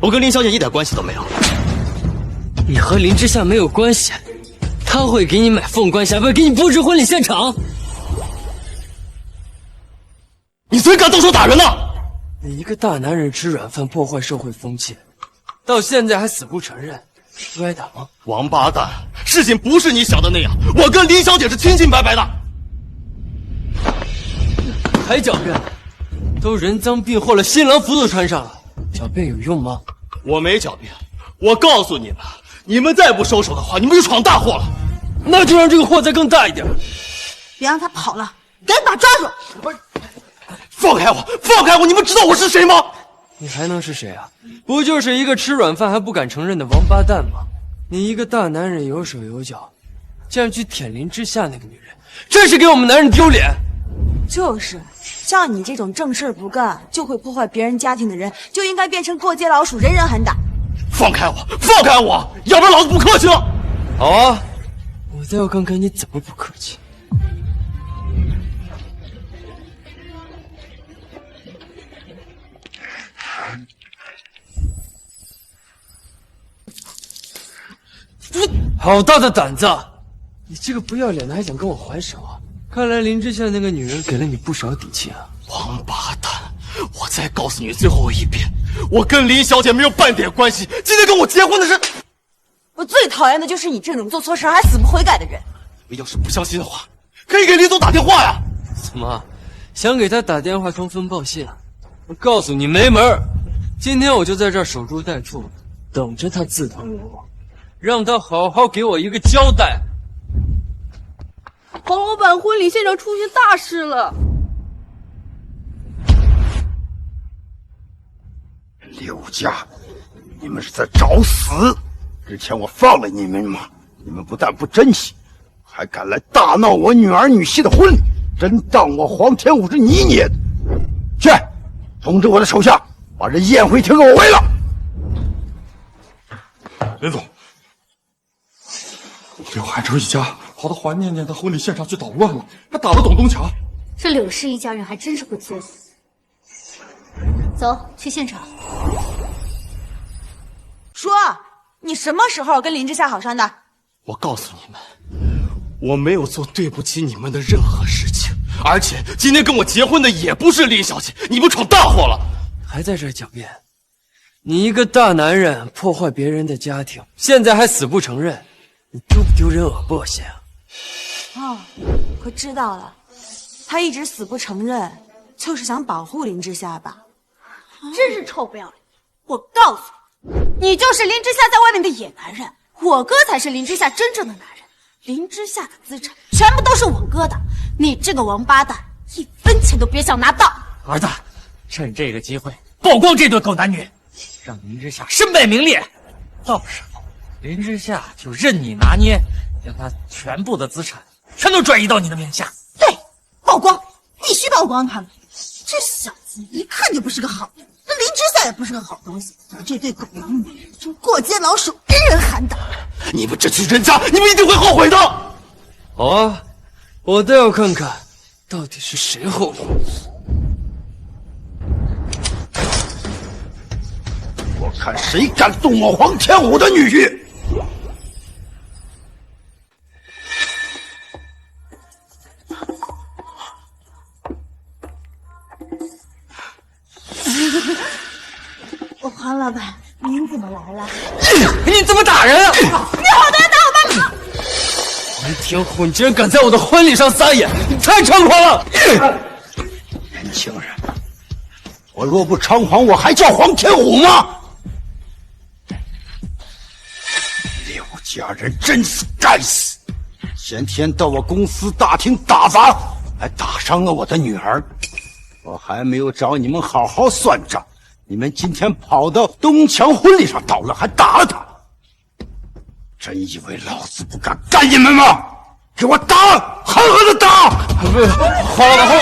S24: 我跟林小姐一点关系都没有。
S3: 你和林之夏没有关系，他会给你买凤冠霞帔，给你布置婚礼现场。
S24: 你怎敢动手打人呢？
S3: 你一个大男人吃软饭，破坏社会风气，到现在还死不承认，不挨打吗？
S24: 王八蛋，事情不是你想的那样，我跟林小姐是清清白白的。
S3: 还狡辩？都人赃并获了，新郎服都穿上了，狡辩有用吗？
S24: 我没狡辩，我告诉你们，你们再不收手的话，你们就闯大祸了。
S3: 那就让这个祸再更大一点。
S17: 别让他跑了，赶紧把他抓住！
S24: 不是，放开我！放开我！你们知道我是谁吗？
S3: 你还能是谁啊？不就是一个吃软饭还不敢承认的王八蛋吗？你一个大男人有手有脚，竟然去舔林之夏那个女人，真是给我们男人丢脸。
S1: 就是，像你这种正事不干就会破坏别人家庭的人，就应该变成过街老鼠，人人喊打。
S24: 放开我！放开我！要不然老子不客气了。
S3: 好啊，我再要看看你怎么不客气。好大的胆子！你这个不要脸的还想跟我还手啊？看来林之夏那个女人给了你不少底气啊！
S24: 王八蛋！我再告诉你最后一遍，我跟林小姐没有半点关系。今天跟我结婚的是……
S1: 我最讨厌的就是你这种做错事还死不悔改的人。
S24: 要是不相信的话，可以给林总打电话呀！
S3: 怎么，想给他打电话通风报信啊？我告诉你没门儿！今天我就在这儿守株待兔，等着他自投罗网，让他好好给我一个交代。
S15: 黄老板婚礼现场出现大事了！
S14: 刘家，你们是在找死！之前我放了你们吗？你们不但不珍惜，还敢来大闹我女儿女婿的婚礼，真当我黄天武是你捏的！去，通知我的手下，把这宴会厅给我围了。
S20: 林总，柳汉洲一家跑到华念念的婚礼现场去捣乱了，还打了董东强。
S12: 这柳氏一家人还真是会作死。走，去现场。
S15: 说，你什么时候跟林之夏好上的？
S9: 我告诉你们，我没有做对不起你们的任何事情，而且今天跟我结婚的也不是林小姐，你们闯大祸了，
S3: 还在这儿狡辩？你一个大男人破坏别人的家庭，现在还死不承认，你丢不丢人恶不恶心啊？
S15: 哦，我知道了，他一直死不承认，就是想保护林之夏吧？
S6: 真是臭不要脸！我告诉你，你就是林之夏在外面的野男人，我哥才是林之夏真正的男人。林之夏的资产全部都是我哥的，你这个王八蛋，1分钱都别想拿到！
S16: 儿子，趁这个机会曝光这对狗男女，让林之夏身败名裂。到时候林之夏就任你拿捏，将他全部的资产全都转移到你的名下。
S17: 对，曝光，必须曝光他们。这小子一看就不是个好人，这林之夏也不是个好东西。这对狗男女就过街老鼠，人人喊打。
S9: 你们这群人渣，你们一定会后悔的。
S3: 好啊，我倒要看看，到底是谁后悔。
S14: 我看谁敢动我黄天武的女婿！
S17: 黄老板，您怎么来了？
S3: 你怎么打人啊？
S17: 你好歹打我吧！
S3: 黄天虎，你竟然敢在我的婚礼上撒野，你太猖狂了！
S14: 年轻人，我若不猖狂，我还叫黄天虎吗？柳家人真是该死！前天到我公司大厅打砸，还打伤了我的女儿，我还没有找你们好好算账。你们今天跑到东强婚礼上捣乱，还打了他，真以为老子不敢干你们吗？给我打，狠狠的打！
S3: 不，黄老板，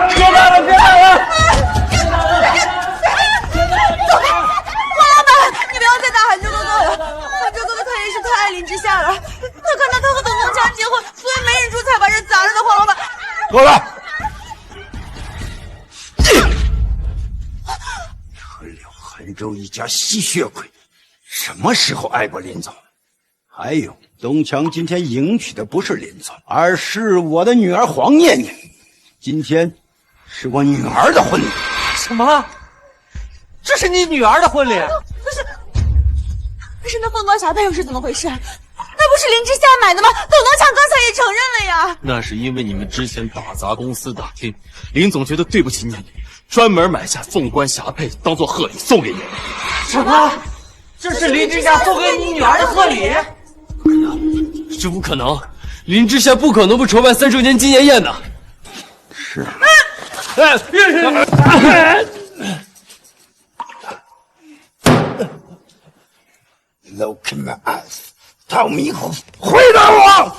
S3: 别打了，别打了！
S15: 黄老板，你不要再打韩州哥哥了。韩州哥哥他也是太爱林之夏了，他看到他和董东强结婚，所以没忍住才把人砸了的。黄老板，
S14: 够了！韩州一家吸血鬼，什么时候爱过林总？还有，东强今天迎娶的不是林总，而是我的女儿黄念念。今天是我女儿的婚礼。
S16: 什么？这是你女儿的婚礼？
S15: 不是那凤冠霞帔又是怎么回事？那不是林之夏买的吗？董东强刚才也承认了呀。
S9: 那是因为你们之前打砸公司大厅，林总觉得对不起念念，专门买下凤冠霞帔当做贺礼送给你。
S16: 什么？这是林之夏送给你女儿的贺礼？
S3: 这不可能，林之夏不可能不筹办3周年纪念宴的。
S14: 是。Look in my eyes， tell me who， 回答我！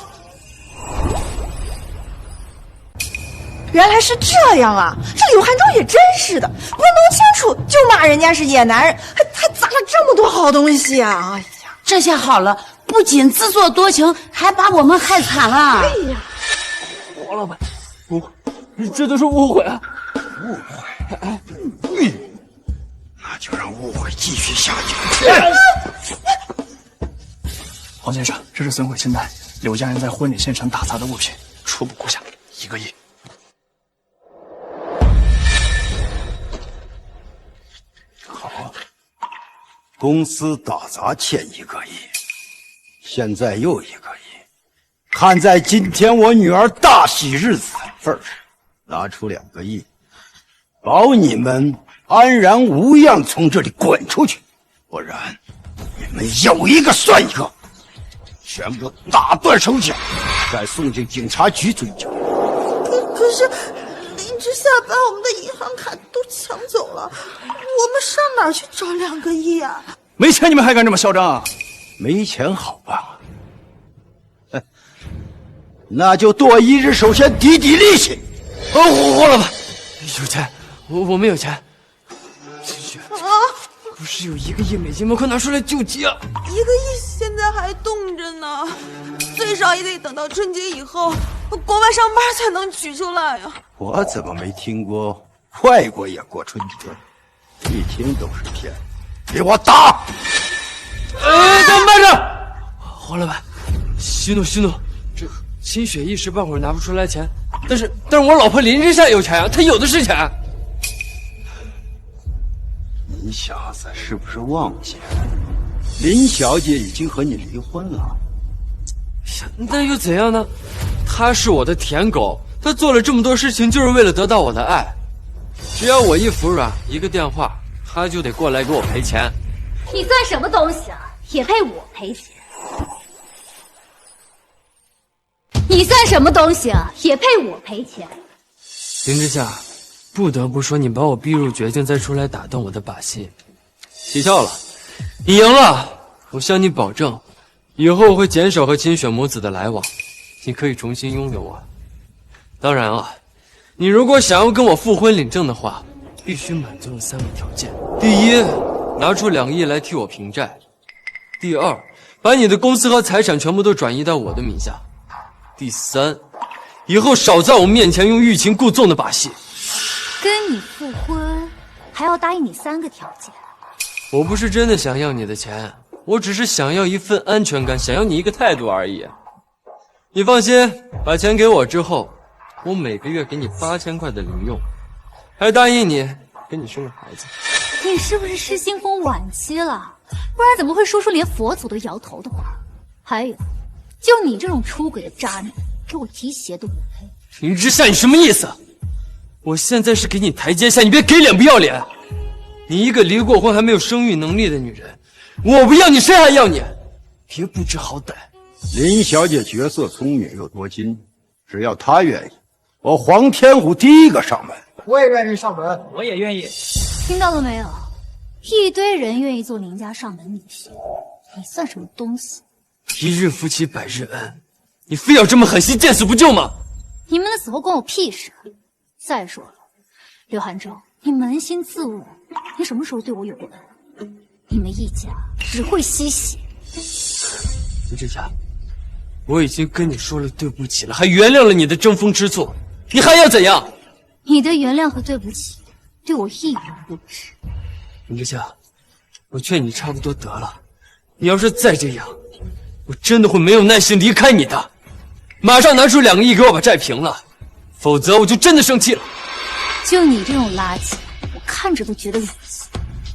S17: 原来是这样啊！这柳汉州也真是的，问弄清楚就骂人家是野男人，还砸了这么多好东西啊！哎呀，
S22: 这下好了，不仅自作多情，还把我们害惨了。
S17: 哎呀，
S3: 黄老板，这都是误会啊！
S14: 误会？那就让误会继续下去。
S24: 黄先生，这是损毁清单，柳家人在婚礼现场打砸的物品，初步估价1个亿。
S14: 好，公司打砸欠1个亿，现在又1个亿，看在今天我女儿大喜日子的份上，拿出2个亿，保你们安然无恙从这里滚出去，不然你们有一个算一个，全部打断手脚，再送进警察局追究。
S17: 可是林之夏把我们的银行卡都抢走了，我们上哪儿去找2个亿啊？
S24: 没钱你们还敢这么嚣张啊？
S14: 没钱好办，那就多一日，首先抵抵利息。
S3: 黄老板，有钱，我没有钱。清雪，不是有1个亿美金吗？快拿出来救急啊
S15: ！1个亿现在还冻着呢，最少也得等到春节以后，国外上班才能取出来呀。
S14: 我怎么没听过外国也过春节？一听都是骗，给我打！
S3: 等慢着，黄老板，息怒，这清雪一时半会儿拿不出来钱，但是我老婆林之夏有钱啊，她有的是钱。
S14: 你小子是不是忘记了，林小姐已经和你离婚了？
S3: 那又怎样呢？她是我的舔狗，她做了这么多事情就是为了得到我的爱。只要我一服软，一个电话，她就得过来给我赔钱。
S12: 你算什么东西啊？也配我赔钱？你算什么东西啊？也配我赔钱？
S3: 林之夏，不得不说，你把我逼入绝境，再出来打动我的把戏，起效了。你赢了，我向你保证，以后我会减少和清雪母子的来往，你可以重新拥有我。当然啊，你如果想要跟我复婚领证的话，必须满足我3个条件：第一，拿出2亿来替我平债；第二，把你的公司和财产全部都转移到我的名下；第三，以后少在我面前用欲擒故纵的把戏。
S12: 跟你复婚，还要答应你3个条件。
S3: 我不是真的想要你的钱，我只是想要一份安全感，想要你一个态度而已。你放心，把钱给我之后，我每个月给你8000块的零用，还答应你给你生个孩子。
S12: 你是不是失心疯晚期了？不然怎么会说出连佛祖都摇头的话？还有，就你这种出轨的渣男，给我提鞋都不配。
S3: 林之夏，你什么意思？我现在是给你台阶下，你别给脸不要脸。你一个离过婚还没有生育能力的女人，我不要你，谁还要你？别不知好歹。
S14: 林小姐角色聪明又多金，只要她愿意，我黄天虎第一个上门。
S2: 我也愿意上门，我也愿意。
S12: 听到了没有？一堆人愿意做林家上门女婿，你算什么东西？
S3: 一日夫妻百日恩，你非要这么狠心，见死不救吗？
S12: 你们的死活关我屁事！再说了，刘涵州，你扪心自问，你什么时候对我有过恩？你们一家只会吸血。
S3: 林之夏，我已经跟你说了对不起了，还原谅了你的争风吃醋，你还要怎样？
S12: 你的原谅和对不起，对我一文不值。
S3: 林之夏，我劝你差不多得了，你要是再这样，我真的会没有耐心离开你的。马上拿出2个亿给我把债平了，否则我就真的生气了。
S12: 就你这种垃圾，我看着都觉得恶心。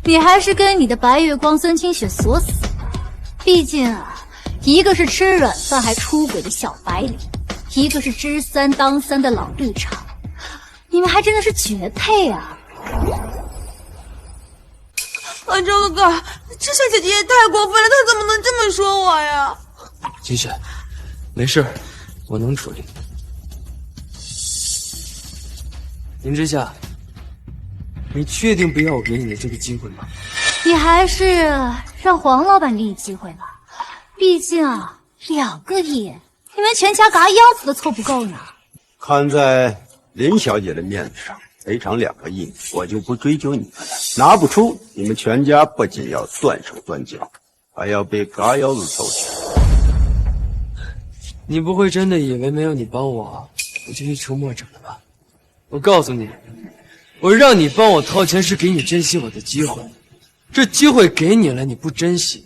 S12: 你还是跟你的白月光孙清雪锁死吧。毕竟啊，一个是吃软饭还出轨的小白领，一个是知3当3的老绿茶，你们还真的是绝配啊！
S15: 周哥哥，知夏姐姐也太过分了，她怎么能这么说我呀？
S3: 清雪，没事，我能处理。林之夏，你确定不要我给你的这个机会吗？
S12: 你还是让黄老板给你机会吧，毕竟啊，2个亿，你们全家嘎腰子都凑不够呢。
S14: 看在林小姐的面子上，赔偿2个亿，我就不追究你们了。拿不出，你们全家不仅要断手断脚，还要被嘎腰子凑去。
S3: 你不会真的以为没有你帮我就一筹莫展了吧？我告诉你，我让你帮我掏钱是给你珍惜我的机会，这机会给你了，你不珍惜，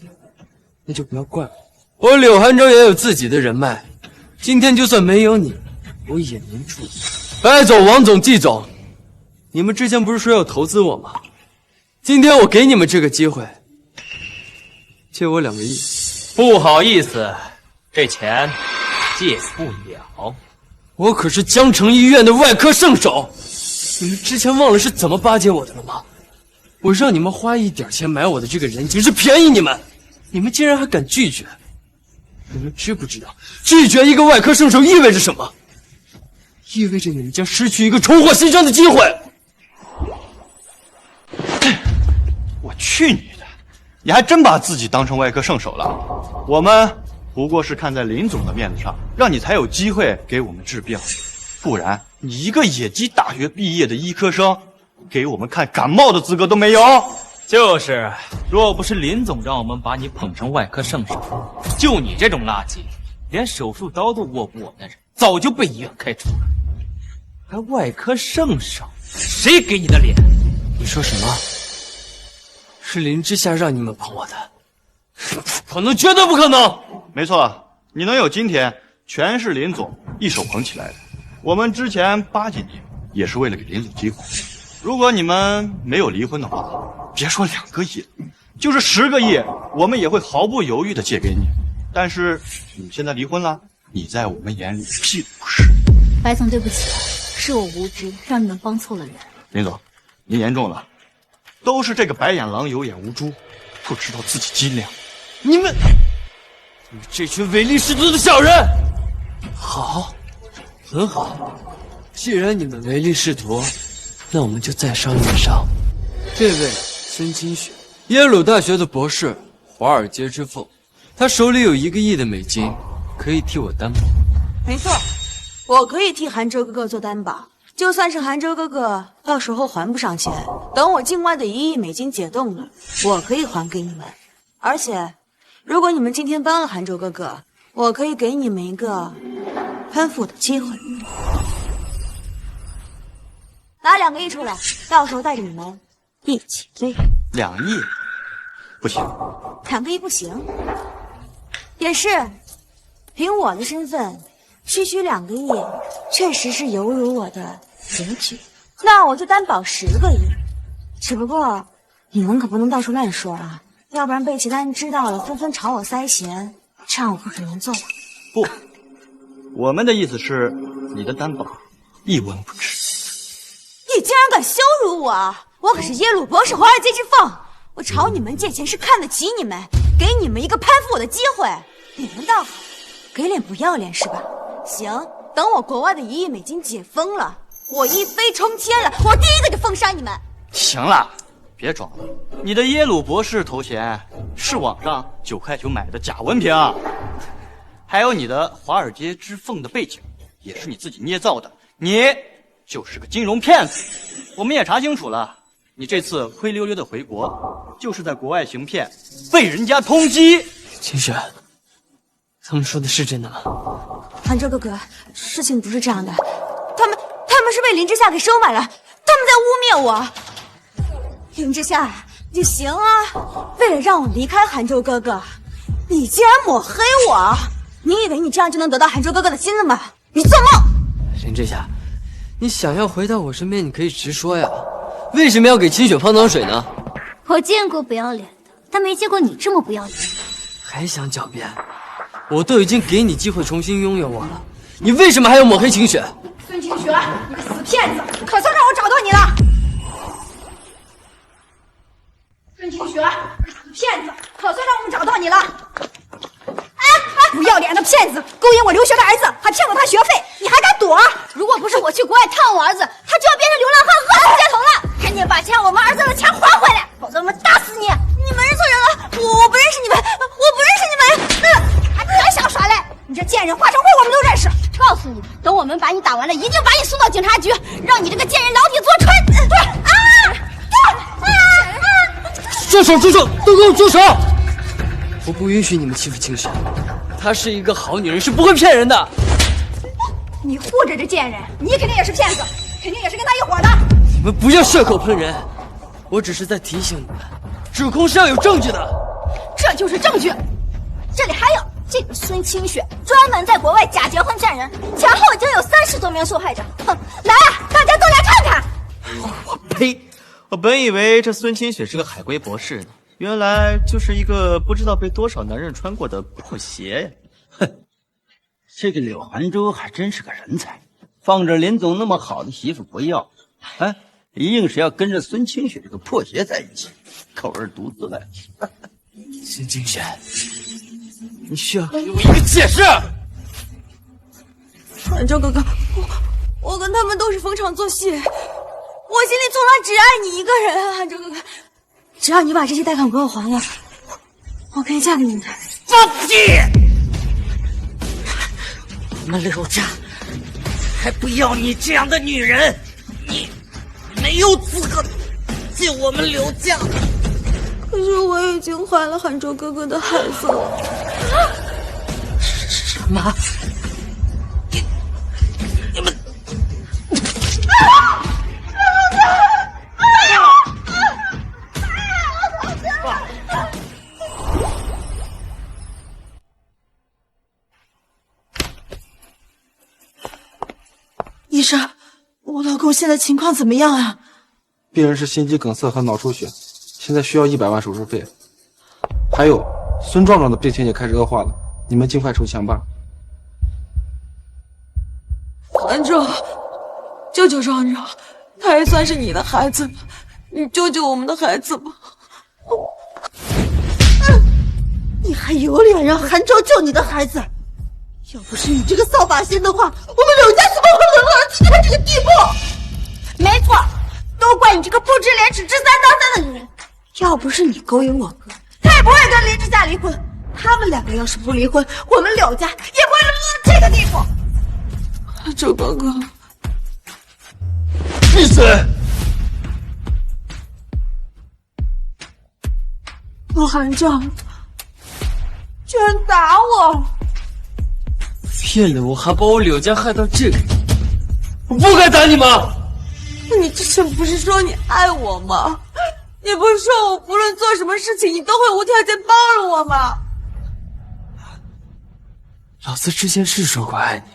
S3: 那就不要怪我。我柳涵州也有自己的人脉，今天就算没有你，我也能处理。白总、王总、季总，你们之前不是说要投资我吗？今天我给你们这个机会，借我2个亿。
S16: 不好意思，这钱借不了。
S3: 我可是江城医院的外科圣手，你们之前忘了是怎么巴结我的了吗？我让你们花一点钱买我的这个人情，是便宜你们，你们竟然还敢拒绝。你们知不知道拒绝一个外科圣手意味着什么？意味着你们将失去一个重获新生的机会。
S5: 我去你的！你还真把自己当成外科圣手了？我们不过是看在林总的面子上，让你才有机会给我们治病，不然你一个野鸡大学毕业的医科生，给我们看感冒的资格都没有。
S2: 就是，若不是林总让我们把你捧成外科圣手，就你这种垃圾，连手术刀都握不稳的人，早就被医院开除了。还外科圣手，谁给你的脸？
S3: 你说什么？是林之夏让你们捧我的？不可能，绝对不可能！
S5: 没错，你能有今天，全是林总一手捧起来的。我们之前巴结你，也是为了给林总机会。如果你们没有离婚的话，别说2个亿，就是10个亿，我们也会毫不犹豫的借给你。但是你现在离婚了，你在我们眼里屁都不是。
S12: 白总，对不起，是我无知，让你们帮错了人。
S5: 林总，您严重了，都是这个白眼狼有眼无珠，不知道自己斤两。
S3: 你们这群唯利是图的小人！好，很好。既然你们唯利是图，那我们就在商言商。这位孙清雪，耶鲁大学的博士，华尔街之凤，他手里有1个亿的美金，可以替我担保。
S1: 没错，我可以替韩州哥哥做担保。就算是韩州哥哥到时候还不上钱，等我境外的1亿美金解冻了，我可以还给你们。而且，如果你们今天帮了韩州哥哥，我可以给你们一个攀附的机会。拿2个亿出来，到时候带着你们一起追。
S5: 2亿？不行。
S1: 2个亿不行？也是，凭我的身份，区2个亿确实是有辱我的格局。那我就担保10个亿。只不过你们可不能到处乱说啊，要不然被其他人知道了，纷纷朝我塞钱，这样我可很难做。
S5: 不，我们的意思是，你的担保1文不值。
S1: 你竟然敢羞辱我！我可是耶鲁博士，华尔街之凤，我朝你们借钱是看得起你们，给你们一个攀附我的机会。你们倒好，给脸不要脸是吧？行，等我国外的1亿美金解封了，我一飞冲天了，我第一个就封杀你们。
S5: 行了，别装了，你的耶鲁博士头衔是网上9块9买的假文凭，还有你的华尔街之凤的背景也是你自己捏造的，你就是个金融骗子。我们也查清楚了，你这次灰溜溜的回国，就是在国外行骗，被人家通缉。
S3: 清雪，他们说的是真的吗？
S1: 韩州哥哥，事情不是这样的，他们是被林之夏给收买了，他们在污蔑我。林之夏，你行啊！为了让我离开韩州哥哥，你竟然抹黑我！你以为你这样就能得到韩州哥哥的心了吗？你做梦！
S3: 林之夏，你想要回到我身边，你可以直说呀，为什么要给清雪泼冷水呢？
S12: 我见过不要脸的，但没见过你这么不要脸。
S3: 还想狡辩？我都已经给你机会重新拥有我了，你为什么还要抹黑清雪？
S11: 孙清雪，你个死骗子，可算让我找到你了！孙清雪，死骗子，可算让我们找到你了！不要脸的骗子，勾引我留学的儿子，还骗了他学费，你还敢躲？如果不是我去国外探我儿子，他就要变成流浪汉饿死街头了！赶紧把欠我们儿子的钱还回来，否则我们打死你！
S1: 你们认错人了，我不认识你们，我不认识你们！
S11: 还敢想耍赖？你这贱人，华成会我们都认识。
S6: 告诉你，等我们把你打完了，一定把你送到警察局，让你这个贱人牢底坐穿！
S3: 住手！住手！都给我住手！我不允许你们欺负清雪，她是一个好女人，是不会骗人的。
S11: 你护着这贱人，你肯定也是骗子，肯定也是跟他一伙的。
S3: 你们不要血口喷人，我只是在提醒你们，指控是要有证据的。
S11: 这就是证据。这里还有这个孙清雪，专门在国外假结婚骗人，前后已经有30多名受害者。哼，来啊，大家都来看看。
S8: 我呸！我本以为这孙清雪是个海归博士呢，原来就是一个不知道被多少男人穿过的破鞋呀！
S14: 哼，这个柳寒舟还真是个人才，放着林总那么好的媳妇不要，哎，硬是要跟着孙清雪这个破鞋在一起，口而独自来。
S3: 孙清雪，你需要给我一个解释。
S1: 韩州哥哥，我跟他们都是逢场作戏，我心里从来只爱你一个人啊，韩州哥哥。只要你把这些贷款给我还了，我可以嫁给你的。
S16: 放屁！我们柳家还不要你这样的女人，你没有资格进我们柳家。
S15: 可是我已经怀了韩州哥哥的孩子了。
S16: 什么？你们！
S17: 医生，我老公现在情况怎么样啊？
S13: 病人是心肌梗塞和脑出血，现在需要100万手术费。还有，孙壮壮的病情也开始恶化了，你们尽快筹钱吧。
S15: 韩州，救救壮壮，他也算是你的孩子，你救救我们的孩子吧。
S17: 你还有脸让韩州救你的孩子？要不是你这个扫把星的话，我们柳家怎么会沦落到今天这个地步？
S6: 没错，都怪你这个不知廉耻、知三当三的女人。
S17: 要不是你勾引我哥，
S6: 他也不会跟林之夏离婚。他们两个要是不离婚，我们柳家也不会沦落到这个地步。
S15: 韩州哥哥，
S9: 闭嘴！
S15: 陆韩州居然打我！
S3: 骗了我，还把我柳家害到这个地步，我不该打你吗？
S15: 你之前不是说你爱我吗？你不是说我不论做什么事情，你都会无条件包容我吗？
S3: 老子之前是说过爱你，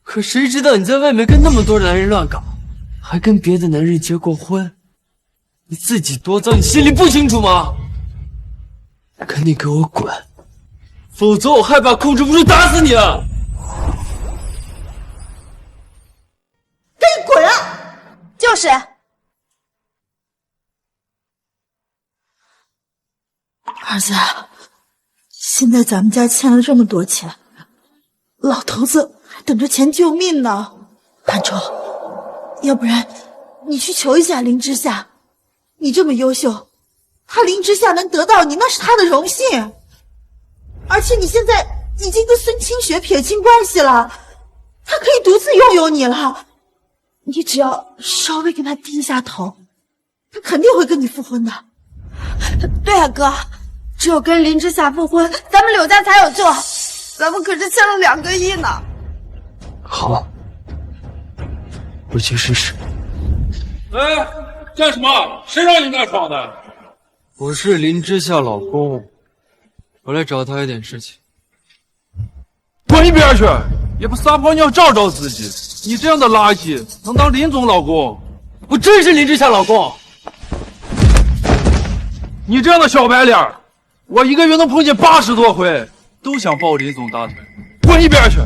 S3: 可谁知道你在外面跟那么多男人乱搞，还跟别的男人结过婚，你自己多脏，你心里不清楚吗？赶紧给我滚，否则我害怕控制不住打死你啊！
S17: 赶紧滚啊！
S6: 就是。
S17: 儿子，现在咱们家欠了这么多钱，老头子还等着钱救命呢。韩州，要不然你去求一下林之夏，你这么优秀，他林之夏能得到你那是他的荣幸。而且你现在已经跟孙清雪撇清关系了，他可以独自拥有你了。你只要稍微跟他低一下头，他肯定会跟你复婚的。
S6: 对啊，哥，只有跟林之夏复婚，咱们柳家才有救。咱们可是欠了2个亿呢。
S3: 好，我去试试。
S9: 哎，干什么？谁让你乱闯的？
S3: 我是林之夏老公，我来找他有点事情。
S9: 滚一边去！也不撒泡尿照照自己。你这样的垃圾能当林总老公？
S3: 我真是林之夏老公。
S9: 你这样的小白脸，我一个月能碰见80多回，都想抱林总大腿。滚一边去！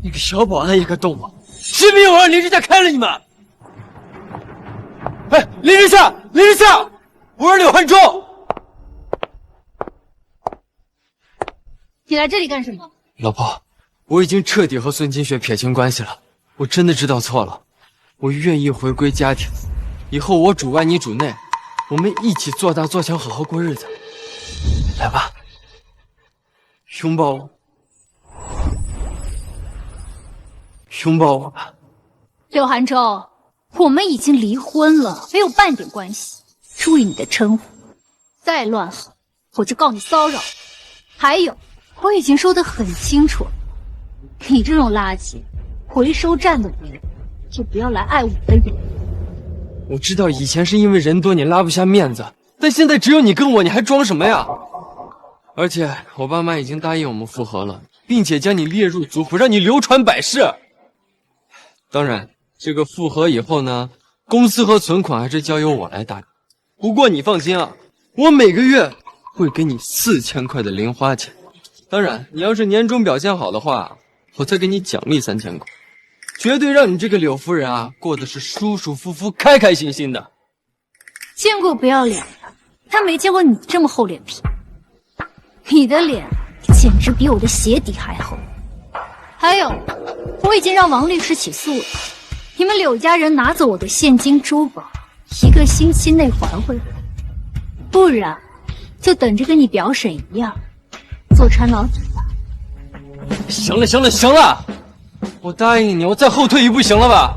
S3: 你个小保安也敢动我？是不是我让林之夏开了你们？哎，林之夏，林之夏，我是柳汉州。
S12: 你来这里干什么？
S3: 老婆，我已经彻底和孙清雪撇清关系了，我真的知道错了，我愿意回归家庭，以后我主外你主内，我们一起做大做强，好好过日子。来吧，拥抱我，拥抱我吧。
S12: 柳寒州，我们已经离婚了，没有半点关系。注意你的称呼，再乱吼我就告你骚扰。还有，我已经说得很清楚了，你这种垃圾，回收站都不用，就不要来碍我的人。
S3: 我知道以前是因为人多你拉不下面子，但现在只有你跟我，你还装什么呀？而且我爸妈已经答应我们复合了，并且将你列入族谱，让你流传百世。当然，这个复合以后呢，公司和存款还是交由我来打理。不过你放心啊，我每个月会给你4000块的零花钱。当然，你要是年终表现好的话，我再给你奖励3000块，绝对让你这个柳夫人啊过得是舒舒服服、开开心心的。
S12: 见过不要脸的，他没见过你这么厚脸皮。你的脸简直比我的鞋底还厚。还有，我已经让王律师起诉了，你们柳家人拿走我的现金珠宝，1个星期内还回来，不然就等着跟你表婶一样坐穿牢底吧。
S3: 行了，行了，行了！我答应你，我再后退一步，行了吧？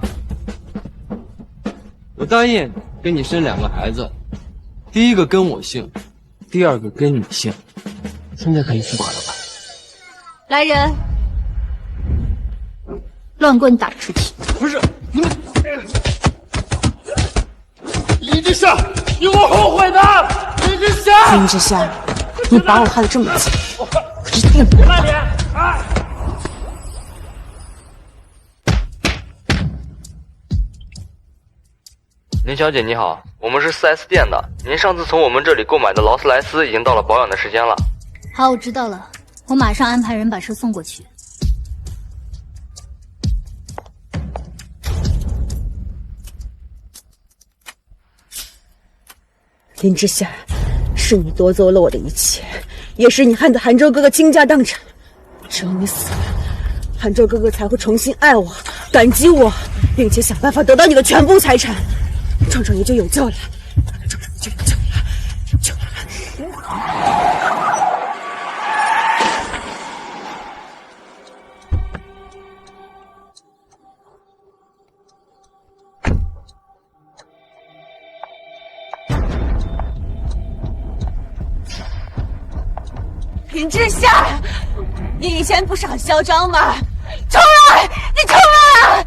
S3: 我答应跟你生2个孩子，第一个跟我姓，第2个跟你姓。现在可以付款了吧？
S12: 来人，乱棍打出去！
S9: 不是你们，林之夏，你会后悔的！林之夏，
S1: 林之夏，你把我害得这么惨，可是太不
S9: 卖脸！啊！
S4: 林小姐你好，我们是4S店的，您上次从我们这里购买的劳斯莱斯已经到了保养的时间了。
S12: 好，我知道了，我马上安排人把车送过去。
S1: 林之夏，是你夺走了我的一切，也是你害得韩州哥哥倾家荡产。只有你死了，韩州哥哥才会重新爱我、感激我，并且想办法得到你的全部财产。壮壮也就有救了，壮壮也就有救了，有救了。林之夏，你以前不是很嚣张吗？出来！你出来！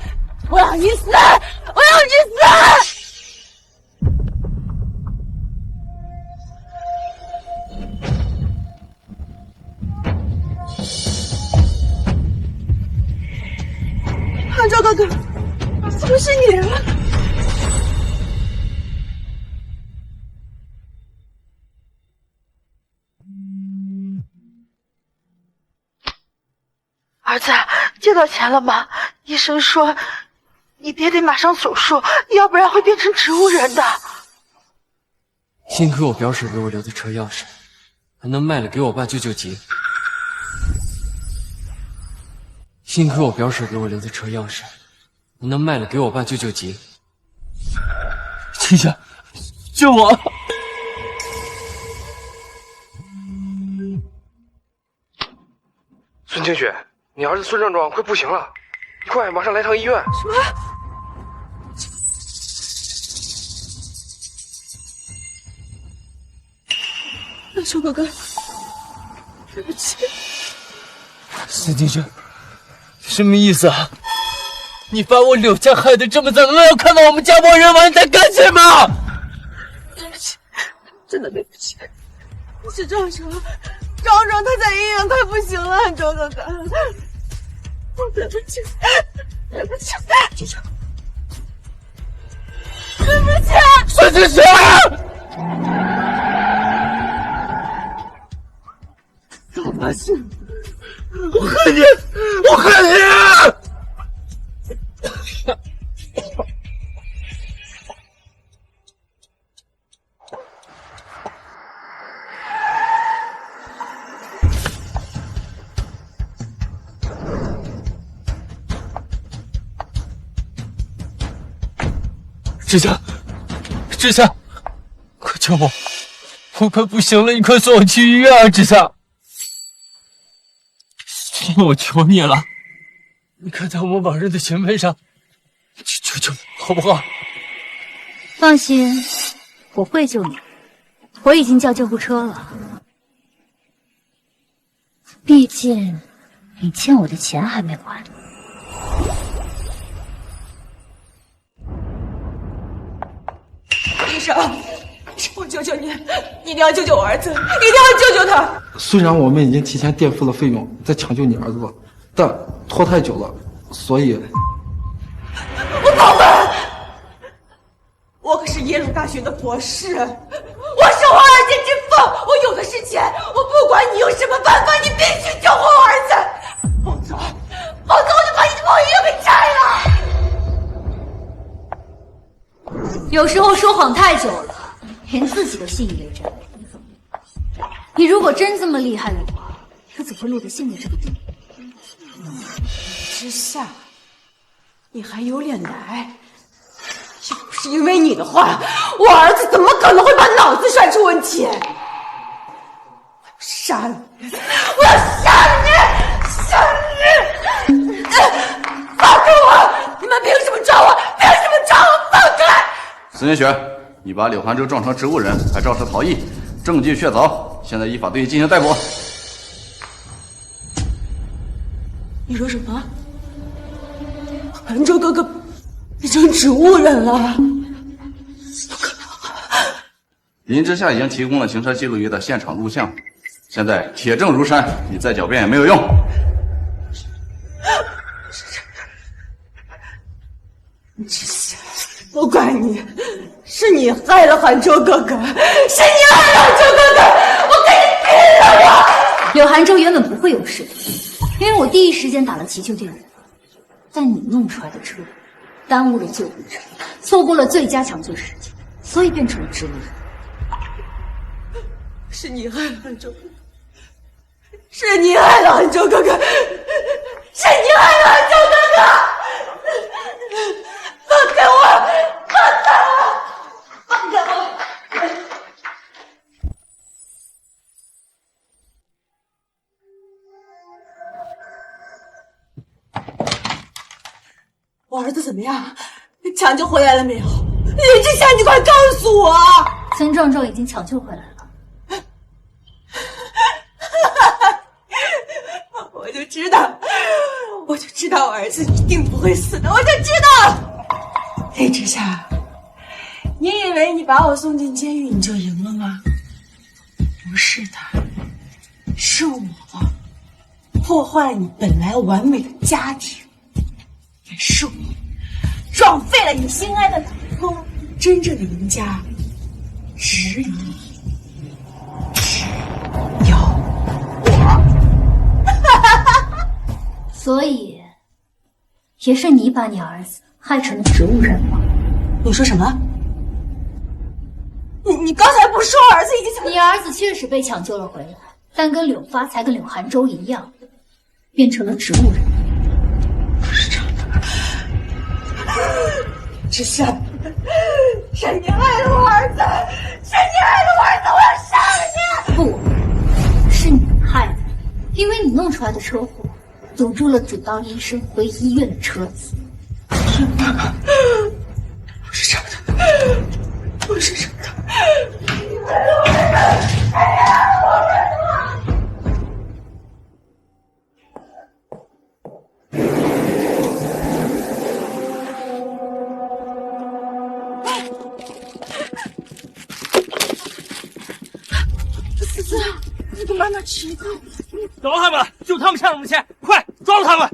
S1: 我要你死！我要你死！韩昭哥哥，怎么是你啊？
S15: 儿子，借到钱了吗？医生说你爹得马上手术，要不然会变成植物人的。
S3: 幸亏我表婶给我留的车钥匙，还能卖了给我爸救救急。幸亏我表婶给我留的车钥匙，还能卖了给我爸救救急。青霞，救我！
S4: 孙清雪，你儿子孙壮壮快不行了，你快马上来趟医院。
S15: 什么？大雄哥哥，对不起。
S3: 孙清雪，什么意思啊？你把我柳家害得这么惨，难道要看到我们家破人亡你才甘心吗？
S15: 对不起，真的对不起。是壮壮，壮壮他在医院快不行了，周哥哥，对不起，对不起，
S3: 清雪，
S15: 对不起，
S3: 孙清雪。
S9: 大八星，我恨你，我恨你！
S3: 志强，志强，快救我！我快不行了，你快送我去医院啊！志强，我求你了，你快在我们往日的情分上，求求你，好不好？
S12: 放心，我会救你。我已经叫救护车了。毕竟，你欠我的钱还没还。
S15: 医生，我求求你，一定要救救我儿子，一定要救救他！
S13: 虽然我们已经提前垫付了费用，在抢救你儿子了，但拖太久了，所以……
S15: 我跑吧！我可是耶鲁大学的博士，我是华尔街之凤，我有的是钱，我不管你用什么办法，你必须救活我儿子，否则我就把你的梦医院给拆了！
S12: 有时候说谎太久了，连自己都信以为真。你如果真这么厉害的话，又怎么会落得现在这个地步？
S15: 之夏，你还有脸来？要不是因为你的话，我儿子怎么可能会把脑子摔出问题？我要杀了你！我要杀了你！杀了你！
S7: 清雪，你把柳寒洲撞成植物人，还肇事逃逸，证据确凿，现在依法对你进行逮捕。
S15: 你说什么？寒洲哥哥变成植物人了？
S7: 林之夏已经提供了行车记录仪的现场录像，现在铁证如山，你再狡辩也没有用。
S15: 之夏，都怪你，是你害了寒洲哥哥，是你害了寒洲哥哥，我跟你拼了！我
S12: 柳寒洲原本不会有事，因为我第一时间打了急救电话，但你弄出来的车耽误了救护车，错过了最佳抢救时间，所以变成了植物人。
S15: 是你害了寒洲哥哥，是你害了寒洲哥哥，是你害了寒洲哥哥！放开我！放开我！放开我！我儿子怎么样？抢救回来了没有？林之夏，你快告诉我！
S12: 孙壮壮已经抢救回来了。
S15: 我就知道我儿子一定不会死的，我就知道。林之夏，你以为你把我送进监狱你就赢了吗？不是的，是我破坏你本来完美的家庭，也是我撞废了你心爱的老公。真正的赢家只有你，只有我。
S12: 所以，也是你把你儿子害成了植物人吗？
S15: 你说什么？你刚才不是说我儿子已经
S12: 你儿子确实被抢救了回来，但跟柳发财跟柳寒洲一样，变成了植物人。
S15: 不是这样的，之夏，是你害了我儿子，是你害了我儿子，我要杀了你！
S12: 不，是你害的，因为你弄出来的车祸堵住了主刀医生回医院的车子。
S15: 不是这样的，不是这样的。思思，你给妈妈吃一口。
S2: 找到他们了，就他们欠我们钱，快抓住他们！